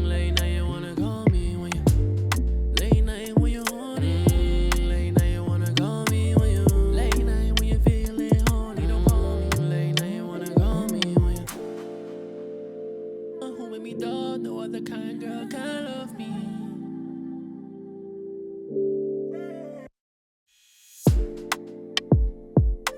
late night you wanna call me when you late night when you're horny. Late night you wanna call me when you late night when you're feeling horny. Don't call me late night you wanna call me when you who made me dog, no other kind girl can love me.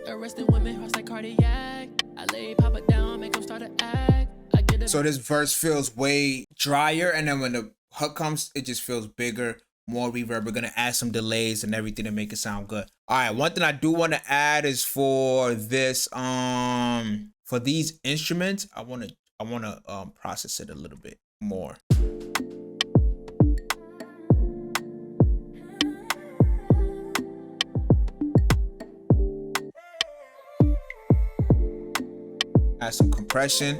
Arresting women, hearts like cardiac. I lay Papa down, make him start to act. I get it. So this verse feels way drier, and then when the hook comes, it just feels bigger, more reverb. We're gonna add some delays and everything to make it sound good. All right, one thing I do want to add is for this, for these instruments, I wanna process it a little bit more. Add some compression.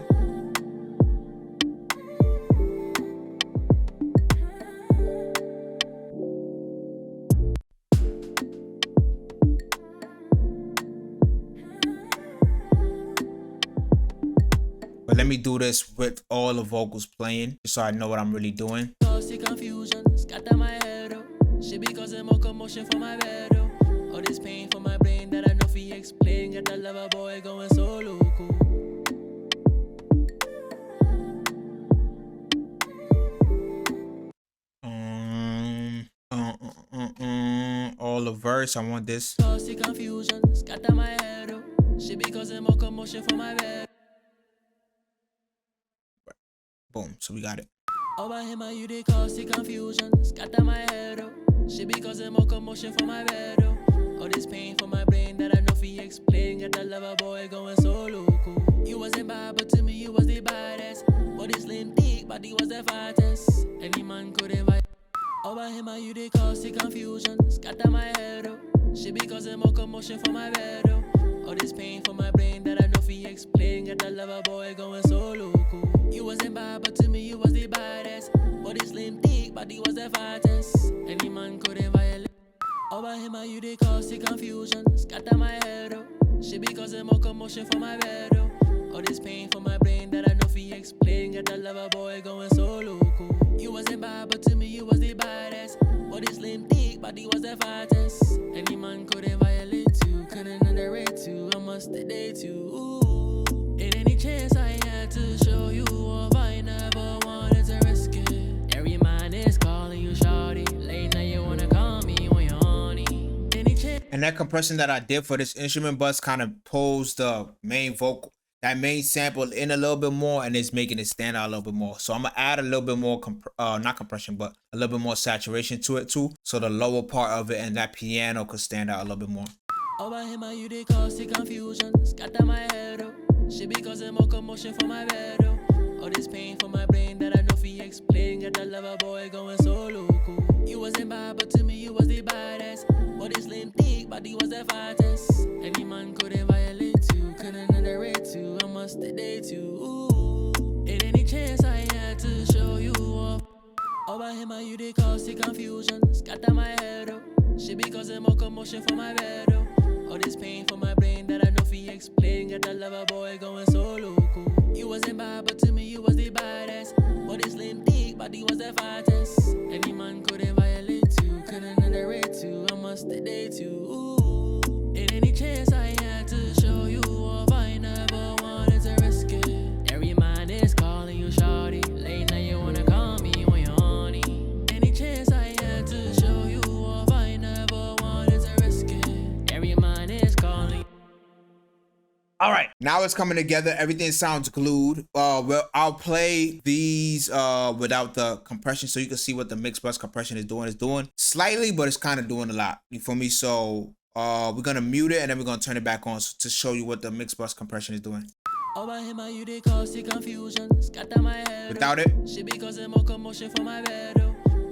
But let me do this with all the vocals playing, just so I know what I'm really doing. Causing confusion, scatter my head up. Shit be causing more commotion for my bed up. All this pain for my brain that I know fi explain. Got that lover boy going so loco. All the verse, I want this. Causing confusion, scatter my head up. Shit be causing more commotion for my bed. Boom, so we got it. Over him, you they causing confusion, scatter my head up. Shit be causing more commotion for my bed up. All this pain for my brain that I know fi explain. Got that lover boy going so loco. You wasn't bad, but to me you was the baddest. Body slim thick, body was the fattest. Any man could invite. Over him, you they causing confusion, scatter my head up. Shit be causing more commotion for my bed up. All this pain for my brain that I know fi explain. Got that lover boy going so loco. You wasn't bad, but to me you was the baddest. Body slim thick, body was the fattest. Any man couldn't violate. Over him, you they causing confusion, scatter my head up. Shit be causing more commotion for my bed up. All this pain for my brain that I know fi explain. Got that lover boy going so loco. You wasn't bad, but to me you was the baddest. Body slim thick, body was the fattest. Any man couldn't violate you, couldn't underrate you. I must date you. Ooh. In any chance I had to show you off, I never wanted to risk it. Every man is calling you shawty. Late night you wanna call me when you're horny. Any chance. And that compression that I did for this instrument bus kind of pulls the main vocal, that main sample in a little bit more, and it's making it stand out a little bit more. So I'm gonna add a little bit more, not compression, but a little bit more saturation to it too. So the lower part of it and that piano could stand out a little bit more. Over him, you they causing confusion, scatter my head up. Shit be causing more commotion for my bed up. All this pain for my brain that I know fi explain. Got that lover boy going so loco. You wasn't bad, but to me you was the baddest. Body slim thick, body was the fattest. Any man couldn't violate you, couldn't underrate you. I must date you. Ooh. In any chance I had to show you off. Over him, you they causing confusion, scatter my head up. Shit be causing more commotion for my bed up. All this pain for my brain that I know fi explain. Got that lover boy going so loco. You wasn't bad, but to me you was the baddest. Body slim thick, body was the fattest. Any man couldn't violate you, couldn't underrate you. I must date you. Ooh. In any chance I had to show you off, I never wanted to risk it. Every man is calling you shawty. Late night you wanna call me when you're horny. Any chance I had to show you off, I never wanted to risk it. Every man is calling. All right, now it's coming together. Everything sounds glued. Well, I'll play these without the compression so you can see what the mix bus compression is doing. It's doing slightly, but it's kind of doing a lot. You feel me? So we're gonna mute it and then we're gonna turn it back on to show you what the mix bus compression is doing. Over him, you they cause the confusion. Scatter my head. Without it? She be causing more commotion for my bed.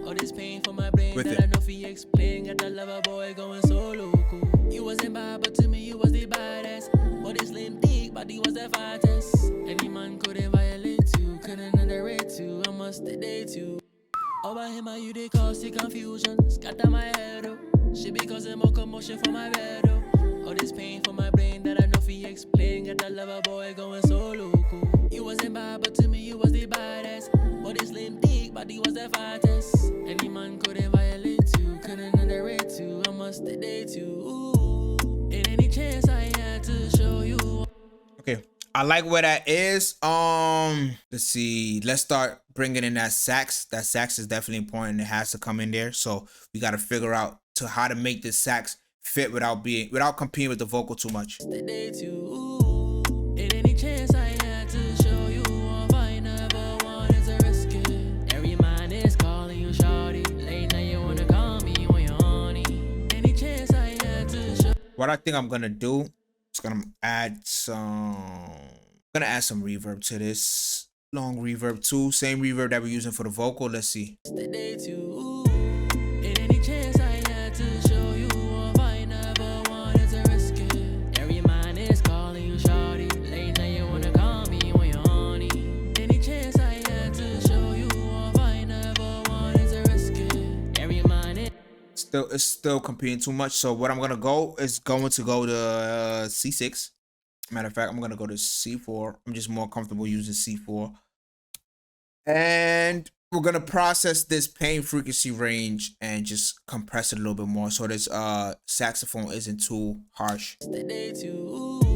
All this pain for my brain With that it. I know fi explain. Got that lover boy going so loco. You wasn't bad, but to me you was the baddest. Body slim, thick, body was the fattest. Any man couldn't violate you, couldn't underrate you. I must date you. Over him, you they cause the confusion. Scatter my head. She be causing more commotion for my bed. All this pain for my brain that I know fi explain. Got that lover boy going so loco. You wasn't bad, but to me you was the baddest. Body slim, thick, body was the fattest. Any man couldn't violate you, couldn't underrate you. I must date you. Ooh. In any chance I had to show you. Okay, I like where that is. Let's see. Let's start bringing in that sax. That sax is definitely important. It has to come in there. So we got to figure out to how to make this sax fit without competing with the vocal too much. Date you. Ooh. In any chance I had to show you off, I never wanted to risk it. Every man is calling you shawty. Late night you wanna call me when you're horny. Any chance I had to show. What I think I'm gonna do is gonna add some reverb to this. Long reverb too. Same reverb that we're using for the vocal. Let's see. Date you. Ooh. In any chance I had to show you off, I never wanted to risk it. Every man is calling you shawty. Late night you wanna call me when you're horny. Any chance I had to show you off, I never wanted to risk it. Every man is It's still competing too much. So what I'm gonna go is going to go to C6. Matter of fact, I'm gonna go to C4. I'm just more comfortable using C4. And we're gonna process this pain frequency range and just compress it a little bit more so this saxophone isn't too harsh. date you. Ooh.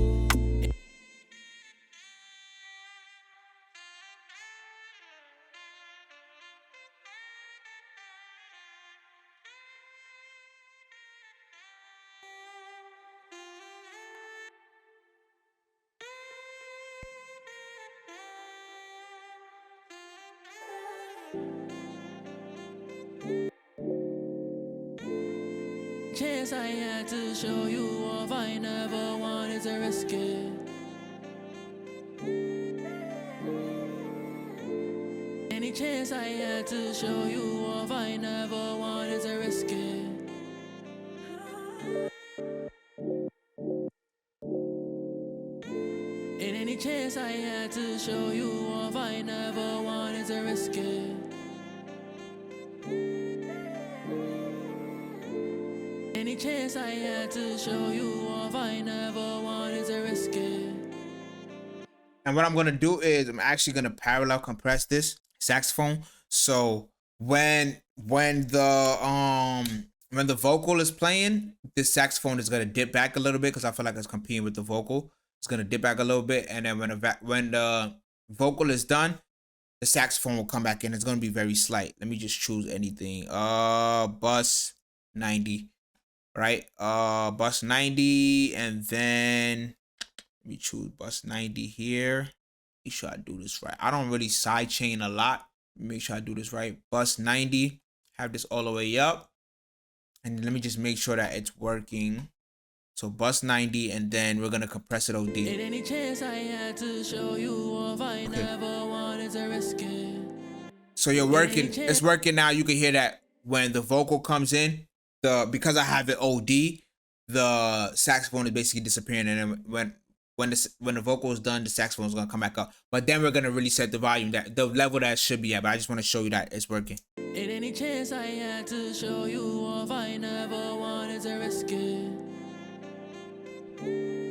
Chance I had to show you off, I never wanted to risk it. Any chance I had to show you off, I never wanted to risk it. In any chance I had to show you off, I never wanted to risk it. Any chance I had to show you off, I never wanted to risk it. And what I'm gonna do is I'm actually gonna parallel compress this saxophone. So when the vocal is playing, this saxophone is gonna dip back a little bit because I feel like it's competing with the vocal. It's gonna dip back a little bit, and then when the vocal is done, the saxophone will come back in. It's gonna be very slight. Let me just choose anything. Bus 90, right? Bus 90, and then let me choose bus 90 here. Make sure I do this right. I don't really sidechain a lot. Make sure I do this right. Bus 90. Have this all the way up. And let me just make sure that it's working. So bus 90, and then we're gonna compress it OD. In any chance I had to show you off, I never wanted to risk it. So you're working. It's working now. You can hear that when the vocal comes in. Because I have it OD, the saxophone is basically disappearing, and then when the vocal is done, the saxophone is gonna come back up. But then we're gonna really set the volume, that the level that it should be at. But I just want to show you that it's working. In any chance I had to show you off, I never wanted to risk it.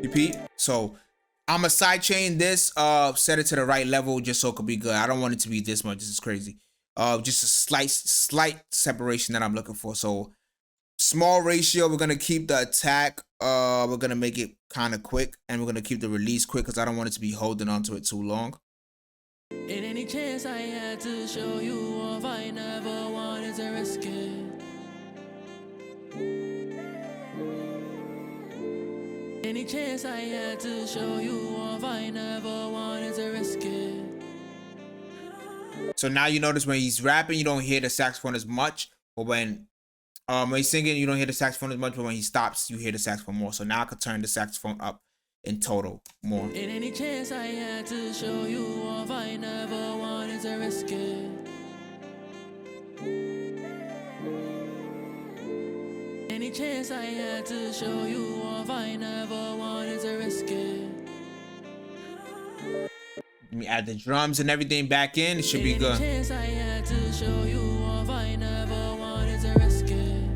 Repeat. So I'm a sidechain this, set it to the right level just so it could be good. I don't want it to be this much. This is crazy. Just a slight separation that I'm looking for. So small ratio. We're gonna keep the attack. We're gonna make it kind of quick, and we're gonna keep the release quick because I don't want it to be holding onto it too long. In any chance I had to show you off, I never wanted to risk it. Any chance I had to show you off, I never wanted to risk it. So now you notice when he's rapping, you don't hear the saxophone as much, but when he's singing, you don't hear the saxophone as much, but when he stops, you hear the saxophone more. So now I could turn the saxophone up in total more. In any chance I had to show you off, I never wanted to risk it. Any chance I had to show you off, I never wanted to risk it. Let me add the drums and everything back in. It should be good. Any chance I had to show you off, I never wanted to risk it.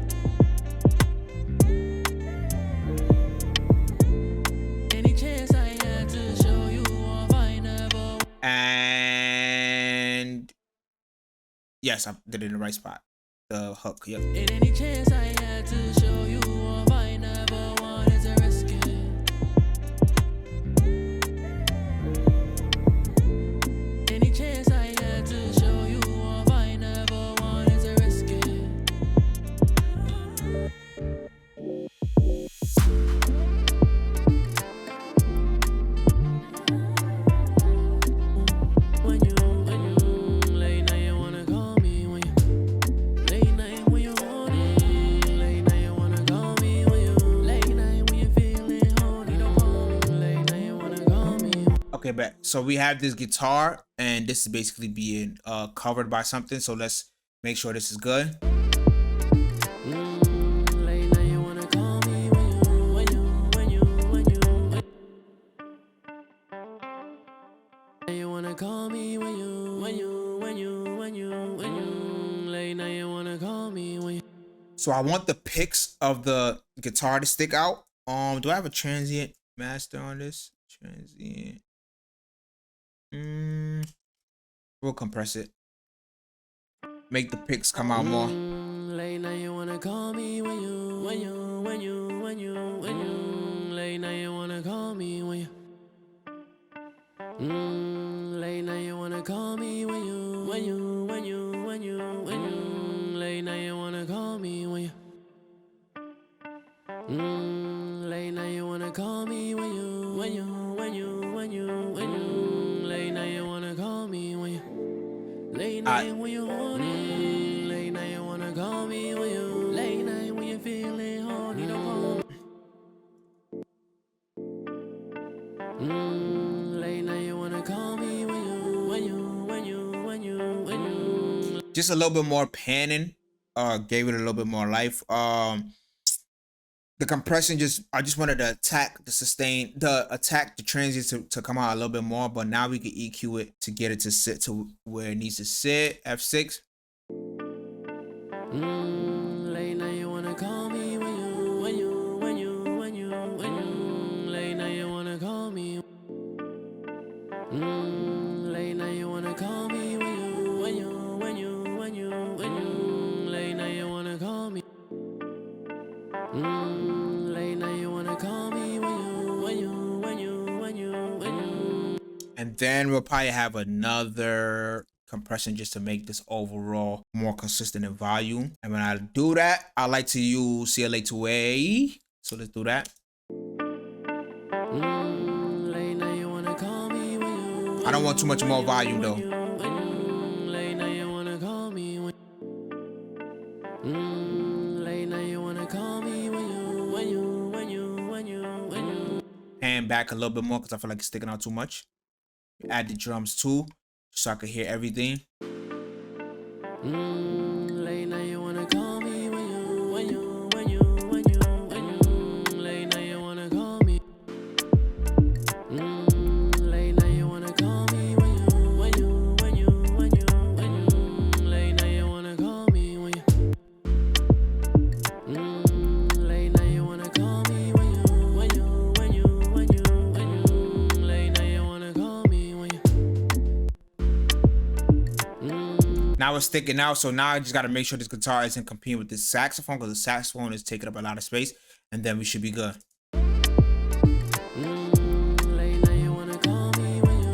Any chance I had to show you off, I never. And yes, I did it in the right spot. The hook, yep. In any chance I had to show you off, I never wanted to risk it. Any chance I had to show you off, I never wanted to risk it. When you late night, you wanna call me. When you late night, when you want it. Late night, you wanna call me. When you late night, when you feeling horny, don't call me. Late night, you wanna call me. Okay, back. So we have this guitar, and this is basically being covered by something. So let's make sure this is good. Late night, you wanna call me. When you wanna call me. When you late night, you wanna call me. When you. So I want the picks of the guitar to stick out. Do I have a transient master on this? Transient. We'll compress it. Make the picks come out more. Late night, you wanna call me. When you late night, you wanna call me. When you late night, you wanna call me. When you late night, you wanna call me. When you late night, you wanna call me. When you late night, you wanna call me. When you late night, when you horny. Late night, you wanna call me. When you late night, when you feeling horny, don't call me. Late night, you wanna call me. When you. Just a little bit more panning. Gave it a little bit more life. The compression I just wanted to attack the transients to come out a little bit more, but now we can EQ it to get it to sit to where it needs to sit. F6. Late night, you wanna call me. When you late night, you wanna call me. Late night, you wanna call me. When you late night, you wanna call me. Late night, you wanna call me. When you. And then we'll probably have another compression just to make this overall more consistent in volume. And when I do that, I like to use CLA2A. So let's do that. Late night, you wanna call me. When you. I don't want too much more volume though. Late night, you wanna call me. When late night, you wanna call me. When you. Pan back a little bit more because I feel like it's sticking out too much. Add the drums too, so I can hear everything. Late night, you wanna call me. When you late night, you wanna call me. Late night, you wanna call me. When you late night, you wanna call me. When you late night, you wanna call me. When you late night, you wanna call me. When you. Now it's sticking out, so now I just got to make sure this guitar isn't competing with this saxophone because the saxophone is taking up a lot of space, and then we should be good. Late night, you wanna call me. When you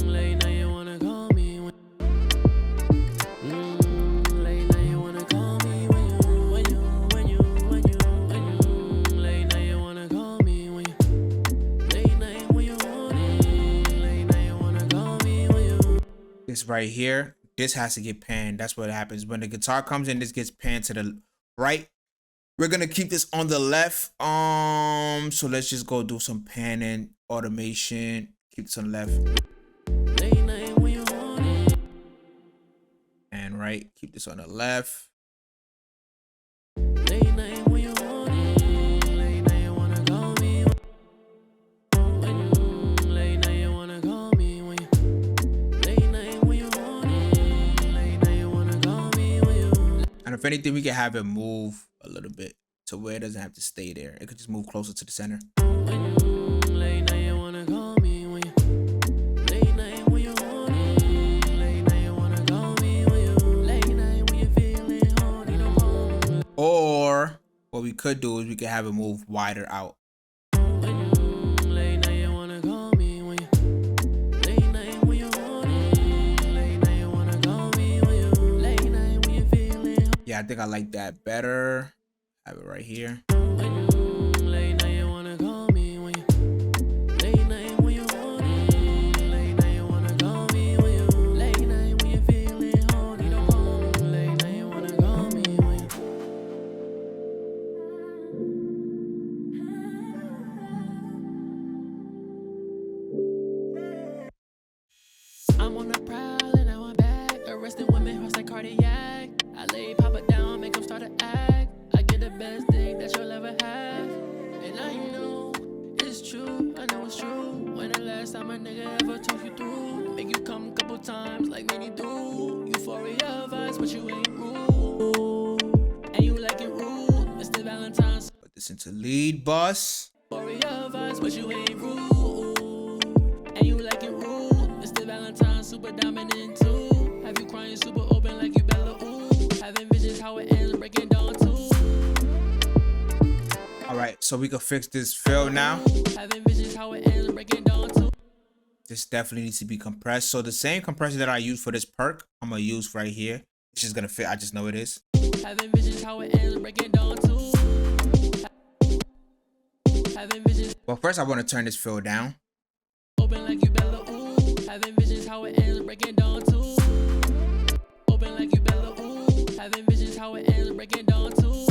late night, you wanna call me. When late night, you wanna call me. When you late night, you wanna call me. When you late night, when you want it. Late night, you wanna call me. When you. This right here, this has to get panned. That's what happens when the guitar comes in. This gets panned to the right, We're gonna keep this on the left. So let's just go do some panning automation. Keep this on the left. Late night when you want it. And right, keep this on the left. Late night when you want it. Late night you wanna call me. Late night you wanna call me when you. Late night when you want it. Late night you wanna call me when you. And if anything, we can have it move a little bit to where it doesn't have to stay there. It could just move closer to the center. Late night you wanna call me when you. Late night when you want it. Late night you wanna call me when you. Late night when you feeling horny, no more. Or what we could do is we could have it move wider out. Late night you wanna call me when you. Late night when you want it. Late night you wanna call me when you. Late night when you feeling. Yeah, I think I like that better. Have it right here. Late night you wanna call me when you. Late night when you want it. Late night you wanna call me when you. Late night when you feeling horny, no more. Late night you wanna call me when you. I'm on the prowl and now I'm back. Arrested women, hearts like cardiac. I lay Papa down, make him start to act. I get the best thing that you'll ever have. And I know it's true, I know it's true. When the last time a nigga ever took you through? Make you come a couple times like Manny do. Euphoria vibes, but you ain't rude. And you like it rude, Mr. Valentine. Put this into lead bus. Euphoria vibes, but you ain't rude. And you like it rude, Mr. Valentine, super dominant too. Have you crying super open like you Bella ooh. Having visions how it ends, breaking down too. All right, so we can fix this fill now. Having visions how it ends, breaking down too. This definitely needs to be compressed. So the same compressor that I use for this perk, I'm gonna use right here. It's just gonna fit. I just know it is. Having visions how it ends, breaking down too. Having visions But first, I want to turn this fill down. open like you Bella ooh. Having visions how it ends, breaking down too. Open like you Bella ooh. Having visions how it ends, breaking down too.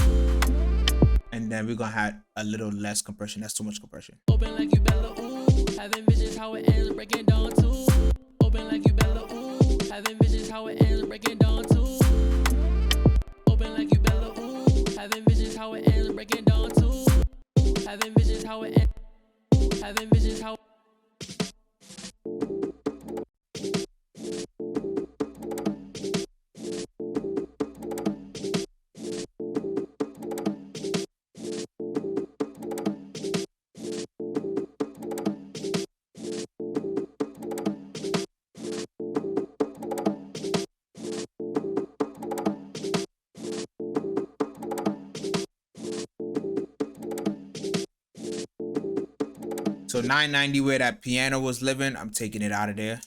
And then we're gonna have a little less compression. That's too much compression. Open like you Bella ooh. Having visions how it ends, breaking down too. Open like you Bella ooh. Having visions how it ends, breaking down too. Open like you Bella ooh. Having visions how it ends, breaking down too. Having visions how it ends. Having visions how. So 990 where that piano was living, I'm taking it out of there.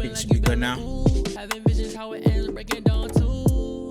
It should be good now. Having visions how it ends, breaking down too.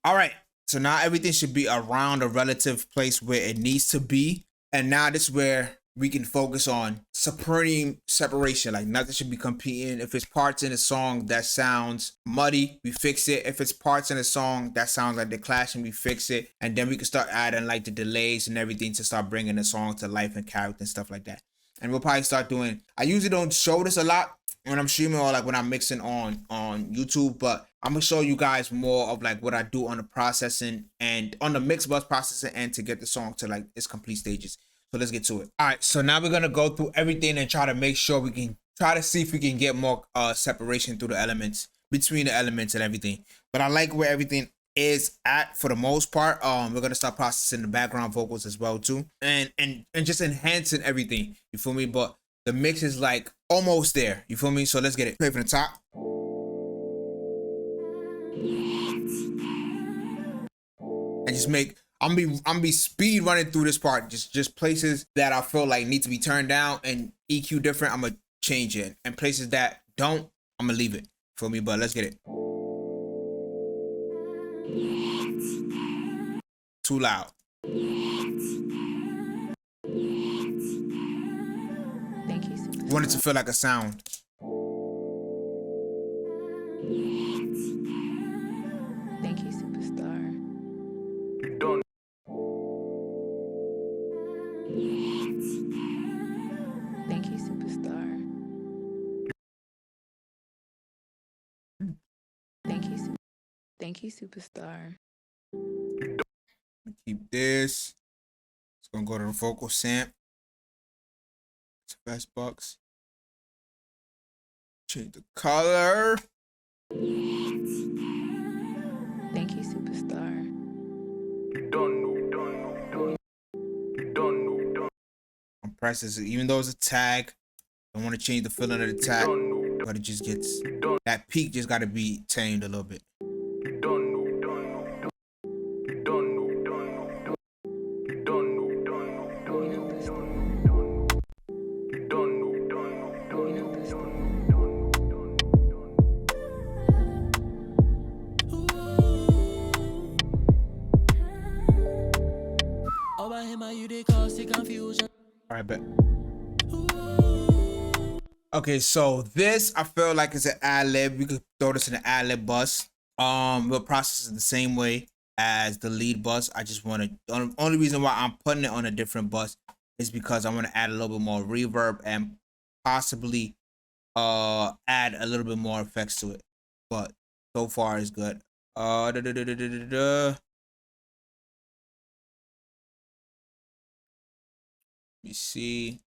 All right, so now everything should be around a relative place where it needs to be. And now this is where we can focus on supreme separation. Like nothing should be competing. If it's parts in a song that sounds muddy, we fix it. If it's parts in a song that sounds like they're clashing, we fix it. And then we can start adding like the delays and everything to start bringing the song to life and character and stuff like that. And we'll probably start doing, I usually don't show this a lot when I'm streaming or like when I'm mixing on YouTube, but I'm gonna show you guys more of like what I do on the processing and on the mix bus processing and to get the song to like its complete stages. So let's get to it. All right, so now we're gonna go through everything and try to make sure we can try to see if we can get more separation through the elements, between the elements and everything. But I like where everything is at for the most part. We're gonna start processing the background vocals as well too, and just enhancing everything. You feel me? But The mix is like almost there. You feel me? So let's get it. Play from the top. And just make, I'm be speed running through this part. Just places that I feel like need to be turned down and EQ different, I'm gonna change it. And places that don't, I'm gonna leave it. Feel me? But let's get it. Too loud. Thank you, superstar. Want it to feel like a sound. Thank you, superstar. You done. Thank you, superstar. Thank you, superstar. Keep this. It's gonna go to the vocal samp. It's best bucks. Change the color. Thank you, superstar. You don't know. You don't know. Compress this, even though it's a tag. Don't want to change the feeling of the tag, Don't know. but it just gets, that peak just gotta be tamed a little bit. You don't know. You don't know. You don't know. You know this. You don't know. You know this. Over him, you they cause the confusion. All right, bet. Okay, so this I feel like it's an ad lib. We could throw this in an ad lib bus. We'll process it the same way as the lead bus. I just want to. The only reason why I'm putting it on a different bus is because I want to add a little bit more reverb and possibly add a little bit more effects to it. But so far it's good. Let me see.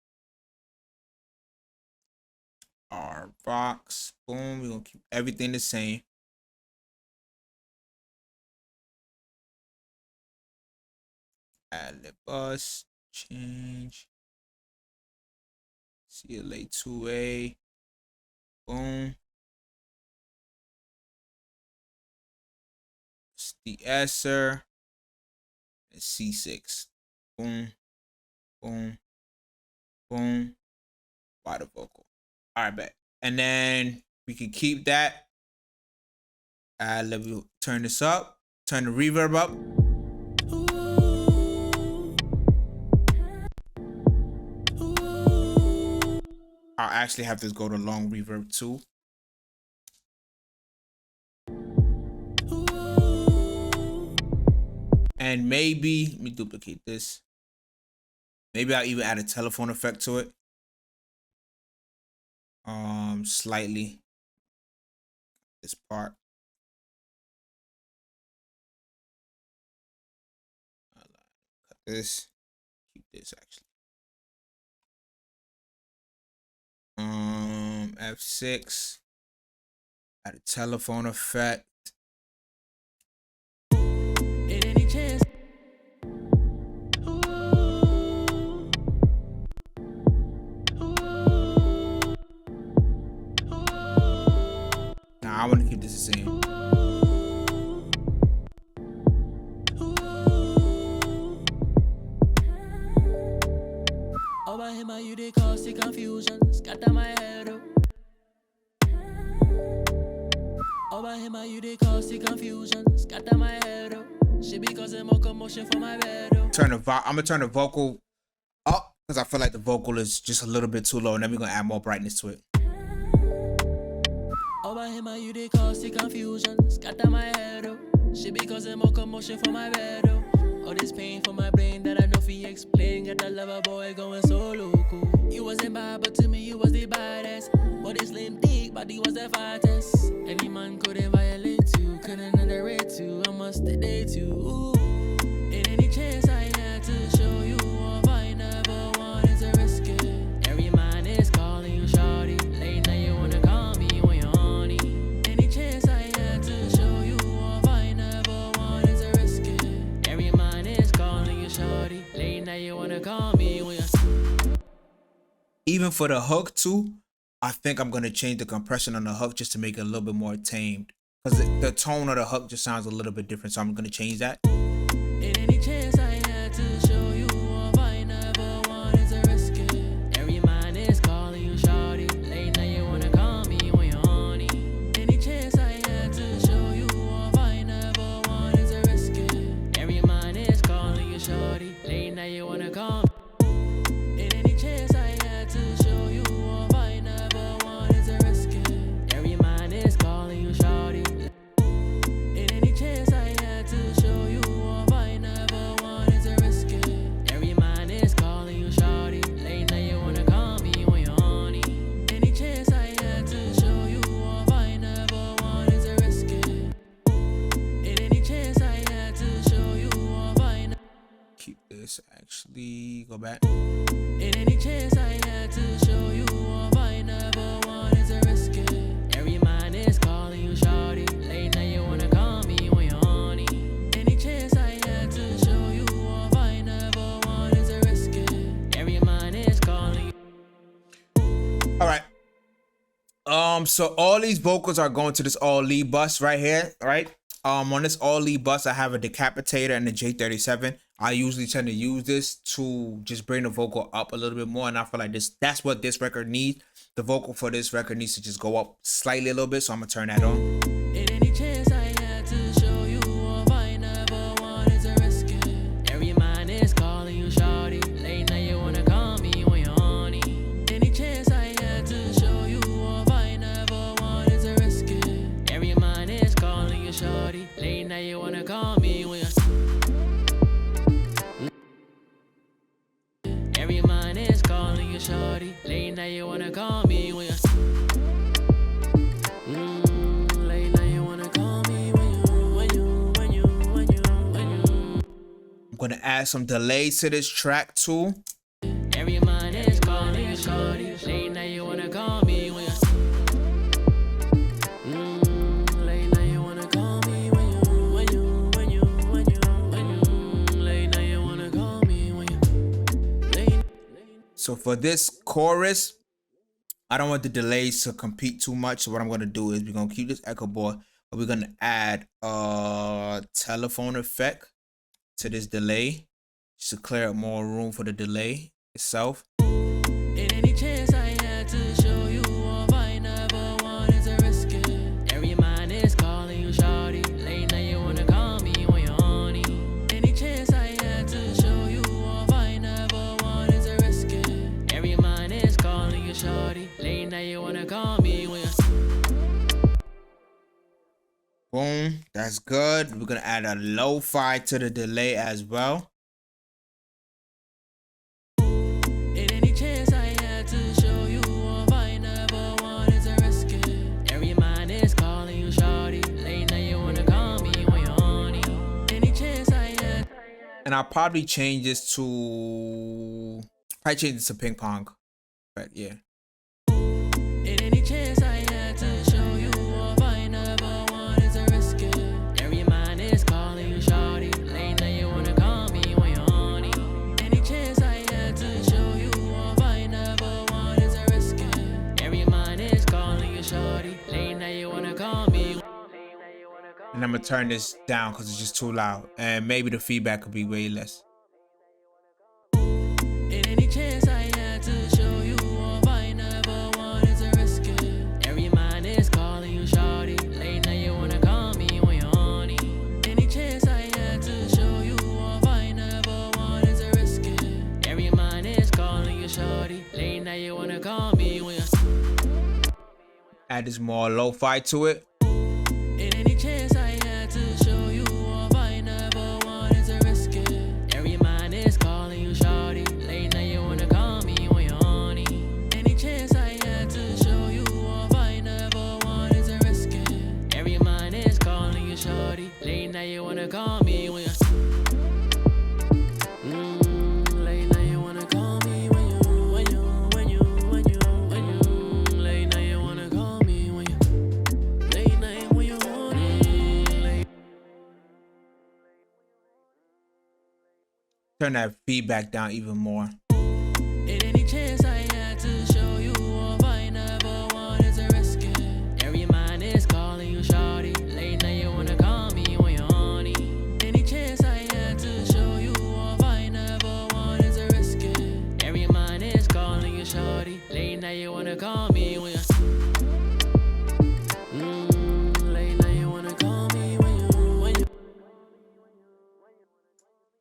Our box, boom. We're gonna keep everything the same. Add the bus, change. CLA 2A, boom. It's the Esser and C6, boom, boom, boom. By the vocal. All right, bet. And then we can keep that. Let me turn this up. Turn the reverb up. I'll actually have this go to long reverb too. And maybe, let me duplicate this. Maybe I'll even add a telephone effect to it. Slightly. This part. Cut this. Keep this actually. F6. Add a telephone effect. In any chance. Nah, I want to keep this the same. Over him, you they cause the confusion. Scatter my head up. Over him, you they cause the confusion. Scatter my head up. She be causing more commotion for my bed up. I'm gonna turn the vocal up because I feel like the vocal is just a little bit too low, and then we're gonna add more brightness to it. Over him, you they cause the confusion. Scatter my head up. She be causing more commotion for my bed up. All this pain for my brain that I know fi explain. Got that lover boy going so local. You wasn't bad, but to me you was the baddest. Body slim, thick, body was the fattest. Any man couldn't violate you, couldn't underrate you. I must date you. Ooh. In any chance I had to show you off, I never wanted to risk it. Every man is calling you shawty. Late night you wanna call me when you're horny. Any chance I had to show you off, I never wanted to risk it. Every man is calling you shawty. Late night you wanna call me when you're even for the hook too, I think I'm gonna change the compression on the hook just to make it a little bit more tamed. Because the tone of the hook just sounds a little bit different, so I'm gonna change that. In any chance I had to show you off, I never wanted to risk it. Every mind is calling you shawty. Late night you wanna call me when you're horny. Any chance I had to show you off, I never wanted to risk it. Every mind is calling you shawty. Late night you wanna call me. In any chance I had to show you off, I never wanted to risk it. Every mind is calling you shawty. In any chance I had to show you off, I never wanted to risk it. Every mind is calling you shawty. Late night you wanna call me when you're horny. Any chance I had to show you off, I never wanted to risk it. In any chance I had to show you off, I Keep this, actually, go back. In any chance I had to show you off, I never wanted to risk it. Every mind is calling you shawty. Late night you wanna call me when you're horny. Any chance I had to show you off, I never wanted to risk it. Every mind is calling you. All right. So all these vocals are going to this all lead bus right here, right? On this all lead bus, I have a decapitator and a J37. I usually tend to use this to just bring the vocal up a little bit more, and I feel like that's what this record needs. The vocal for this record needs to just go up slightly a little bit, so I'm gonna turn that on. In any chance I had to show you off, I never wanted to risk it. Every mind is calling you shawty. Late night you wanna call me when you're horny. Any chance I had to show you off, I never wanted to risk it. Every mind is calling you shawty. Late night you wanna call me when you're Every mind is calling you shawty. Late night you wanna call me when you're late night you wanna call me when you I'm gonna add some delays to this track too. Every mind is calling you shawty. Late night you wanna call me when you're late night you wanna call me when you late night you wanna call me when you late. So for this chorus, I don't want the delays to compete too much. So what I'm gonna do is we're gonna keep this echo board, but we're gonna add a telephone effect to this delay just to clear up more room for the delay itself. In any chance I had to show you off, I never wanted to risk it. Every mind is calling you shawty. Late night you wanna call me when you're horny. Any chance I had to show you off, I never wanted to risk it. Every mind is calling you shawty. Late night you wanna call me when you're Boom, that's good. We're gonna add a lo-fi to the delay as well. In any chance I had to show you off, I never wanted to risk it. Every mind is calling you shawty. Late night you wanna call me when you're horny. Any chance I had. And I'll probably change this to ping pong. But yeah. In any chance I had to show you off, I never wanted to risk it. Every mind is calling you shawty. Late night you wanna call me when you're horny. Any chance I had to show you off, I never wanted to risk it. Every mind is calling you shawty. Late night you wanna call me. And I'm gonna turn this down because it's just too loud. And maybe the feedback could be way less. In any chance I had to show you off, I never wanted to risk it. Every mind is calling you shawty. Late night you wanna call me when you're horny. Any chance I had to show you off, I never wanted to risk it. Every mind is calling you shawty. Late night you wanna call me when you're Add this more lo-fi to it. in any chance I had to show you off, I never wanted to risk it. Every mind is calling you shawty. Late night you wanna call me when you're horny. Any chance I had to show you off, I never wanted to risk it. Every mind is calling you shawty. Late night you wanna call me when you're late night you wanna call me when you late night you wanna call me when you late night when you horny. Turn that feedback down even more. In any chance I had to show Late night you wanna call me when you late night you wanna call me when you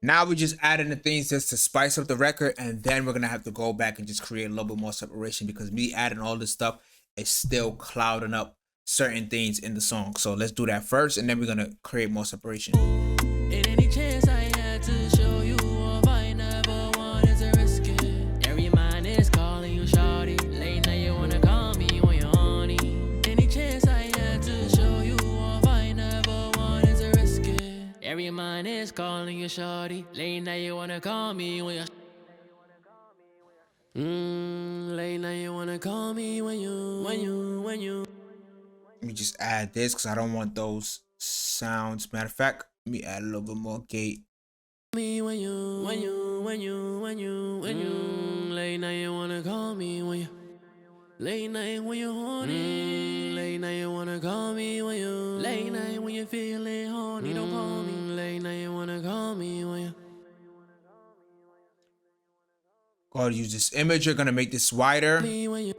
Now we just adding the things just to spice up the record, and then we're gonna have to go back and just create a little bit more separation because me adding all this stuff is still clouding up certain things in the song. So let's do that first, and then we're gonna create more separation. In any chance I had to show you off, I never wanted to risk it. Every mind is calling you shawty. Late night you wanna call me when you're horny. Any chance I had to show you off, I never wanted to risk it. Every mind is calling you shawty. Late night you wanna call me when you're late night you wanna call me when you Let me just add this because I don't want those sounds. Matter of fact, let me add a little bit more gate. me when you late night you wanna call me when you late night when you're horny. Late night you wanna call me when you late night when you're feeling horny. Don't call me. Late night you wanna call me when you Go ahead and use this image. You're gonna make this wider. me when you.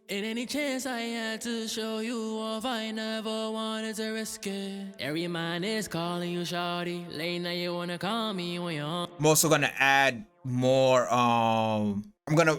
In any chance I had to show you off, I never wanted to risk it. Every mind is calling you shawty. Late night you wanna call me when you're on. I'm also gonna add more. I'm gonna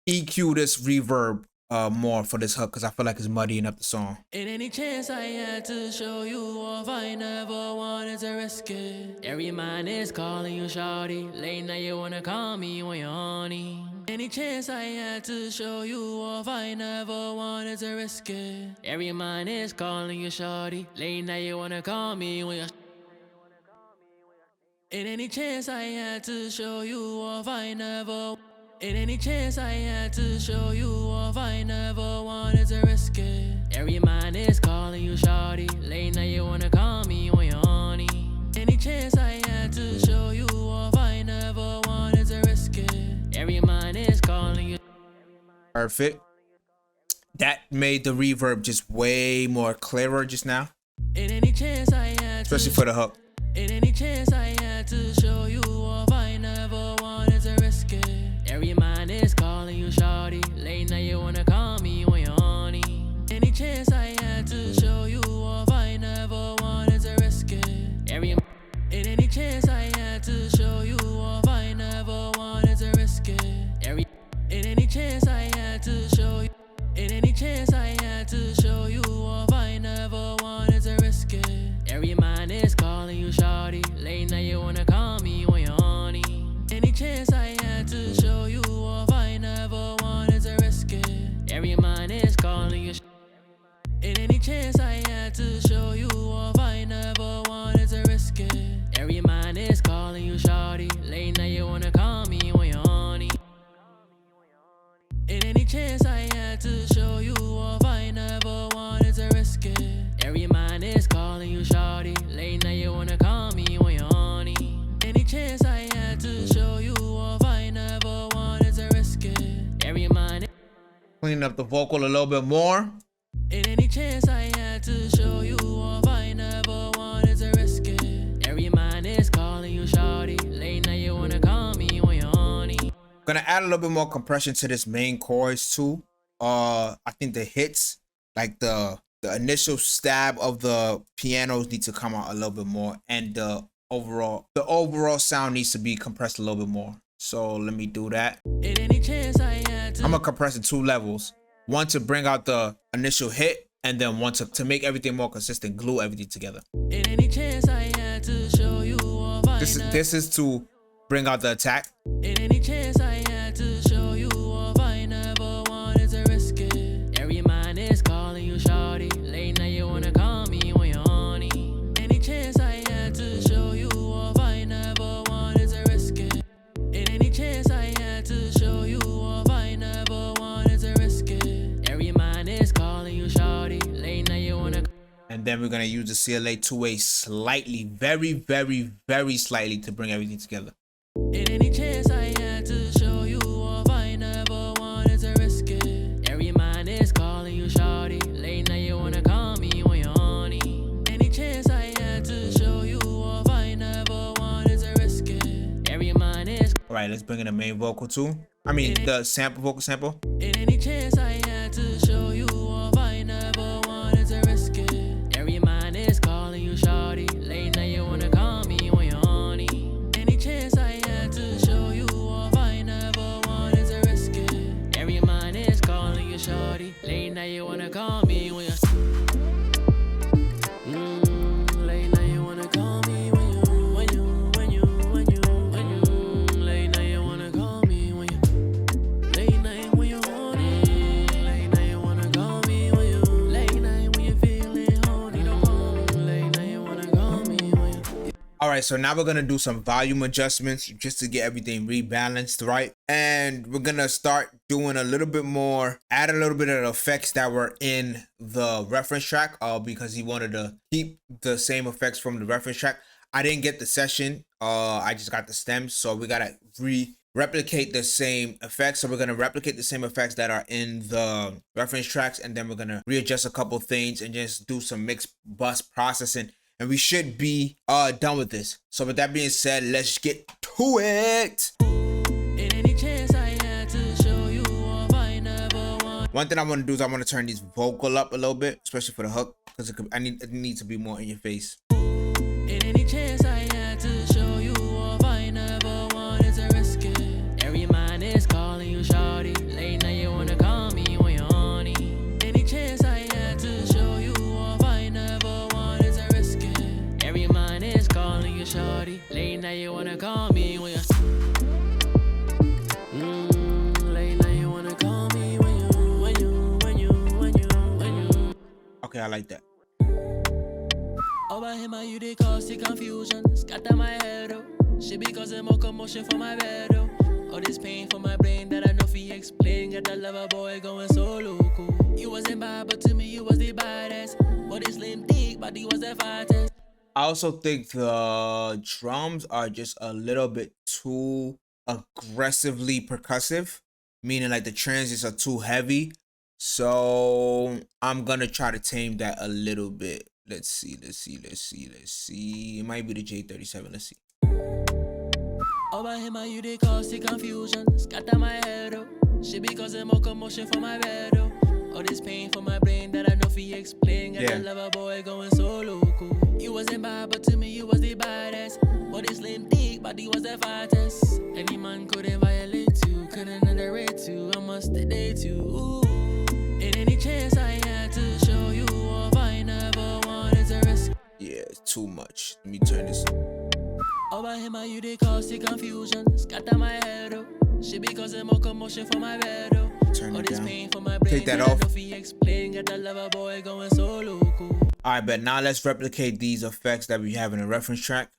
EQ this reverb more for this hook because I feel like it's muddying up the song. In any chance I had to show you off, I never wanted to risk it. Every mind is calling you shawty. Late night you wanna call me when you're horny. Any chance I had to show you off, I never wanted to risk it. Every mind is calling you shawty. Late night you wanna call me when you're in any chance I had to show you off, I never. In any chance I had to show you off, I never wanted to risk it. Every mind is calling you shawty. Late night you wanna call me when you're horny. Any chance I had to show you off, I never wanted to risk it. Every mind is calling you. Perfect. That made the reverb just way more clearer just now, In any chance I had especially to. for the hook. In any chance I had to show you off, I never wanted to risk it. Every mind is calling you shawty. Late night you wanna call me when you're horny. Any chance I had to show you off, I never wanted to risk it. In any chance I had to show you off, I never wanted to risk it. In any chance I had to show you. In any chance I had to show you off, I never wanted to risk it. Every mind is calling you shawty. Late night you wanna call me when you're horny. Any chance I had to show you off, I never wanted to risk it. Every mind is calling you. In any chance I had to show you off, I never wanted to risk it. Every mind is calling you shawty. Late night you wanna call me when you're horny. In any chance I had to show you off, I never wanted to risk it. Every mind is calling you shawty. Late night you wanna call me when you're horny. Any chance I had to show you off, I never wanted to risk it. Every mind. Cleaning up the vocal a little bit more. In any chance I had to show you off, I never wanted to risk it. Every mind is calling you shawty. Late night you wanna call me when you're horny. Gonna add a little bit more compression to this main chorus too. I think the hits, like the initial stab of the pianos, need to come out a little bit more, and the overall sound needs to be compressed a little bit more. So let me do that. In any chance I had to. I'm gonna compress in 2 levels. One to bring out the initial hit, and then one to make everything more consistent, glue everything together. In any chance I had to show you off, I This is to bring out the attack. in any chance I had to show you off, I never wanted to risk it. Every mind is calling you shawty. Late night you wanna call me when you're horny. Any chance I had to show you off, I never wanted to risk it. In any chance I had to show you off, I never wanted to risk it. Every mind is calling you shawty. Late night you wanna. And then we're gonna use the CLA 2A slightly, very, very, very slightly to bring everything together. In any chance I had to show you off, I never wanted to risk it. Every mind is calling you shawty. Late night you wanna call me when you're horny. Any chance I had to show you off, I never wanted to risk it. Every mind is. All right, let's bring in the main vocal too. I mean the sample, vocal sample. In any chance I had to show you off, I never wanted to risk it. Every mind is calling you shawty. Late night you wanna call me when you're horny. Any chance I had to show you off, I never wanted to risk it. Every mind is calling you shawty. Late night you wanna call me when you're late night you wanna call me when you late night you wanna call me when you late night when you're horny. Late night you wanna call me when you late night when you're feeling horny. Don't call me late night you wanna call me when you. All right, so now we're gonna do some volume adjustments just to get everything rebalanced, right? And we're gonna start doing a little bit more, add a little bit of the effects that were in the reference track, because he wanted to keep the same effects from the reference track. I didn't get the session, I just got the stems, so we gotta replicate the same effects. So we're gonna replicate the same effects that are in the reference tracks, and then we're gonna readjust a couple things and just do some mix bus processing. And we should be done with this. So with that being said, let's get to it. In any chance I had to show you off, I never want. One thing I want to do is I want to turn these vocal up a little bit, especially for the hook, because it needs to be more in your face. In any chance I had to show you off, I never wanted to risk it. Every mind is calling you shawty. Late night you wanna call me when you're horny. Any chance I had to show you off, I never wanted to risk it. Every mind is calling you shawty. Late night you wanna call me when you're late night you wanna call me when you. Okay, I like that. Over him, you they cause the confusion. Scatter my head, oh. She be causing more commotion for my bed, oh. All this pain for my brain that I know fi explain. Got that lover boy going so loco. You wasn't bad, but to me you was the baddest. Body slim, thick, body was the fattest. I also think the drums are just a little bit too aggressively percussive, meaning like the transits are too heavy. So I'm gonna try to tame that a little bit. Let's see. It might be the J37. Let's see. Over him, you they cause the confusion. Scatter my head, oh. She be causing more commotion for my bed, oh. All this pain for my brain that I know fi explain. Got that lover boy going so loco. You wasn't bad, but to me you was the baddest. Body slim, thick, body was the fattest. Any man couldn't violate you, couldn't underrate you. I must date you. Ooh. In any chance I had to show you off, I never wanted to risk. Yeah, it's too much. Let me turn this. Over him, you they cause the confusion. Scatter my head, oh. She be causing more commotion for my bed, oh. Turn All it this down. pain for my brain. Take that off. Explain, got that lover boy going so loco. All right, but now let's replicate these effects that we have in the reference track.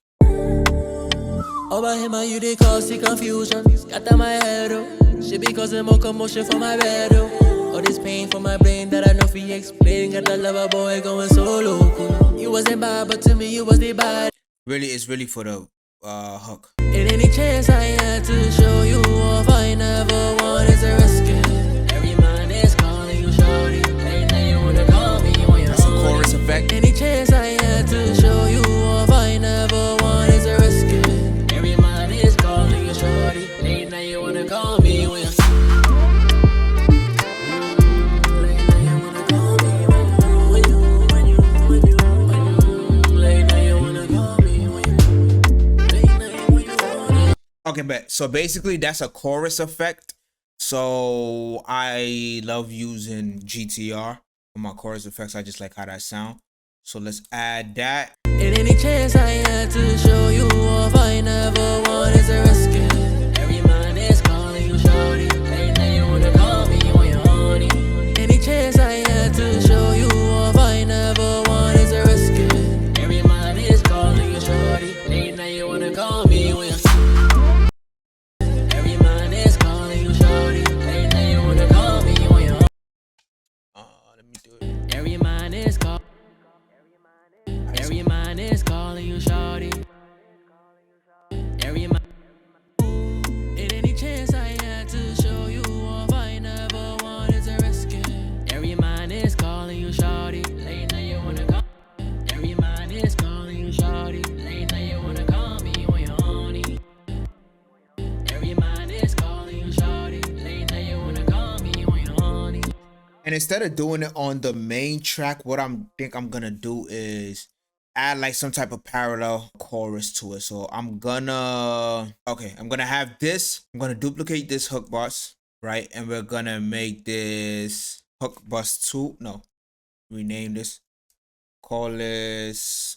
Over him, you they cause the confusion. Scatter my head, oh. She be causing more commotion for my bed, oh. All this pain for my brain that I know fi explain. Got that lover boy going so loco. You wasn't bad, but to me you was the bad. Really, it's really for the hook. In any chance I had to show you off, I never wanted to risk it. Every mind is calling you shawty. Late night you wanna call me when you're That's a chorus effect. Any chance I had to show you off, I never wanted to risk it. Every mind is calling you shawty. Late night you wanna call me when you're late night you wanna call me when you late night you wanna call me when you late night when you Okay, but so basically that's a chorus effect. So I love using GTR for my chorus effects. I just like how that sound. So let's add that. In any chance I had to show you off, I never wanted to risk it. Every mind is calling you shawty. Late night you wanna call me when you're horny. Any chance I had to show you off, I never wanted to risk it. Every mind is calling you shawty. Late night you wanna call me when you're every mind is calling you shawty. Late night you wanna call me when you're Let me do it. every mind is calling. Every mind is calling you shawty. Every mind. And instead of doing it on the main track, what I'm gonna do is add like some type of parallel chorus to it. So I'm gonna have this. I'm gonna duplicate this hook bus, right? And we're gonna make this hook bus 2. No, rename this. Call this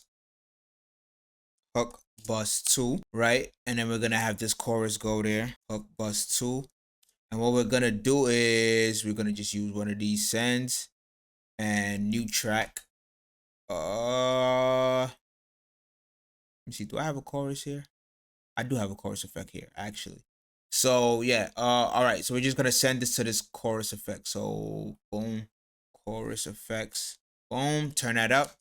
hook bus 2, right? And then we're gonna have this chorus go there, hook bus 2. And what we're gonna do is we're gonna just use one of these sends and new track. Let me see, do I have a chorus here? I do have a chorus effect here, actually. So yeah, all right, so we're just gonna send this to this chorus effect. So boom, chorus effects, boom, turn that up.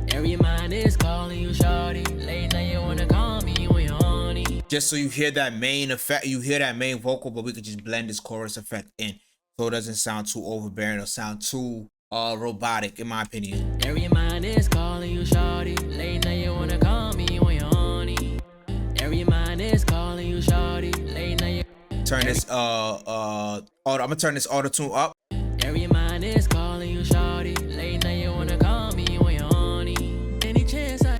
Every mind is calling you shorty. Late night you wanna call me when you're horny. Just so you hear that main effect, you hear that main vocal, but we could just blend this chorus effect in, so it doesn't sound too overbearing or sound too robotic, in my opinion. Every mind is calling you shorty. Late night you wanna call me when you're horny. Every mind is calling you shorty. Late night you... Turn this I'm gonna turn this auto tune up. Every mind is calling you shorty. Late night you wanna call me when you're horny. Any chance I...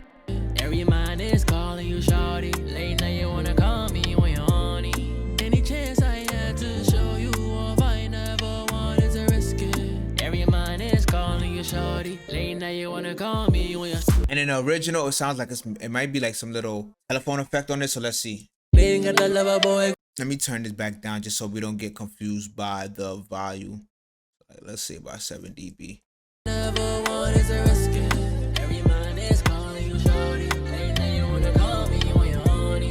Every mind is calling you shorty. Late night you wanna call me when you're horny. Any chance I had to show you off, I never wanted to risk it. Every mind is calling you shorty. Late night you wanna call me when you're... And in the original, it sounds like it might be like some little telephone effect on this. So let's see. Got the lover boy. Let me turn this back down just so we don't get confused by the volume. Let's say about 7 dB. Never wanted to risk it. Every mind is calling you shorty. Late night you wanna call me when you're horny.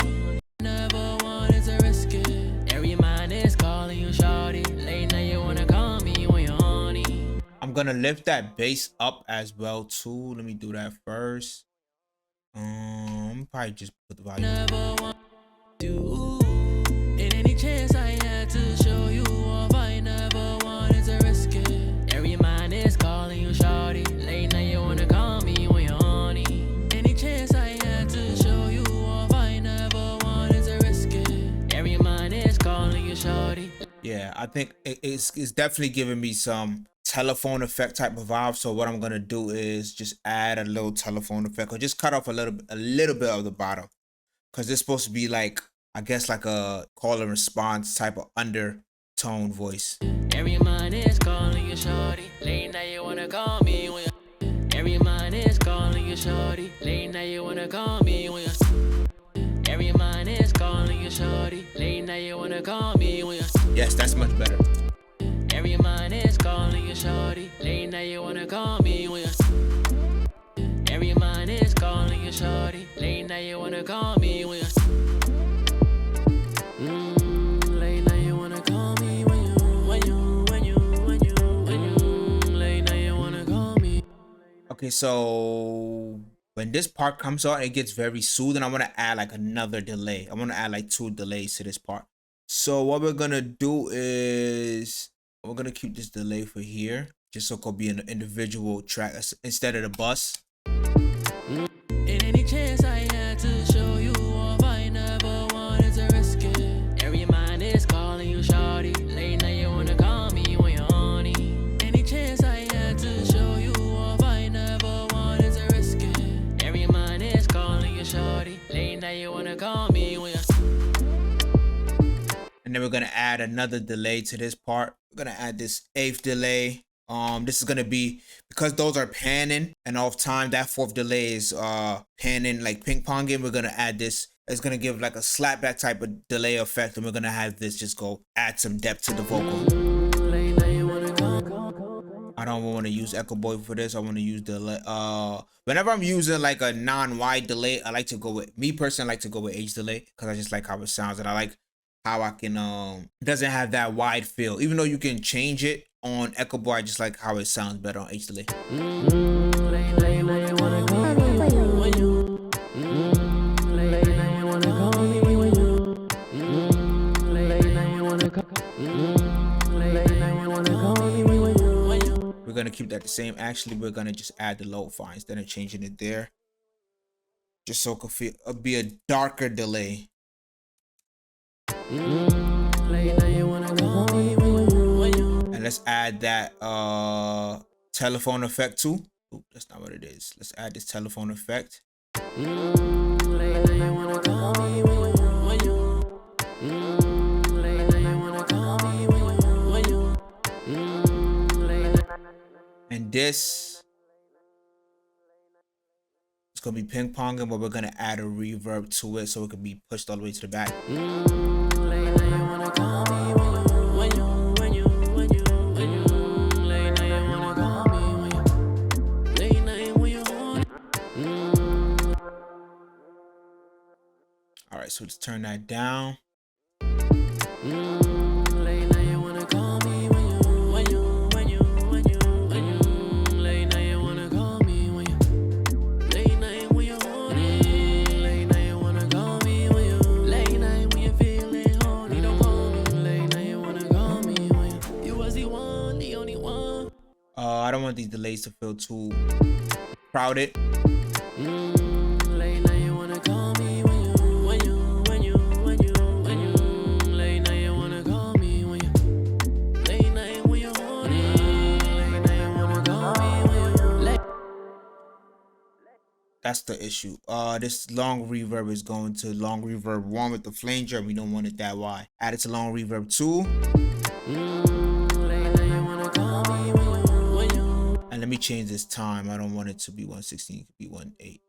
Never wanted to risk it. Every mind is calling you shorty. Late night you wanna call me when you're horny. I'm gonna lift that bass up as well too. Let me do that first. Probably just put the volume. Never want to. In any chance I had to show you off, I never wanted to risk it. Every mind is calling you shorty. Late night you wanna call me when you're horny. Any chance I had to show you off, I never wanted to risk it. Every mind is calling you shorty. Yeah, I think it's definitely giving me some telephone effect type of vibe. So what I'm gonna do is just add a little telephone effect, or just cut off a little bit of the bottom, because it's supposed to be like, I guess, like a call and response type of undertone voice. Every mind is calling you shorty. Late night you wanna call me when you're... Every mind is calling you shorty. Late night you wanna call me when you're... Every mind is calling you shorty. Late night you wanna call me when you're... Yes, that's much better. Every mind is calling you shorty. Late night you wanna call me when you're... Every mind is calling you shorty. Late night you wanna call me when you're... Late night you wanna call me when you late night you wanna call me. Okay, so when this part comes on, it gets very soothing. I want to add like another delay. I want to add like 2 delays to this part. So what we're gonna do is we're gonna keep this delay for here, just so it could be an individual track instead of the bus. In any chance I had to show you off, I never wanted to risk it. Every mind is calling you shorty. Late night you wanna call me when you're horny. Any chance I had to show you off, I never wanted to risk it. Every mind is calling you shorty. Late night you wanna call me when you're... And then we're gonna add another delay to this part. We're gonna add this 8th delay. This is gonna be, because those are panning and off time, that 4th delay is panning, like ping ponging. We're gonna add this. It's gonna give like a slapback type of delay effect, and we're gonna have this just go add some depth to the vocal. I don't want to use Echo Boy for this. I want to use delay. Whenever I'm using like a non-wide delay, I like to go with, me personally, I like to go with H delay, because I just like how it sounds, and I like how I can it doesn't have that wide feel. Even though you can change it on Echo Boy, I just like how it sounds better on H delay. We're gonna keep that the same. Actually, we're gonna just add the lo-fi instead of changing it there, just so it could feel be a darker delay. And let's let's add that telephone effect too. Oop, that's not what it is. Let's add this telephone effect. And this is gonna be ping ponging, but we're gonna add a reverb to it so it can be pushed all the way to the back. All right, so let's turn that down. I don't want these delays to feel too crowded. That's the issue. This long reverb is going to long reverb 1 with the flanger. We don't want it that wide. Add it to long reverb 2. And let me change this time. I don't want it to be 116. It could be 18.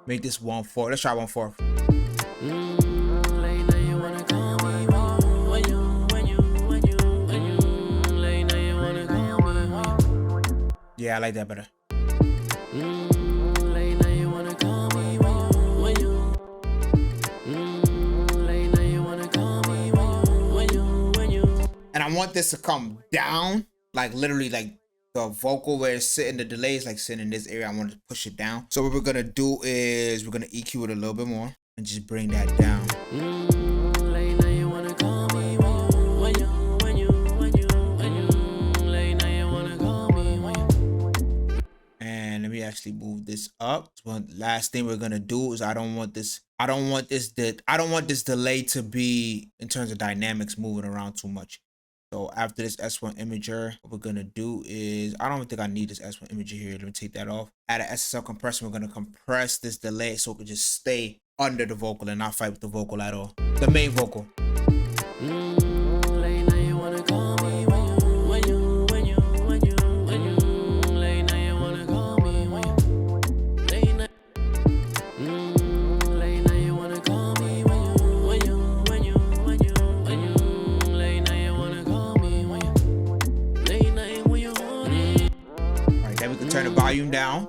Make this 1/4. Let's try 1/4. Yeah, I like that better. And I want this to come down, like literally like the vocal where it's sitting, the delay is like sitting in this area. I want to push it down. So what we're gonna do is we're gonna EQ it a little bit more and just bring that down. And let me actually move this up. One last thing we're gonna do is I don't want this delay to be, in terms of dynamics, moving around too much. So after this S1 imager, what we're gonna do is, I don't think I need this S1 imager here. Let me take that off. Add an SSL compressor. We're gonna compress this delay so it can just stay under the vocal and not fight with the vocal at all. The main vocal. Turn the volume down.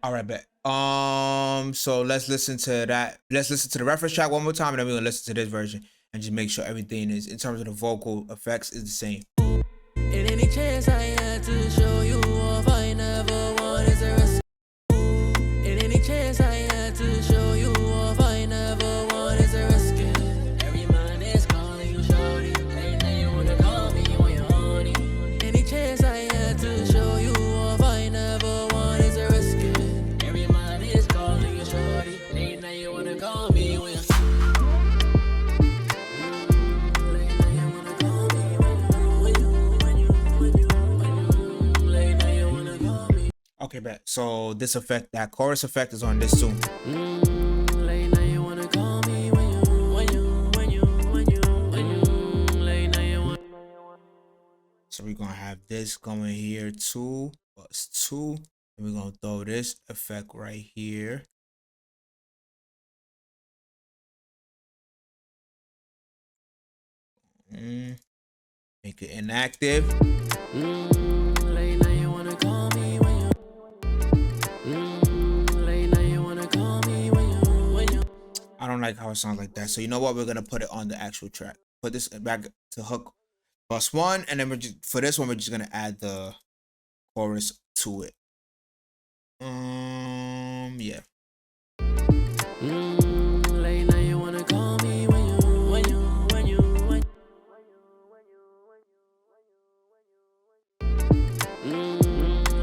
All right, bet. So let's listen to that. Let's listen to the reference track one more time, and then we're gonna listen to this version and just make sure everything is, in terms of the vocal effects, is the same. In any chance I had to show you off, I never wanted to risk. In any chance I had to show you off, I never wanted to risk it. Every man is calling you shorty, and now you wanna call me when you're horny. Any chance I had to show you off, I never wanted to risk it. Every man is calling you shorty, and now you wanna call me when you're Okay, bet. So this effect, that chorus effect, is on this too. late night you wanna call me when you this going here too. Plus 2. And we're gonna throw this effect right here. Make it inactive. Late night, you wanna call me when you. Late night, you wanna call me when you. I don't like how it sounds like that. So you know what? We're gonna put it on the actual track. Put this back to hook +1, and then we're just, for this one we're just gonna add the chorus to it. Yeah. Late night, you wanna call me when you. Late night, you wanna call me when you.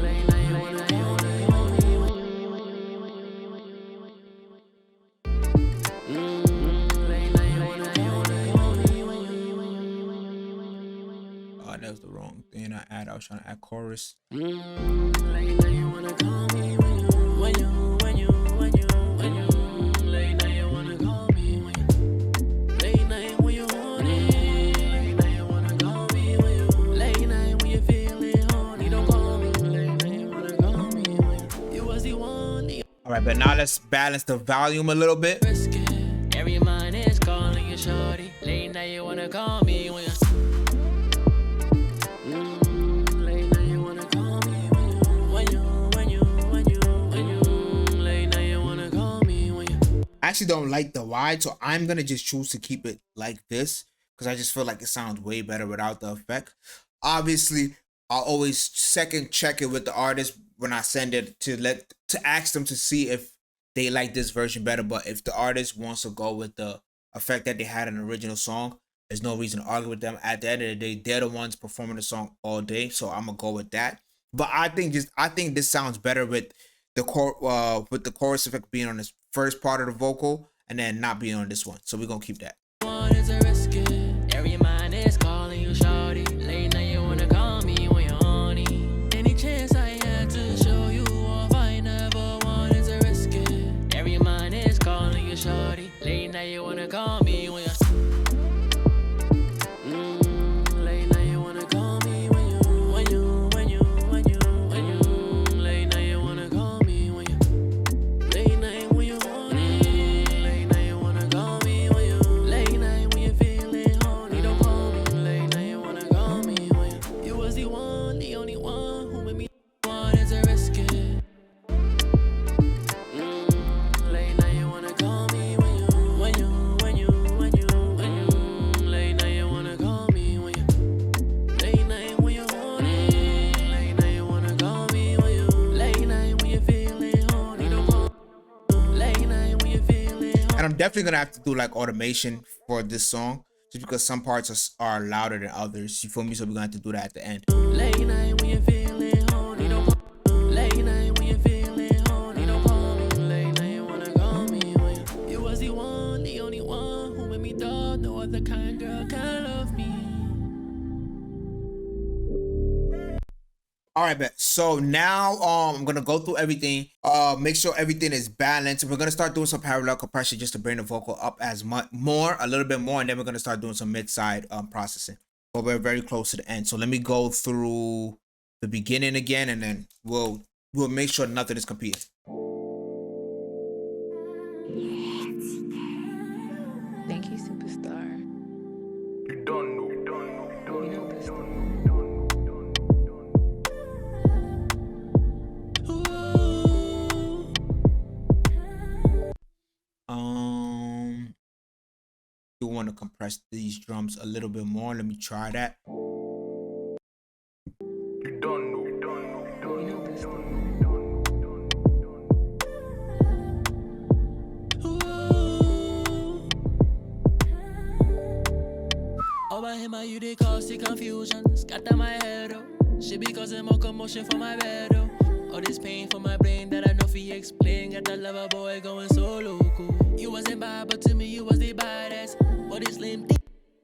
Late night, you wanna call me when you. Oh, that was the wrong thing I was trying to add chorus. Late night, you wanna call me when you. Late night, you wanna call me when you. Late night when you horny. Late night, you wanna call me when you. Late night when you feeling horny. Don't call me. Late night, you wanna call me when you was the one. All right, but now let's balance the volume a little bit. Every mind is calling you shorty. Late night, you wanna call me when you. Late night, you wanna call me when you. Late night, you wanna call me when you. I actually don't like the wide, so I'm gonna just choose to keep it like this because I just feel like it sounds way better without the effect. Obviously, I'll always second check it with the artist when I send it to ask them to see if they like this version better. But if the artist wants to go with the effect that they had in the original song, there's no reason to argue with them. At the end of the day, they're the ones performing the song all day, so I'm gonna go with that. But I think this sounds better with the chorus effect being on this first part of the vocal and then not being on this one. So we're gonna keep that. One is a risk. Every mind is calling you shorty. Late night, you wanna call me when you're horny. Any chance I had to show you off, I never wanted to risk it. Every mind is calling you shorty. Late night, you wanna call me when you're. Late night, you wanna call me when you. Late night, you wanna call me when you. Late night when you horny. Late night, you wanna call me when you. Late night when you feeling horny. Don't call me. Late night, you wanna call me when you. You was the one, the only one who made me want to risk it. Late night, you wanna call me when you. Late night, you wanna call me when you. Late night when you horny. Late night, you wanna call me when you. Late night when you feeling horny. Don't call me. Late night when you feeling horny. And I'm definitely gonna have to do like automation for this song, just because some parts are louder than others. You feel me? So we're gonna have to do that at the end. Late night when you feeling horny. Don't call me. Late night when you feeling horny. Don't call me. Late night, you wanna call me when you. You was the one, the only one who made me thought no other kind girl can love me. All right, bet. So now I'm gonna go through everything, make sure everything is balanced. We're gonna start doing some parallel compression just to bring the vocal up as much a little bit more, and then we're gonna start doing some mid-side processing. But we're very close to the end. So let me go through the beginning again, and then we'll make sure nothing is competing. Thank you, superstar. You don't know. You know this. You want to compress these drums a little bit more. Let me try that. You don't know. You know this. Over him, you they cause the confusion. Scatter my head, oh. She be causing more commotion for my bed, oh. All this pain for my brain that I know fi explain. Got that lover boy going so local. You wasn't bad, but to me you was the baddest. What is lame thing?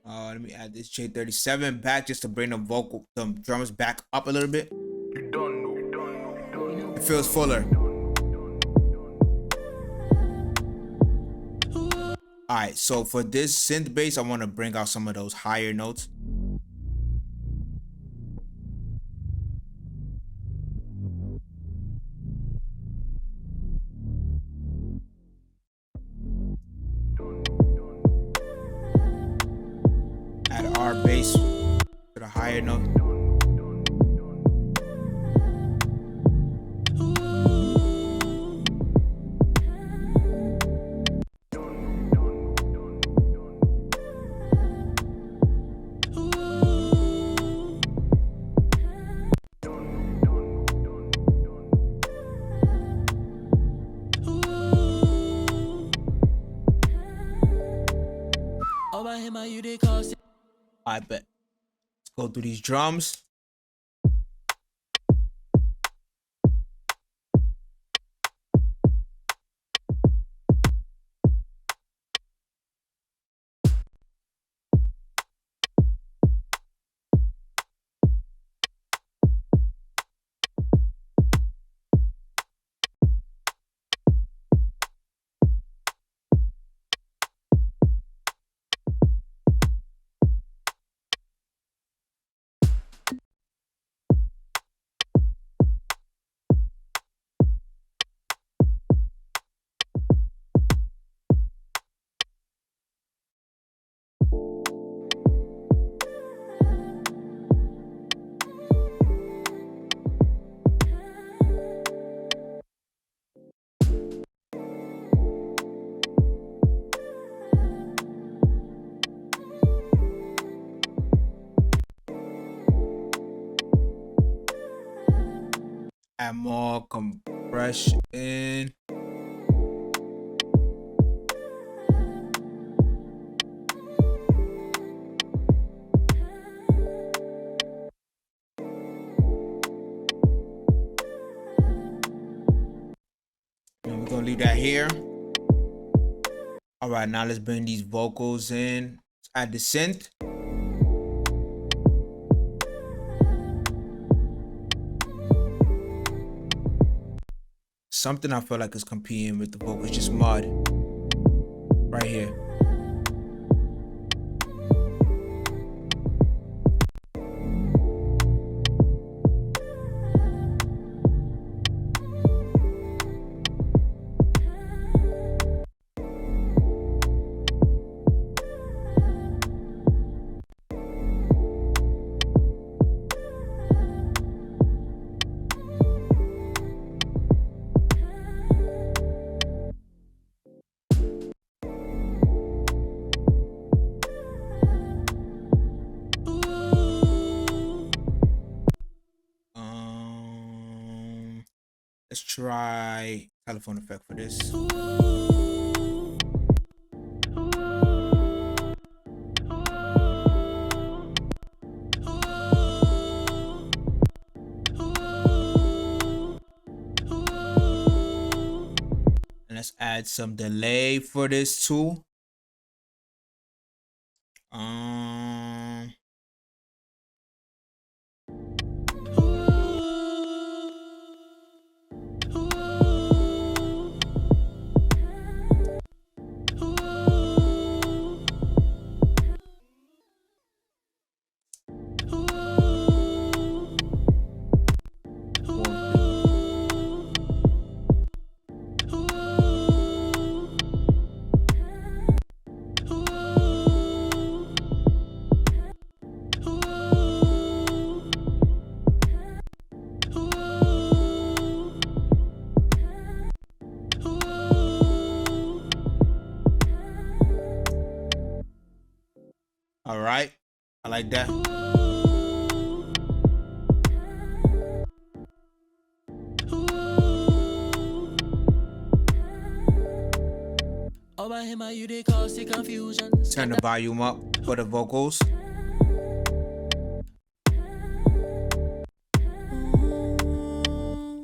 Let me add this J37 back just to bring the drums back up a little bit. You don't know. It feels fuller. All right, so for this synth bass, I want to bring out some of those higher notes. our bass to the higher note. I bet. Let's go through these drums. Add more compression. And we're gonna leave that here. All right, now let's bring these vocals in. Let's add the synth. Something I feel like is competing with the vocals, just mud. Right here. Let's try telephone effect for this. And let's add some delay for this too. All right, I like that. Turn the volume up for the vocals.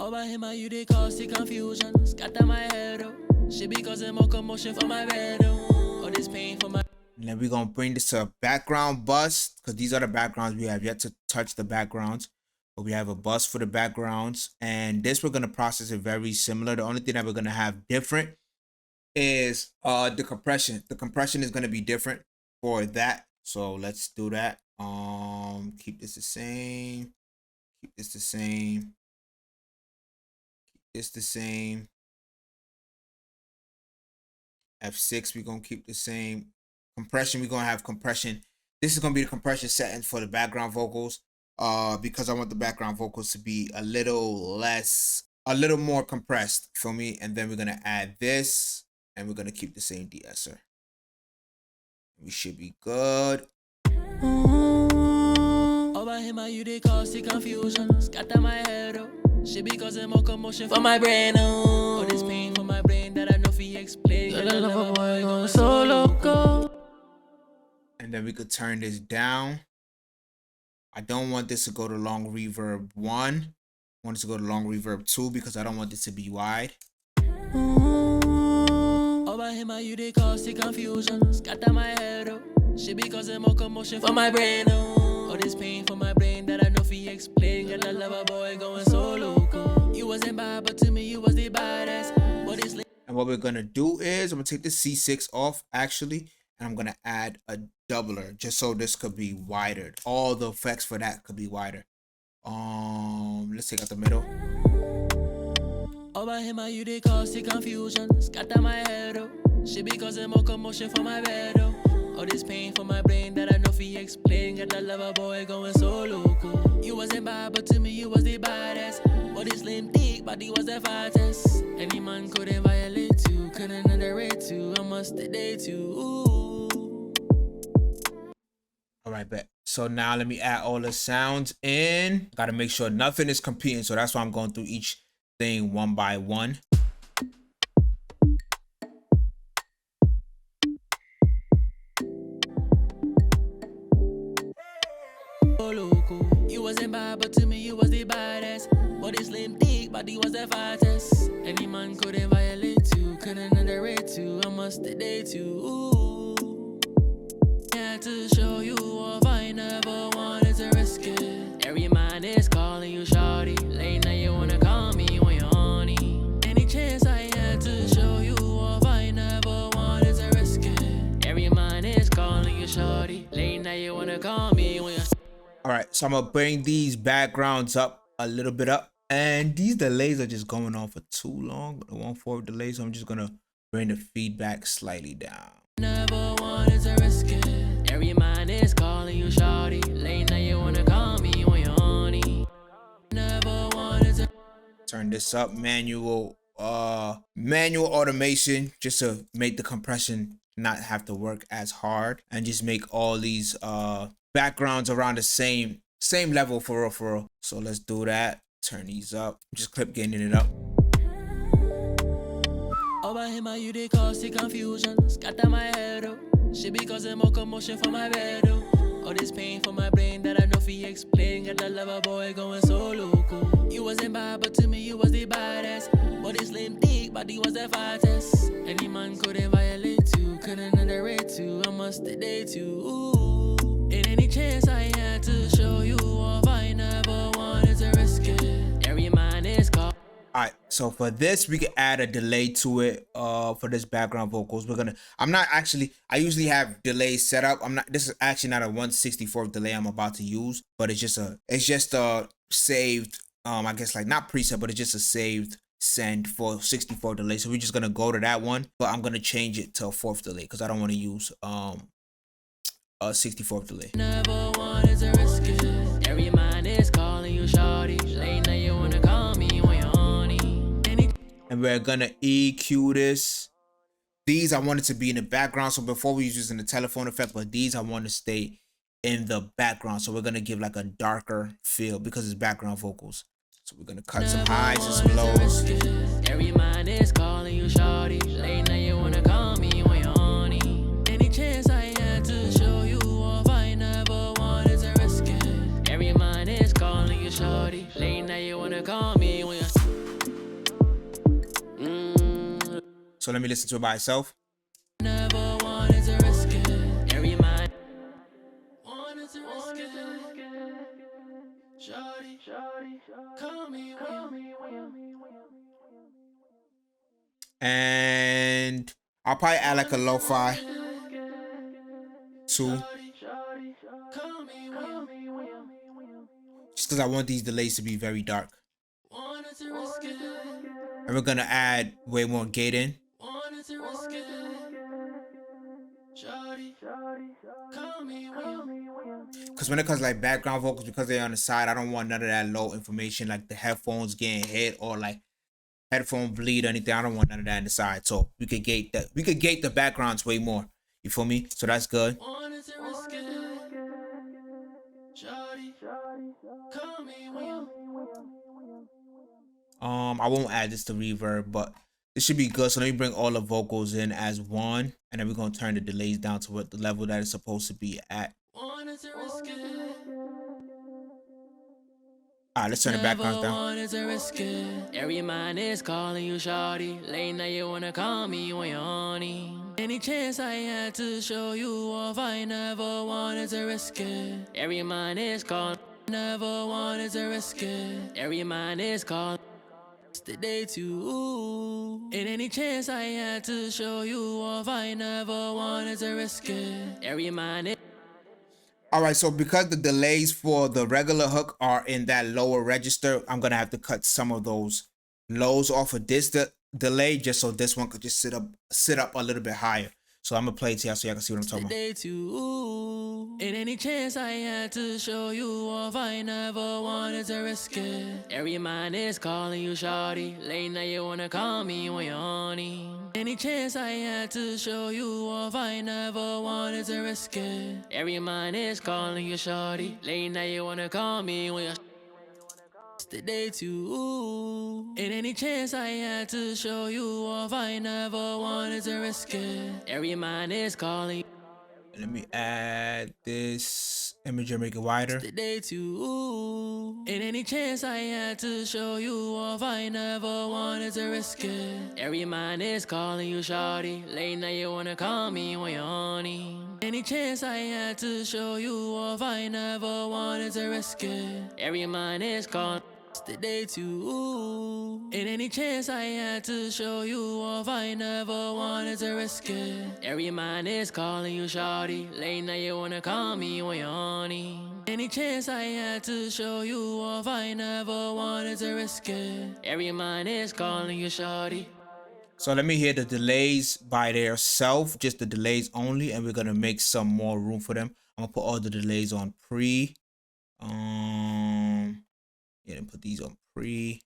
Over him, you they cause the confusion. Scatter my head, oh. She be causing more commotion for my bed, oh. All this pain for my. And then we're gonna bring this to a background bus, because these are the backgrounds. We have yet to touch the backgrounds, but we have a bus for the backgrounds. And this we're gonna process it very similar. The only thing that we're gonna have different is the compression. The compression is gonna be different for that. So let's do that. Keep this the same. Keep this the same. Keep this the same. F6 we're gonna keep the same. Compression, we're gonna have compression. This is gonna be the compression settings for the background vocals. Because I want the background vocals to be a little more compressed, feel me? And then we're gonna add this, and we're gonna keep the same de-esser. We should be good. Over him, you they cause the confusion. Scatter my head, oh. Shit because I'm more commotion for my brain, oh. All this pain for my brain that I know if he explain. Girl, I love a boy going so loco. And then we could turn this down. I don't want this to go to long reverb 1. I want it to go to long reverb 2 because I don't want this to be wide. Over him, you they cause the confusion. Scatter my head, oh. Shit because I'm more commotion for my brain, oh. All this pain for my brain that I know if he explain. Girl, I love a boy going so loco. You wasn't bad, but to me you was the baddest. What is and what we're gonna do is I'm gonna take the C6 off actually, and I'm gonna add a doubler just so this could be wider. All the effects for that could be wider. Let's take out the middle. Over him, you they cause the confusion. Scatter my head, oh. Shit because I'm more commotion for my bed, oh. All this pain for my brain that I know if he explain. Got that lover boy going so loco. You wasn't bad, but to me you was the baddest. What is slim thick, body was the fattest. Any man couldn't violate you, couldn't underrate you. I must date you. Ooh. All right, bet. So now let me add all the sounds in. Gotta make sure nothing is competing, so that's why I'm going through each thing one by one. You wasn't bad, but to me you was the baddest. Body slim thick, body was the fattest. Any man couldn't violate you, couldn't underrate you. I must date you. Ooh. Had to show you off, I never wanted to risk it. Every man is calling you shawty. Late night you wanna call me when you're horny. Any chance I had to show you off, I never wanted to risk it. Every man is calling you shawty. Late night you wanna call me when you're. All right, so I'm gonna bring these backgrounds up a little bit up, and these delays are just going on for too long. The 1/4 delay, so I'm just gonna bring the feedback slightly down. Never wanted to risk it. Every man is calling you shawty. Late night you wanna call me when you're horny. Never wanted to. Turn this up, manual automation, just to make the compression not have to work as hard, and just make all these backgrounds around the same level for real. So let's do that. Turn these up. Just clip gaining it up. Over him, you they cause the confusion. Scatter my head, oh. Shit because I'm more commotion for my bed, oh. All this pain for my brain that I know if he explain. Got that lover boy going so loco. You wasn't bad, but to me you was the baddest. Body slim thick, body was the fattest. Any man couldn't violate you, couldn't underrate you. I must date you. Ooh. In any chance I had to show you off, I never wanted to risk it. Every man is called. All right, so for this we can add a delay to it. For this background vocals, I usually have delays set up. This is actually not a 1/64 delay I'm about to use, but it's just a saved, I guess, like, not preset, but it's just a saved send for 64 delay. So we're just gonna go to that one, but I'm gonna change it to a 4th delay because I don't want to use a 64th delay. Never wanted to risk it. Every man is calling you shawty. Late night you wanna call me when you're horny. And we're gonna EQ this. These I want it to be in the background. So before we was using the telephone effect, but these I want to stay in the background. So we're gonna give like a darker feel because it's background vocals. So we're gonna cut some highs and some lows. Every man is calling you shawty. Late night you wanna call me when you're horny. Any chance I had to show you off, I never wanted to risk it. Every man is calling you shawty. Late night you wanna call me when you're. So let me listen to it by itself. Never wanted to risk it. Every man wanted to risk it. Shawty, call me when. And I'll probably add like a lo-fi too, just because I want these delays to be very dark. And we're gonna add way more gate in. Because when it comes to like background vocals, because they're on the side, I don't want none of that low information, like the headphones getting hit or like headphone bleed or anything. I don't want none of that on the side. So we could gate that. We could gate the backgrounds way more. You feel me? So that's good. I won't add this to reverb, but it should be good. So let me bring all the vocals in as one, and then we're gonna turn the delays down to what the level that it's supposed to be at. Alright, let's turn the background down. Every man is calling you shawty. Late night you wanna call me when you're horny. Any chance I had to show you off, I never wanted to risk it. Every man is calling, never wanted to risk it. Every man is calling. The day too. In any chance I had to show you off, I never wanted to risk it. Every man is. Alright, so because the delays for the regular hook are in that lower register, I'm gonna have to cut some of those lows off of this delay just so this one could just sit up a little bit higher. So I'm gonna play it to y'all so y'all can see what I'm talking about. In any chance I had to show you off, I never wanted to risk it. Every man is calling you shawty. Late night you wanna call me when you're horny. Any chance I had to show you off, I never wanted to risk it. Every man is calling you shawty. Late night you wanna call me when you're the day too. In any chance I had to show you off, I never wanted to risk it. Every man is calling. Let me add this image and make it wider. The day too. In any chance I had to show you off, I never wanted to risk it. Every man is calling you shawty. Late night you wanna call me when you're horny. Any chance I had to show you off, I never wanted to risk it. Every man is calling. The day too. In any chance I had to show you off, I never wanted to risk it. Every man is calling you shawty. Late night you wanna call me when you're horny. Any chance I had to show you off, I never wanted to risk it. Every man is calling you shawty. So let me hear the delays by themselves, just the delays only, and we're gonna make some more room for them. I'm gonna put all the delays on pre. Yeah, and put these on pre.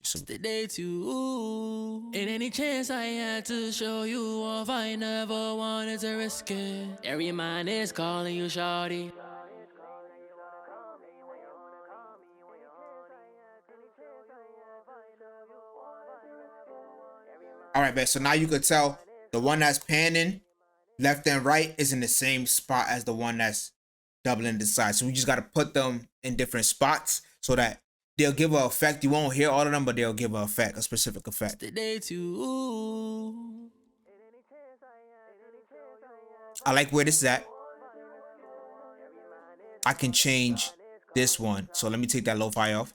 So the day too. In any chance I had to show you off, I never wanted to risk it. Every man is calling you shawty. All right, man. So now you could tell the one that's panning left and right is in the same spot as the one that's doubling the size. So we just got to put them in different spots so that they'll give an effect. You won't hear all of them, but they'll give an effect, a specific effect. The day too. I like where this is at. I can change this one. So let me take that lo-fi off.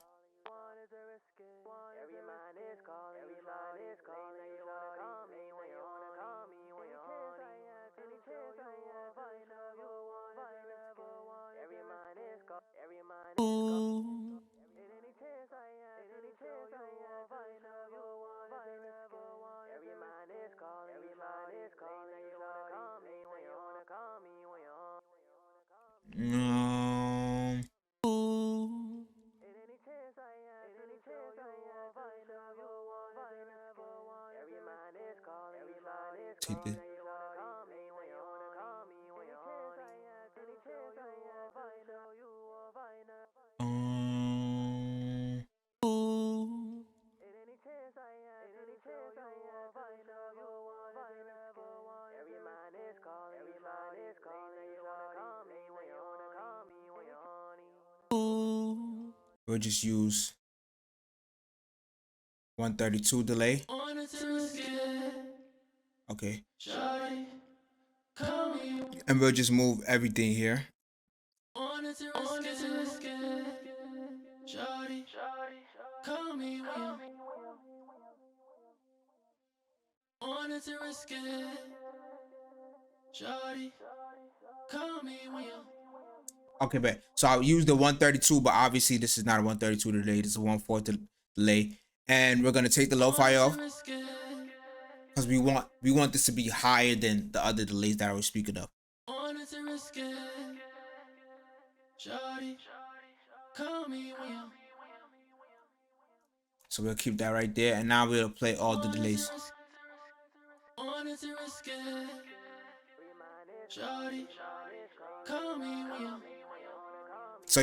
Take this. We'll just use 132 delay. Okay. And we'll just move everything here. Okay, but so I'll use the 132, but obviously this is not a 132 delay. This is a 1/4 delay. And we're gonna take the lo-fi off. because we want this to be higher than the other delays that I was speaking of. Wanted to risk it. Shawty, call me when you So we'll keep that right there, and now we'll play all the delays. wanted to risk it. Shawty, call me when you So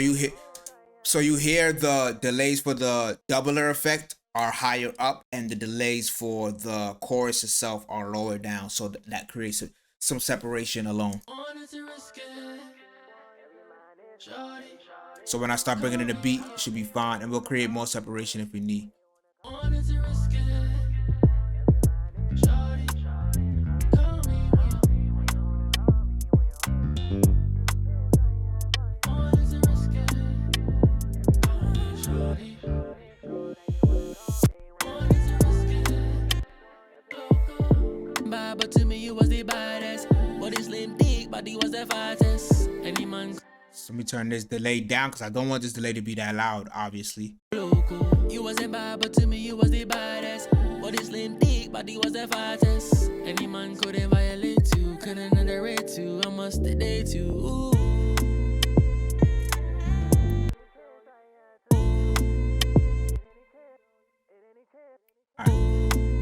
you hear the delays for the doubler effect are higher up, and the delays for the chorus itself are lower down. So that creates some separation alone. wanted to risk it. Shawty, So when I start bringing in the beat, it should be fine, and we'll create more separation if we need. wanted to risk it. Shawty, call me when you wanted to risk it. Shawty, wanted to risk it. Bad, but to me you was the baddest. Body slim, thick, body was the fattest. Any man So let me turn this delay down because I don't want this delay to be that loud, obviously. local. You wasn't bad, but to me you was the baddest. Body slim, thick, body was the fattest. Any man couldn't violate you, couldn't underrate you. I must date you. Ooh.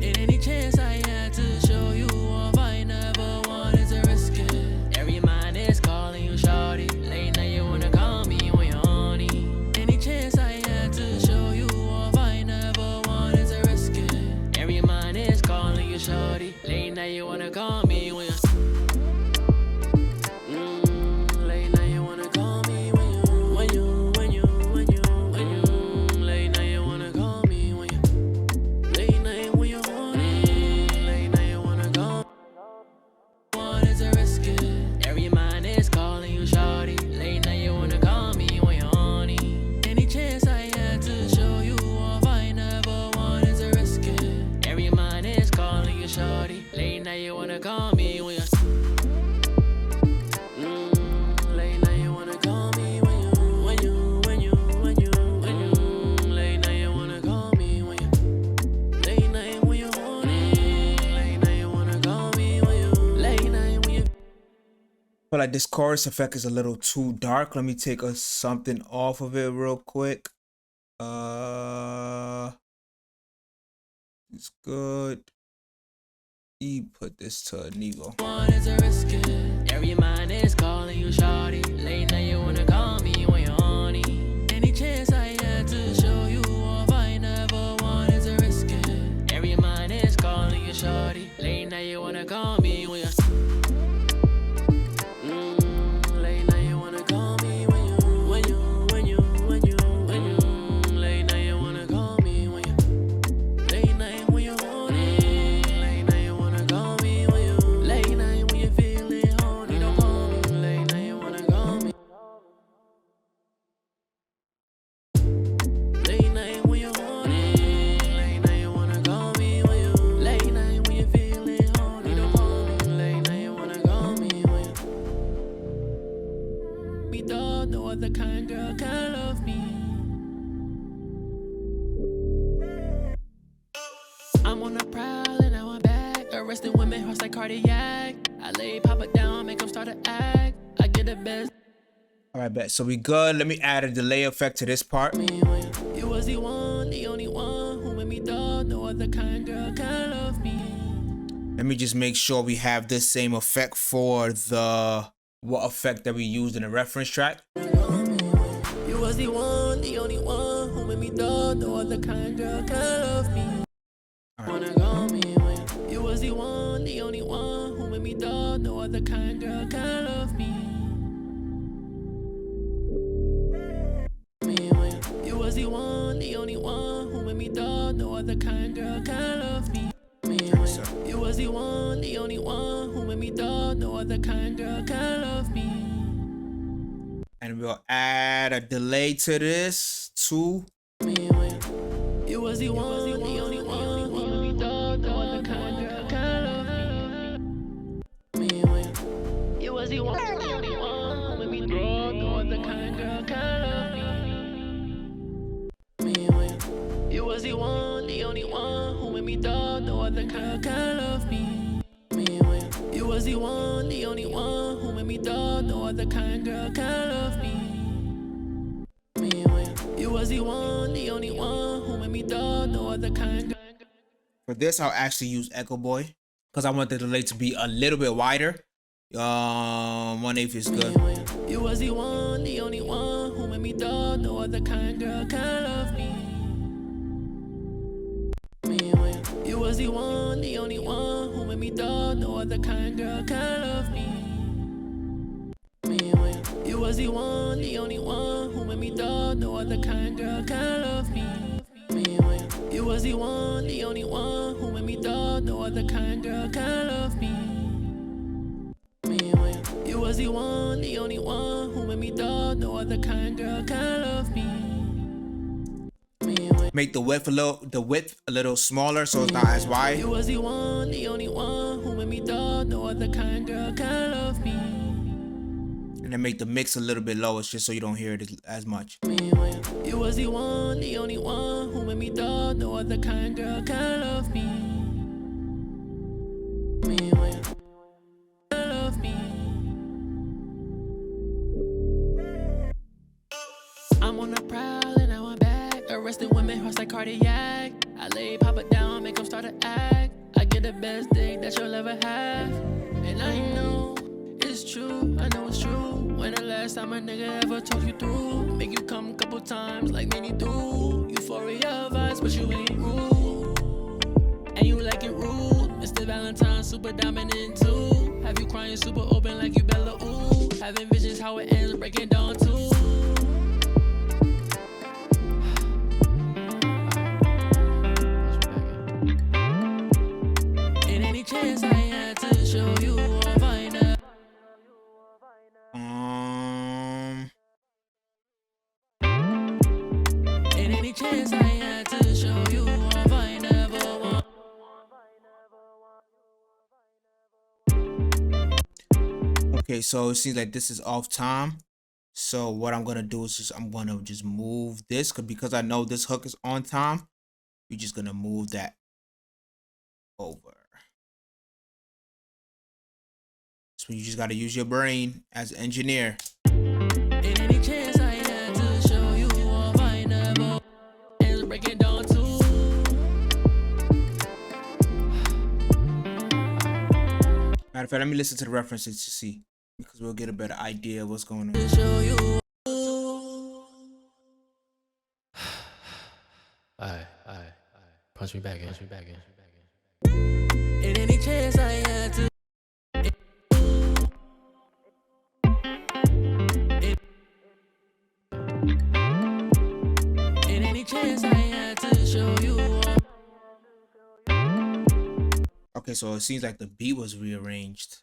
In any chance I had to show you off, I never wanted to risk it. Every man is calling you shawty. Late night you wanna call me when you're horny. Any chance I had to show you off, I never wanted to risk it. Every man is calling you shawty. Late night you wanna call me when you're late night you wanna call me when you late night you wanna call me when you late night when you're horny. Late night you wanna go. Wanted to risk it. Every man is calling you shawty. Late night you wanna call me when you're horny. Any chance I had to show you off, I never wanted to risk it. Every man is calling you shawty. Late night you wanna call me when you're late night you wanna call me when you late night you wanna call me when you late night when you're horny. Late night you wanna call me when you late night when you I feel like this chorus effect is a little too dark. Let me take something off of it real quick. It's good. Put this to a Nivo. wanted to risk it. Every man is calling you shawty. Late night you wanna call me when you're horny. Any chance I had to show you off, I never wanted to risk it. Every man is calling you shawty. Late night you wanna call me when you're late night you wanna call me when you late night you wanna call me when you late night when you're horny. Late night you wanna call me when you late night when you're feeling horny. Don't call me late night you wanna call me late night when you're horny. Late night you wanna call me when you late night when you're feeling horny. Don't call me late night you wanna call me when you me dog, no other kind girl can love me. I'm on a prowl and now I'm back. Arresting women, hearts like cardiac. I lay Papa down, make them start to act. I get the best. All right, bet. So we good. Let me add a delay effect to this part. Me when you was the one, the only one who made me dog. No other kind girl can love me. Let me just make sure we have this same effect for the what effect that we used in the reference track. You was the one, the only one who made me dog. No other kind girl can love me. Wanna call me when you was the one, the only one who made me dog. No other kind girl can love me. You was the one, the only one who made me dog. No other kind girl can love me. You was the one, the only one who made me dog. No other kind girl can love me. And we'll add a delay to this too. You was the one, the only one who made me dog. No other kind girl can love me. You was the one, the only one who made me dog. No other kind girl can love me. You was the one, the only one who made me dog. No other girl can love me. the one, the only one who made me dog. No other kind girl can love me. You was the one, the only one who made me dog. No other kind girl. For this, I'll actually use Echo Boy because I want the delay to be a little bit wider. 1/8 is good. You was the one, the only one who made me dog. No other kind girl can love me. You was the one, the only one who made me dog. No other kind girl can love me. You was the one, the only one who made me dog. No other kind girl can love me. You was the one, the only one who made me dog. No other kind girl can love me. You was the one, the only one who made me dog. No other kind girl can love me. Make the width a little smaller so it's not as wide. You was the one, the only one who made me dog. No other kind girl can love me. And then make the mix a little bit lower just so you don't hear it as much. You was the one, the only one who made me dog. No other kind girl can love me. Love me. I'm on the prowl and now I'm back. Arrested women, hearts like cardiac. I lay Papa down, make them start to act. I get the best dick that you'll ever have. And I know it's true, I know it's true. When the last time a nigga ever talked you through? Make you come a couple times like Manny do. Euphoria vibes, but you ain't rude. And you like it rude. Mr. Valentine, super dominant too. Have you crying super open like you Bella ooh. Having visions how it ends, breaking down too. In any chance I had to show you all I know. In any chance I had to show you all I never want. Okay, so it seems like this is off time. So what I'm gonna do is I'm gonna just move this because I know this hook is on time. We're just gonna move that over. So you just gotta use your brain as an engineer. In any chance I had to show you all I never and break it down too. Matter of fact, let me listen to the references to see because we'll get a better idea of what's going on. To show you. Punch me back in. In any chance I had to. In any chance I had to show you all. Okay, so it seems like the beat was rearranged.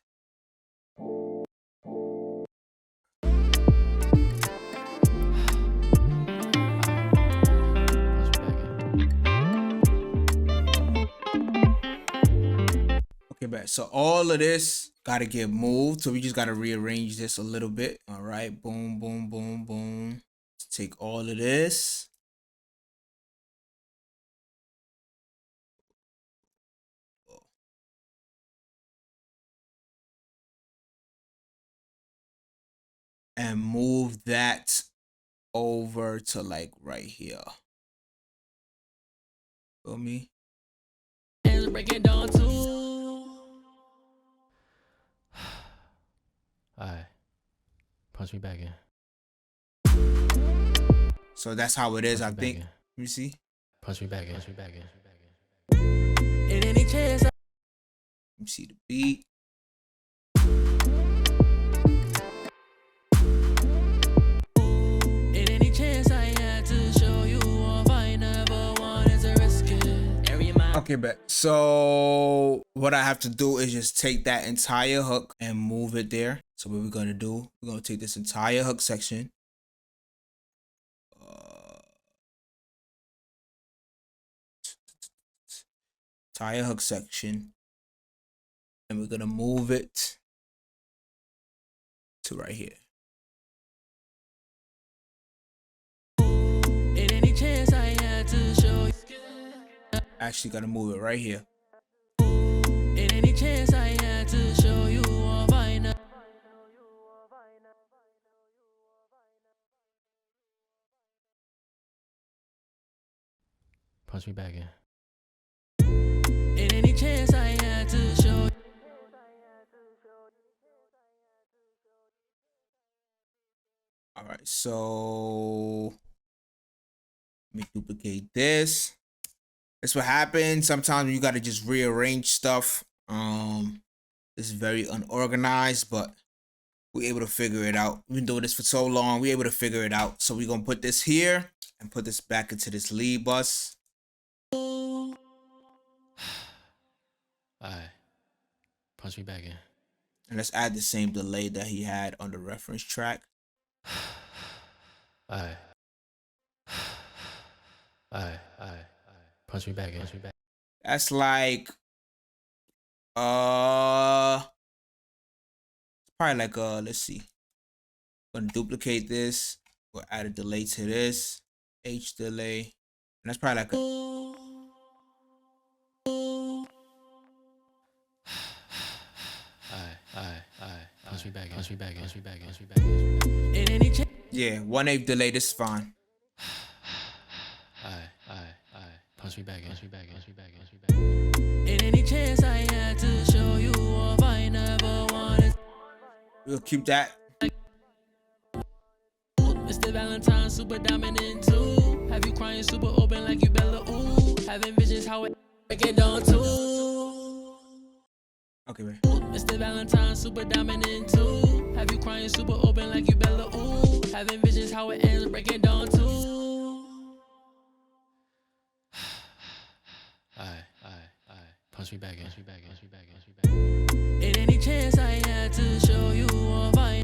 Okay, but so all of this gotta get moved. So we just gotta rearrange this a little bit. All right, boom, boom, boom, boom. Let's take all of this. And move that over to like right here. Feel me? And break it down too. Alright. Punch me back in. So that's how it is, I Punch me think. back in. Let me see. Punch me back in. In any chance Let me see the beat. in any chance I had to show you all I never wanted to risk it. Area my Okay, bet. So what I have to do is just take that entire hook and move it there. So what we're gonna do, we're gonna take this entire hook section. Entire hook section. And we're gonna move it to right here. in any chance I had to show you. Actually gotta move it right here. In any chance I had to show you punch me back in. In any chance I had to show. All right, so let me duplicate this. That's what happens. Sometimes you gotta just rearrange stuff. It's very unorganized, but we're able to figure it out. We've been doing this for so long, we're able to figure it out. So we're gonna put this here and put this back into this lead bus. Alright. Punch me back in. And let's add the same delay that he had on the reference track. Alright. Alright. Punch me back in. That's like probably like let's see. I'm gonna duplicate this. We'll add a delay to this. H delay. And that's probably like a Alright. Punch me back in. yeah, 1/8 delay. This is fine. Alright. Punch me back in. In any chance I had to show you off, I never wanted. We'll keep that. Mr. Valentine, super dominant too. Have you crying super open like you Bella ooh. Having visions how it breaking down too. Okay, wait. Mr. Valentine, super dominant too. Have you crying super open like you Bella ooh. Having visions how it ends breaking down too. Alright. Punch me back in. In any chance I had to show you off, I.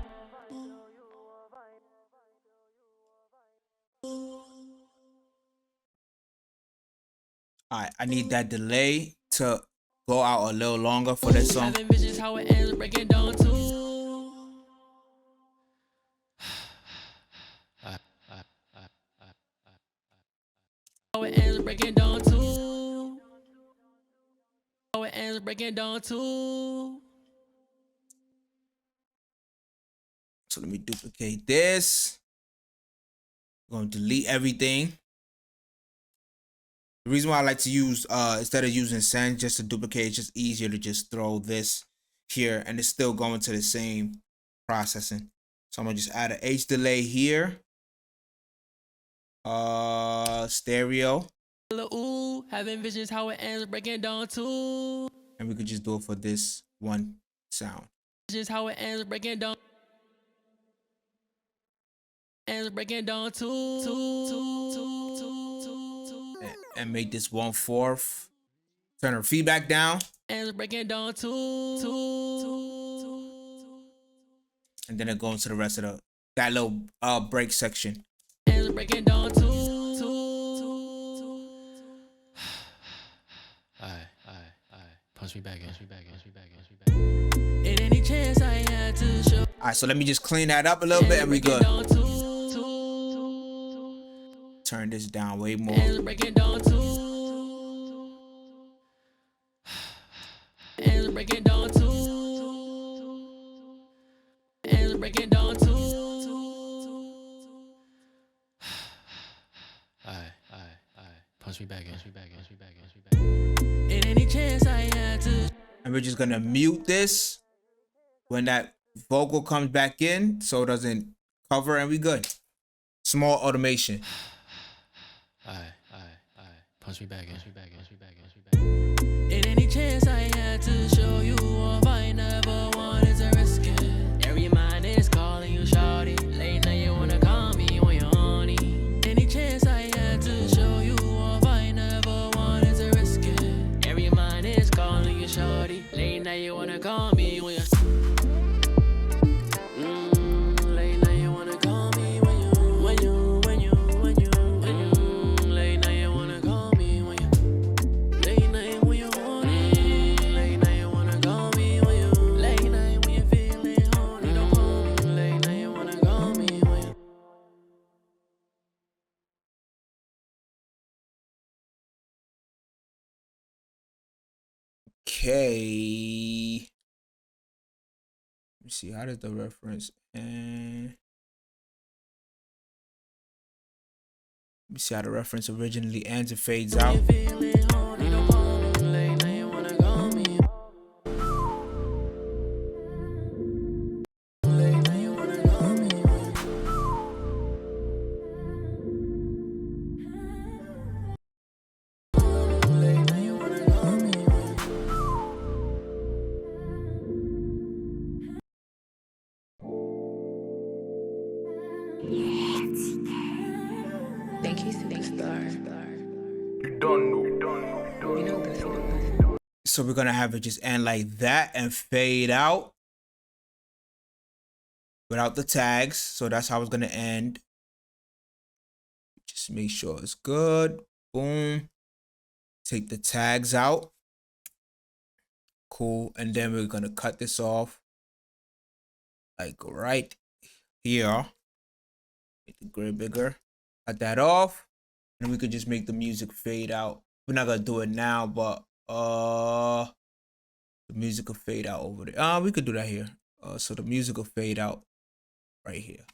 Alright, I need that delay to go out a little longer for this song. Having visions how it ends breaking down too. How it ends breaking down too. How it ends breaking down too. So let me duplicate this. I'm going to delete everything. The reason why I like to use, instead of using send just to duplicate, it's just easier to just throw this here and it's still going to the same processing. So I'm gonna just add an H delay here. Stereo. Ooh, having visions how it ends breaking down too. And we could just do it for this one sound. Visions how it ends breaking down. Ends breaking down too. And make this 1/4. Turn our feedback down. Ends breaking down too. And then it goes into the rest of that little break section. Ends breaking down too. Alright. Punch me back in. In any chance I had to show. Alright, so let me just clean that up a little bit and we good. Turn this down way more. Ends breaking down too. Ends breaking down too. Ends breaking down too. Alright. Punch me back in. In any chance I had to. And we're just gonna mute this when that vocal comes back in so it doesn't cover and we good. Small automation. Alright. Punch me back in. In any chance I had to show you off, I never wanted to risk it. Every mind is calling you shawty. Late night you wanna call me when you're horny. Any chance I had to show you off, I never wanted to risk it. Every mind is calling you shawty. Late night you wanna call me when you're. Late night you wanna call me when you. Late night you wanna call me when you. Late night when you horny. Late night you wanna call me when you. Late night when you feeling horny. Don't call me. Late night you wanna call me when you. Okay. Let me see, how does the reference end? me see how the reference originally ends and fades out. Thank you, superstar. You don't know. You know this. So we're gonna have it just end like that and fade out without the tags. So that's how it's gonna end. Just make sure it's good. Boom. Take the tags out. Cool. And then we're gonna cut this off like right here. Make the grid bigger. Cut that off. And we could just make the music fade out. We're not gonna do it now, but the music will fade out over there. We could do that here. So the music will fade out right here.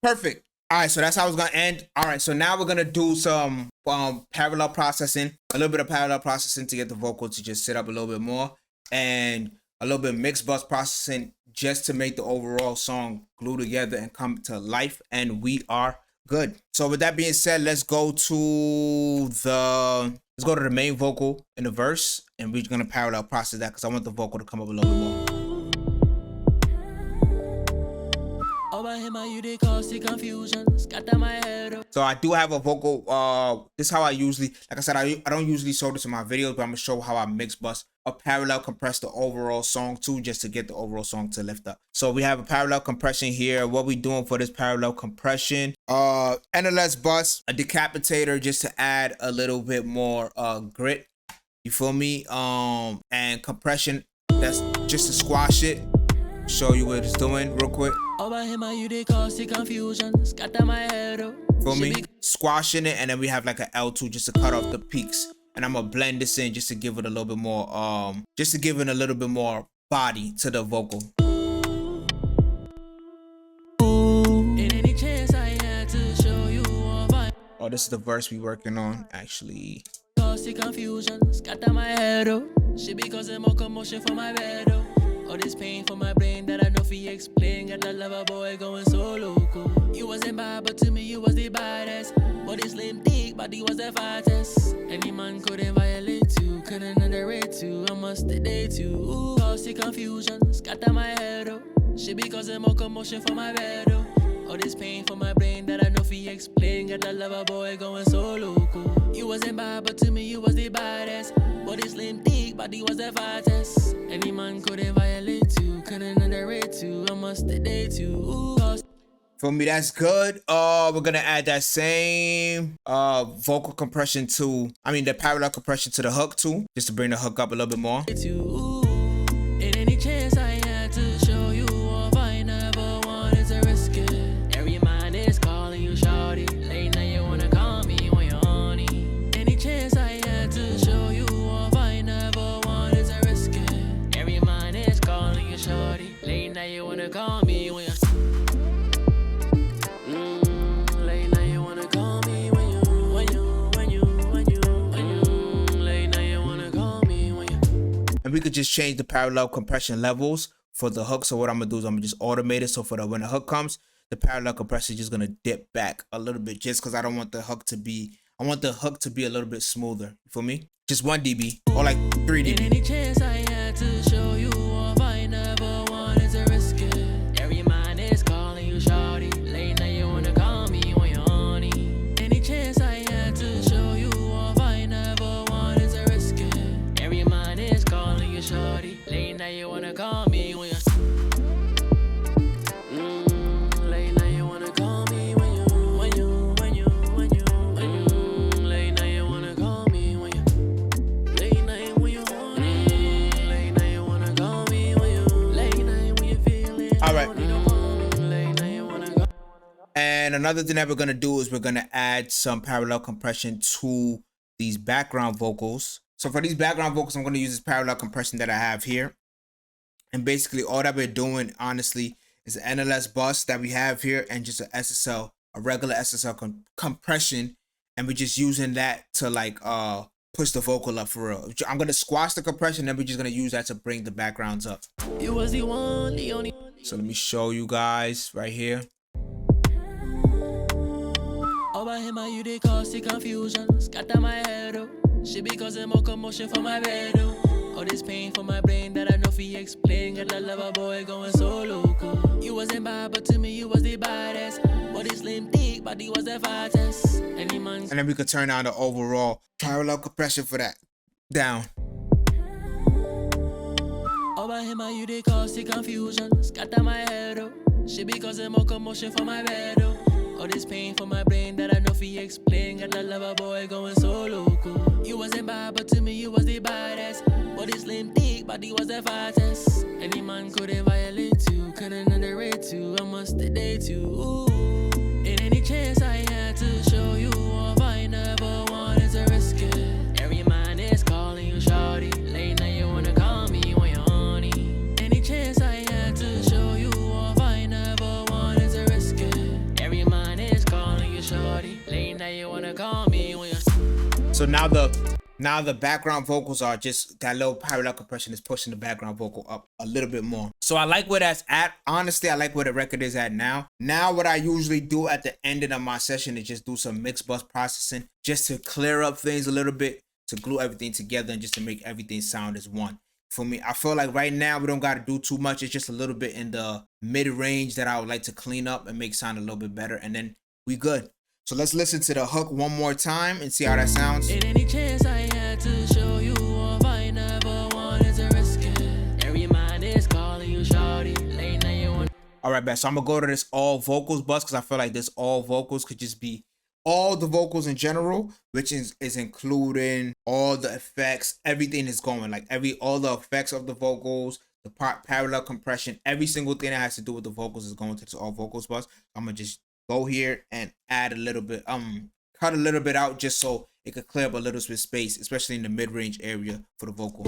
Perfect. All right, so that's how it's gonna end. All right, so now we're gonna do some parallel processing, a little bit of parallel processing to get the vocal to just sit up a little bit more, and a little bit of mix bus processing just to make the overall song glue together and come to life. And we are good. So with that being said, let's go to the main vocal in the verse, and we're gonna parallel process that because I want the vocal to come up a little bit more. So I do have a vocal. This is how I usually, like I said, I don't usually show this in my videos, but I'm gonna show how I mix bus a parallel compress the overall song too, just to get the overall song to lift up. So we have a parallel compression here. What we doing for this parallel compression? NLS bus, a decapitator just to add a little bit more grit. You feel me? And compression, that's just to squash it. Show you what it's doing real quick. Feel me? Squashing it, and then we have like an L2 just to cut off the peaks. And I'm gonna blend this in just to give it a little bit more, just to give it a little bit more body to the vocal. Oh, this is the verse we working on, actually. She be causing more commotion for my bed. All this pain for my brain that I know fi explain. Got that lover boy going so local. You wasn't bad, but to me you was the baddest. Body slim, thick, body was the fattest. Any man couldn't violate you, couldn't underrate you. I must date you. Ooh, causing confusion, scatter my head. She be causing more commotion for my bed. All this pain for my brain that I know fi explain. Got that lover boy going so local. You wasn't bad, but to me you was the baddest. Body slim, thick, body was the fattest. Any man couldn't violate you, couldn't underrate you. I must date you. Ooh. For me, that's good. We're gonna add that same vocal compression to, the parallel compression to the hook too, just to bring the hook up a little bit more. In any chance I had to show you off, I never wanted to risk it. Every man is calling you shawty. Late night you wanna call me when you're horny. Any chance I had to show you off, I never wanted to risk it. Every man is calling you shawty. Late night you wanna call me when you're we could just change the parallel compression levels for the hook. So what I'm gonna do is I'm gonna just automate it. So for when the hook comes, the parallel compression is just gonna dip back a little bit, just because I don't want the hook to be, I want the hook to be a little bit smoother. You feel me? Just 1 dB or like 3 dB. Any chance I had to show you off, I never wanted to risk it. Every man is calling you shawty. Late night you wanna call me when you're horny. Any chance I had to show you off, I never wanted to risk it. Every man is calling you shawty. Late night you wanna call me when you're late night you wanna call me when you late night you wanna call me when you late night when you horny. Late night you wanna call me when you late night when you feeling. All right. then another thing that we're gonna do is we're gonna add some parallel compression to these background vocals. So for these background vocals, I'm gonna use this parallel compression that I have here. And basically all that we're doing, honestly, is an NLS bus that we have here and just a SSL, a regular SSL compression. And we're just using that to like push the vocal up for real. I'm gonna squash the compression, and we're just gonna use that to bring the backgrounds up. You was the one, the only. So let me show you guys right here. Over him, you they cause the confusion. Scatter my head, oh. She be causing more commotion for my bed, oh. All this pain for my brain that I know fi explain. Got that lover boy going so local. You wasn't bad, but to me you was the baddest. Body slim, thick, body was the fattest. Any man. And then we could turn on the overall parallel compression for that. Down. Over him, you they cause the confusion. Scatter my head, oh. She be causing more commotion for my bed, oh. All this pain for my brain that I know fi explain. Got that lover boy going so local. You wasn't bad, but to me you was the baddest. Body slim, thick, body was the fattest. Any man couldn't violate you, couldn't underrate you. I must date you. Ooh. In any chance I had to show you off, I never wanted to risk it. Every man is calling you shawty. Late night you wanna call me when you're horny. Any chance I had to show you off, I never wanted to risk it. Every man is calling you shawty. Late night you wanna call me when you're. So now the background vocals are just that little parallel compression is pushing the background vocal up a little bit more. So I like where that's at. Honestly, I like where the record is at now. Now what I usually do at the end of my session is just do some mix bus processing just to clear up things a little bit, to glue everything together and just to make everything sound as one. For me, I feel like right now we don't got to do too much. It's just a little bit in the mid-range that I would like to clean up and make sound a little bit better, and then we good. So let's listen to the hook one more time and see how that sounds. In any chance I had to show you off, I never wanted to risk it. Every man is calling you shawty. Late night you want. All right, bet. So I'm gonna go to this all vocals bus because I feel like this all vocals could just be all the vocals in general, which is including all the effects. Everything is going like all the effects of the vocals, the parallel compression, every single thing that has to do with the vocals is going to this all vocals bus. I'm gonna just go here and add a little bit, cut a little bit out just so it could clear up a little bit of space, especially in the mid-range area for the vocal.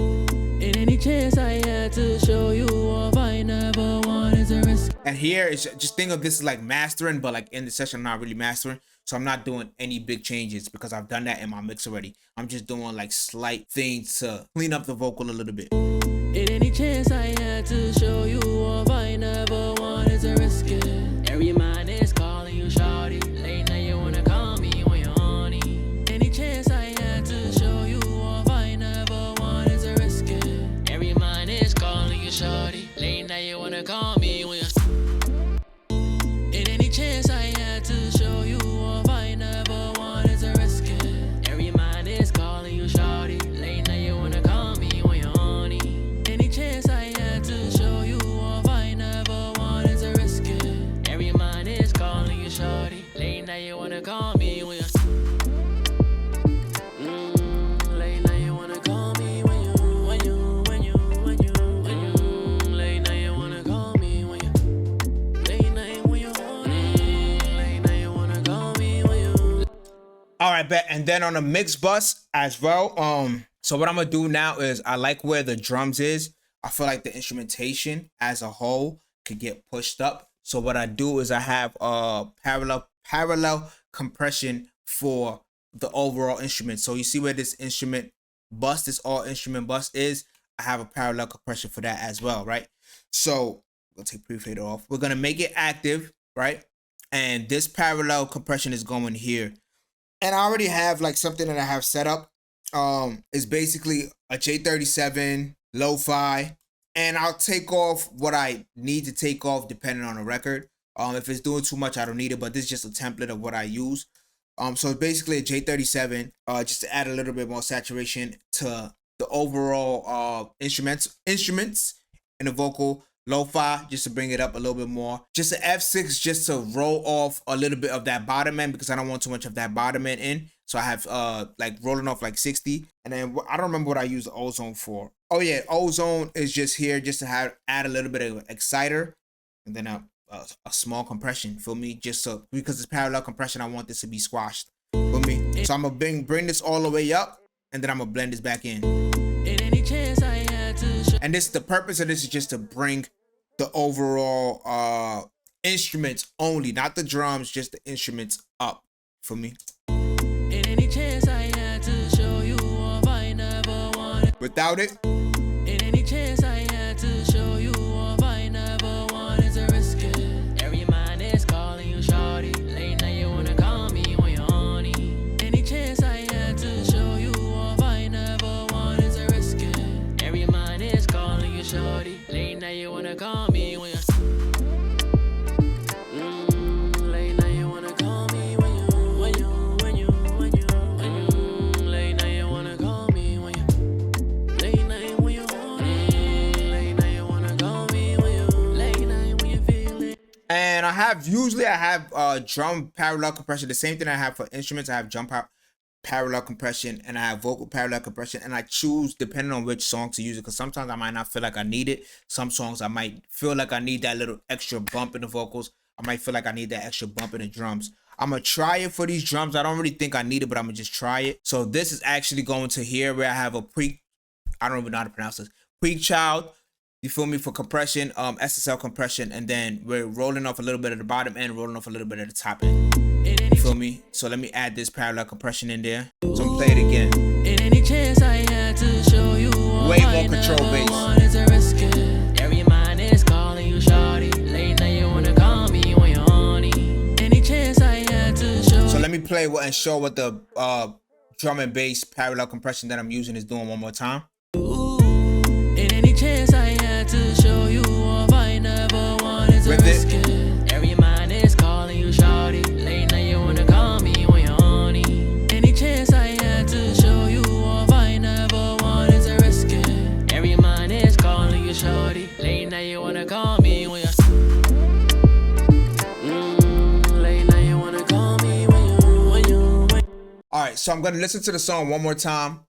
In any chance I had to show you off, I never wanted to risk. And here it's just think of this as like mastering, but like in the session I'm not really mastering, so I'm not doing any big changes because I've done that in my mix already. I'm just doing like slight things to clean up the vocal a little bit. In any chance I had to show you off, I never wanted to risk it. Every man is calling you shawty. Late night you wanna call me when you're horny. Any chance I had to show you off, I never wanted to risk it. Every man is calling you shawty. Late night you wanna call me when you're. In any chance I had to show you off, I never wanted to risk it. Every man is calling you shawty. Late night you wanna call me when you're horny. Any chance I had to show you off, I never wanted to risk it. Every man is calling you shawty. Late night you wanna call me when you're. Late night you wanna call me when you. Late night you wanna call me when you. Late night when you're horny. Late night you wanna call me when you. All right, bet. And then on the mix bus as well. So what I'm gonna do now is I like where the drums is. I feel like the instrumentation as a whole could get pushed up. So what I do is I have parallel compression for the overall instrument. So you see where this instrument bus, this all instrument bus is, I have a parallel compression for that as well, right? So we'll take pre-fader off. We're gonna make it active, right? And this parallel compression is going here. And I already have like something that I have set up. It's basically a J37 lo-fi, and I'll take off what I need to take off depending on the record. If it's doing too much, I don't need it, but this is just a template of what I use. So it's basically a J37, just to add a little bit more saturation to the overall instruments in the vocal. Lo-fi, just to bring it up a little bit more. Just an F6 just to roll off a little bit of that bottom end because I don't want too much of that bottom end in. So I have like rolling off like 60. And then I don't remember what I use the ozone for. Oh yeah, ozone is just here just to add a little bit of exciter. And then a small compression, feel me? Just so, because it's parallel compression, I want this to be squashed, feel me? So I'm gonna bring this all the way up, and then I'm gonna blend this back in. And this, the purpose of this is just to bring the overall instruments only, not the drums, just the instruments up, for me. Without it, and usually I have drum parallel compression, the same thing I have for instruments. I have drum parallel compression, and I have vocal parallel compression, and I choose depending on which song to use it, because sometimes I might not feel like I need it. Some songs I might feel like I need that little extra bump in the vocals. I might feel like I need that extra bump in the drums. I'm gonna try it for these drums. I don't really think I need it, but I'm gonna just try it. So this is actually going to here where I have a I don't even know how to pronounce this, pre-child, you feel me, for compression, SSL compression, and then we're rolling off a little bit of the bottom end, rolling off a little bit of the top end. You feel me? So let me add this parallel compression in there. So I'm gonna play it again. Way more control bass. So let me play and show what the drum and bass parallel compression that I'm using is doing one more time. With it. Alright, so I'm gonna listen to the song one more time.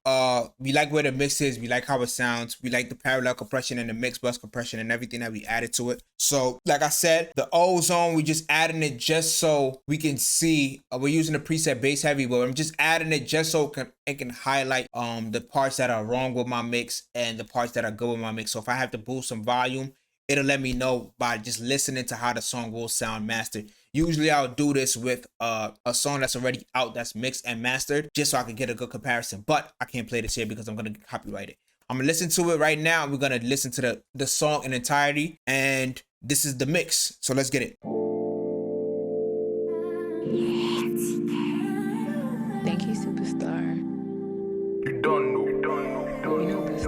We like where the mix is, we like how it sounds, we like the parallel compression and the mix bus compression and everything that we added to it. So like I said, the ozone, we just adding it just so we can see. We're using the preset bass heavy, but I'm just adding it just so it can highlight the parts that are wrong with my mix and the parts that are good with my mix. So if I have to boost some volume, it'll let me know by just listening to how the song will sound mastered. Usually I'll do this with a song that's already out, that's mixed and mastered, just so I can get a good comparison. But I can't play this here because I'm gonna copyright it. I'm gonna listen to it right now. We're gonna listen to the song in entirety, and this is the mix. So let's get it. Thank you, superstar. You don't know. You know this.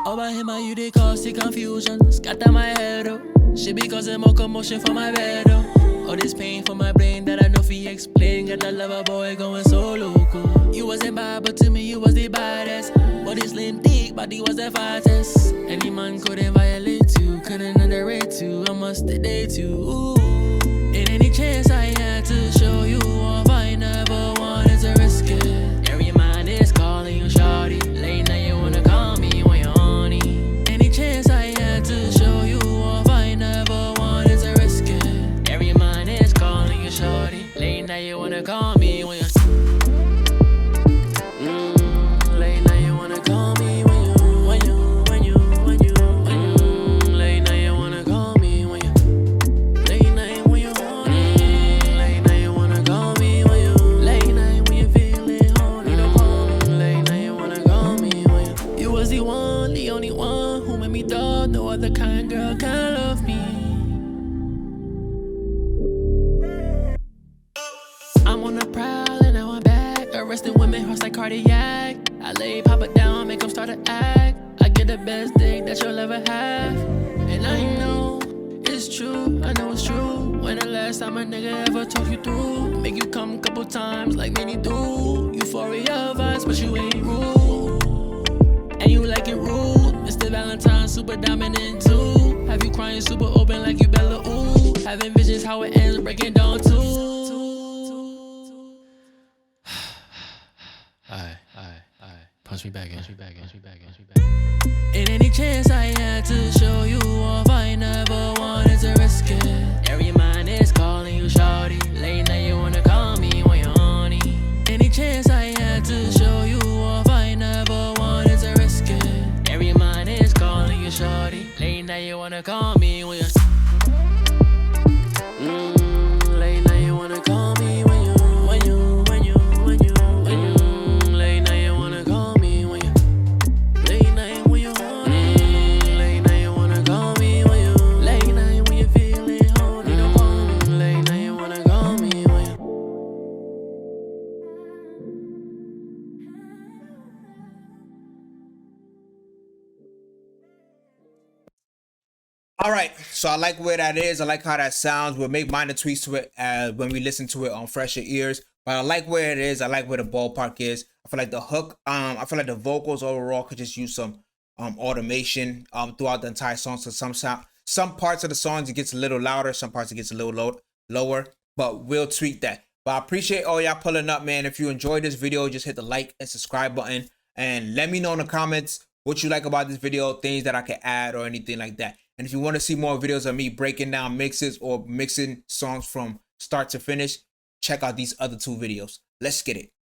Over him, you they cause the confusion. Scatter my head, oh. Shit be causing more commotion for my bed, oh. All this pain for my brain that I know fi explain. Got that lover boy going so local. You wasn't bad, but to me you was the baddest. Body slim thick, body was the fattest. Any man couldn't violate you, couldn't underrate you. I must date you. Ooh. In any chance I had to show you off, I never wanted to risk it. Every man is calling you shawty. Late night you wanna call me when you're horny. Any chance I had to show you off, I never wanted to risk it. Every man is calling you shawty. Late night you wanna call me when you're late night you wanna call me when you late night you wanna call me when you late night when you horny. Late night you wanna call me when you late night when you feeling horny. Late night you wanna call me when you was the one, the only one who made me thought no other kind girl can love me. I'm on the prowl and now I'm back. Arresting women, hearts like cardiac. I lay Papa down, make them start to act. I get the best dick that you'll ever have. And I know it's true, I know it's true. When the last time a nigga ever talk you through? Make you come a couple times like many do. Euphoria vibes, but you ain't rude. And you like it rude. Mr. Valentine, super dominant too. Have you crying super open like you Bella ooh. Having visions how it ends, breaking down too. Alright. In any chance I had to show you off, I never wanted to risk it. Every mind is calling you shawty. Late night you wanna call me when you're horny. Any chance I had to show you off, I never wanted to risk it. Every mind is calling you shawty. Late night you wanna call me when you're late night you wanna call me when you late night you wanna call me when you late night when you horny. Late night you wanna call me when you late night when you feeling horny. Late night you wanna call me when you. All right, so I like where that is. I like how that sounds. We'll make minor tweaks to it when we listen to it on fresher ears. But I like where it is. I like where the ballpark is. I feel like the hook. I feel like the vocals overall could just use some automation throughout the entire song. So some parts of the songs it gets a little louder. Some parts it gets a little lower. But we'll tweak that. But I appreciate all y'all pulling up, man. If you enjoyed this video, just hit the like and subscribe button. And let me know in the comments what you like about this video, things that I can add or anything like that. And if you want to see more videos of me breaking down mixes or mixing songs from start to finish, check out these other two videos. Let's get it.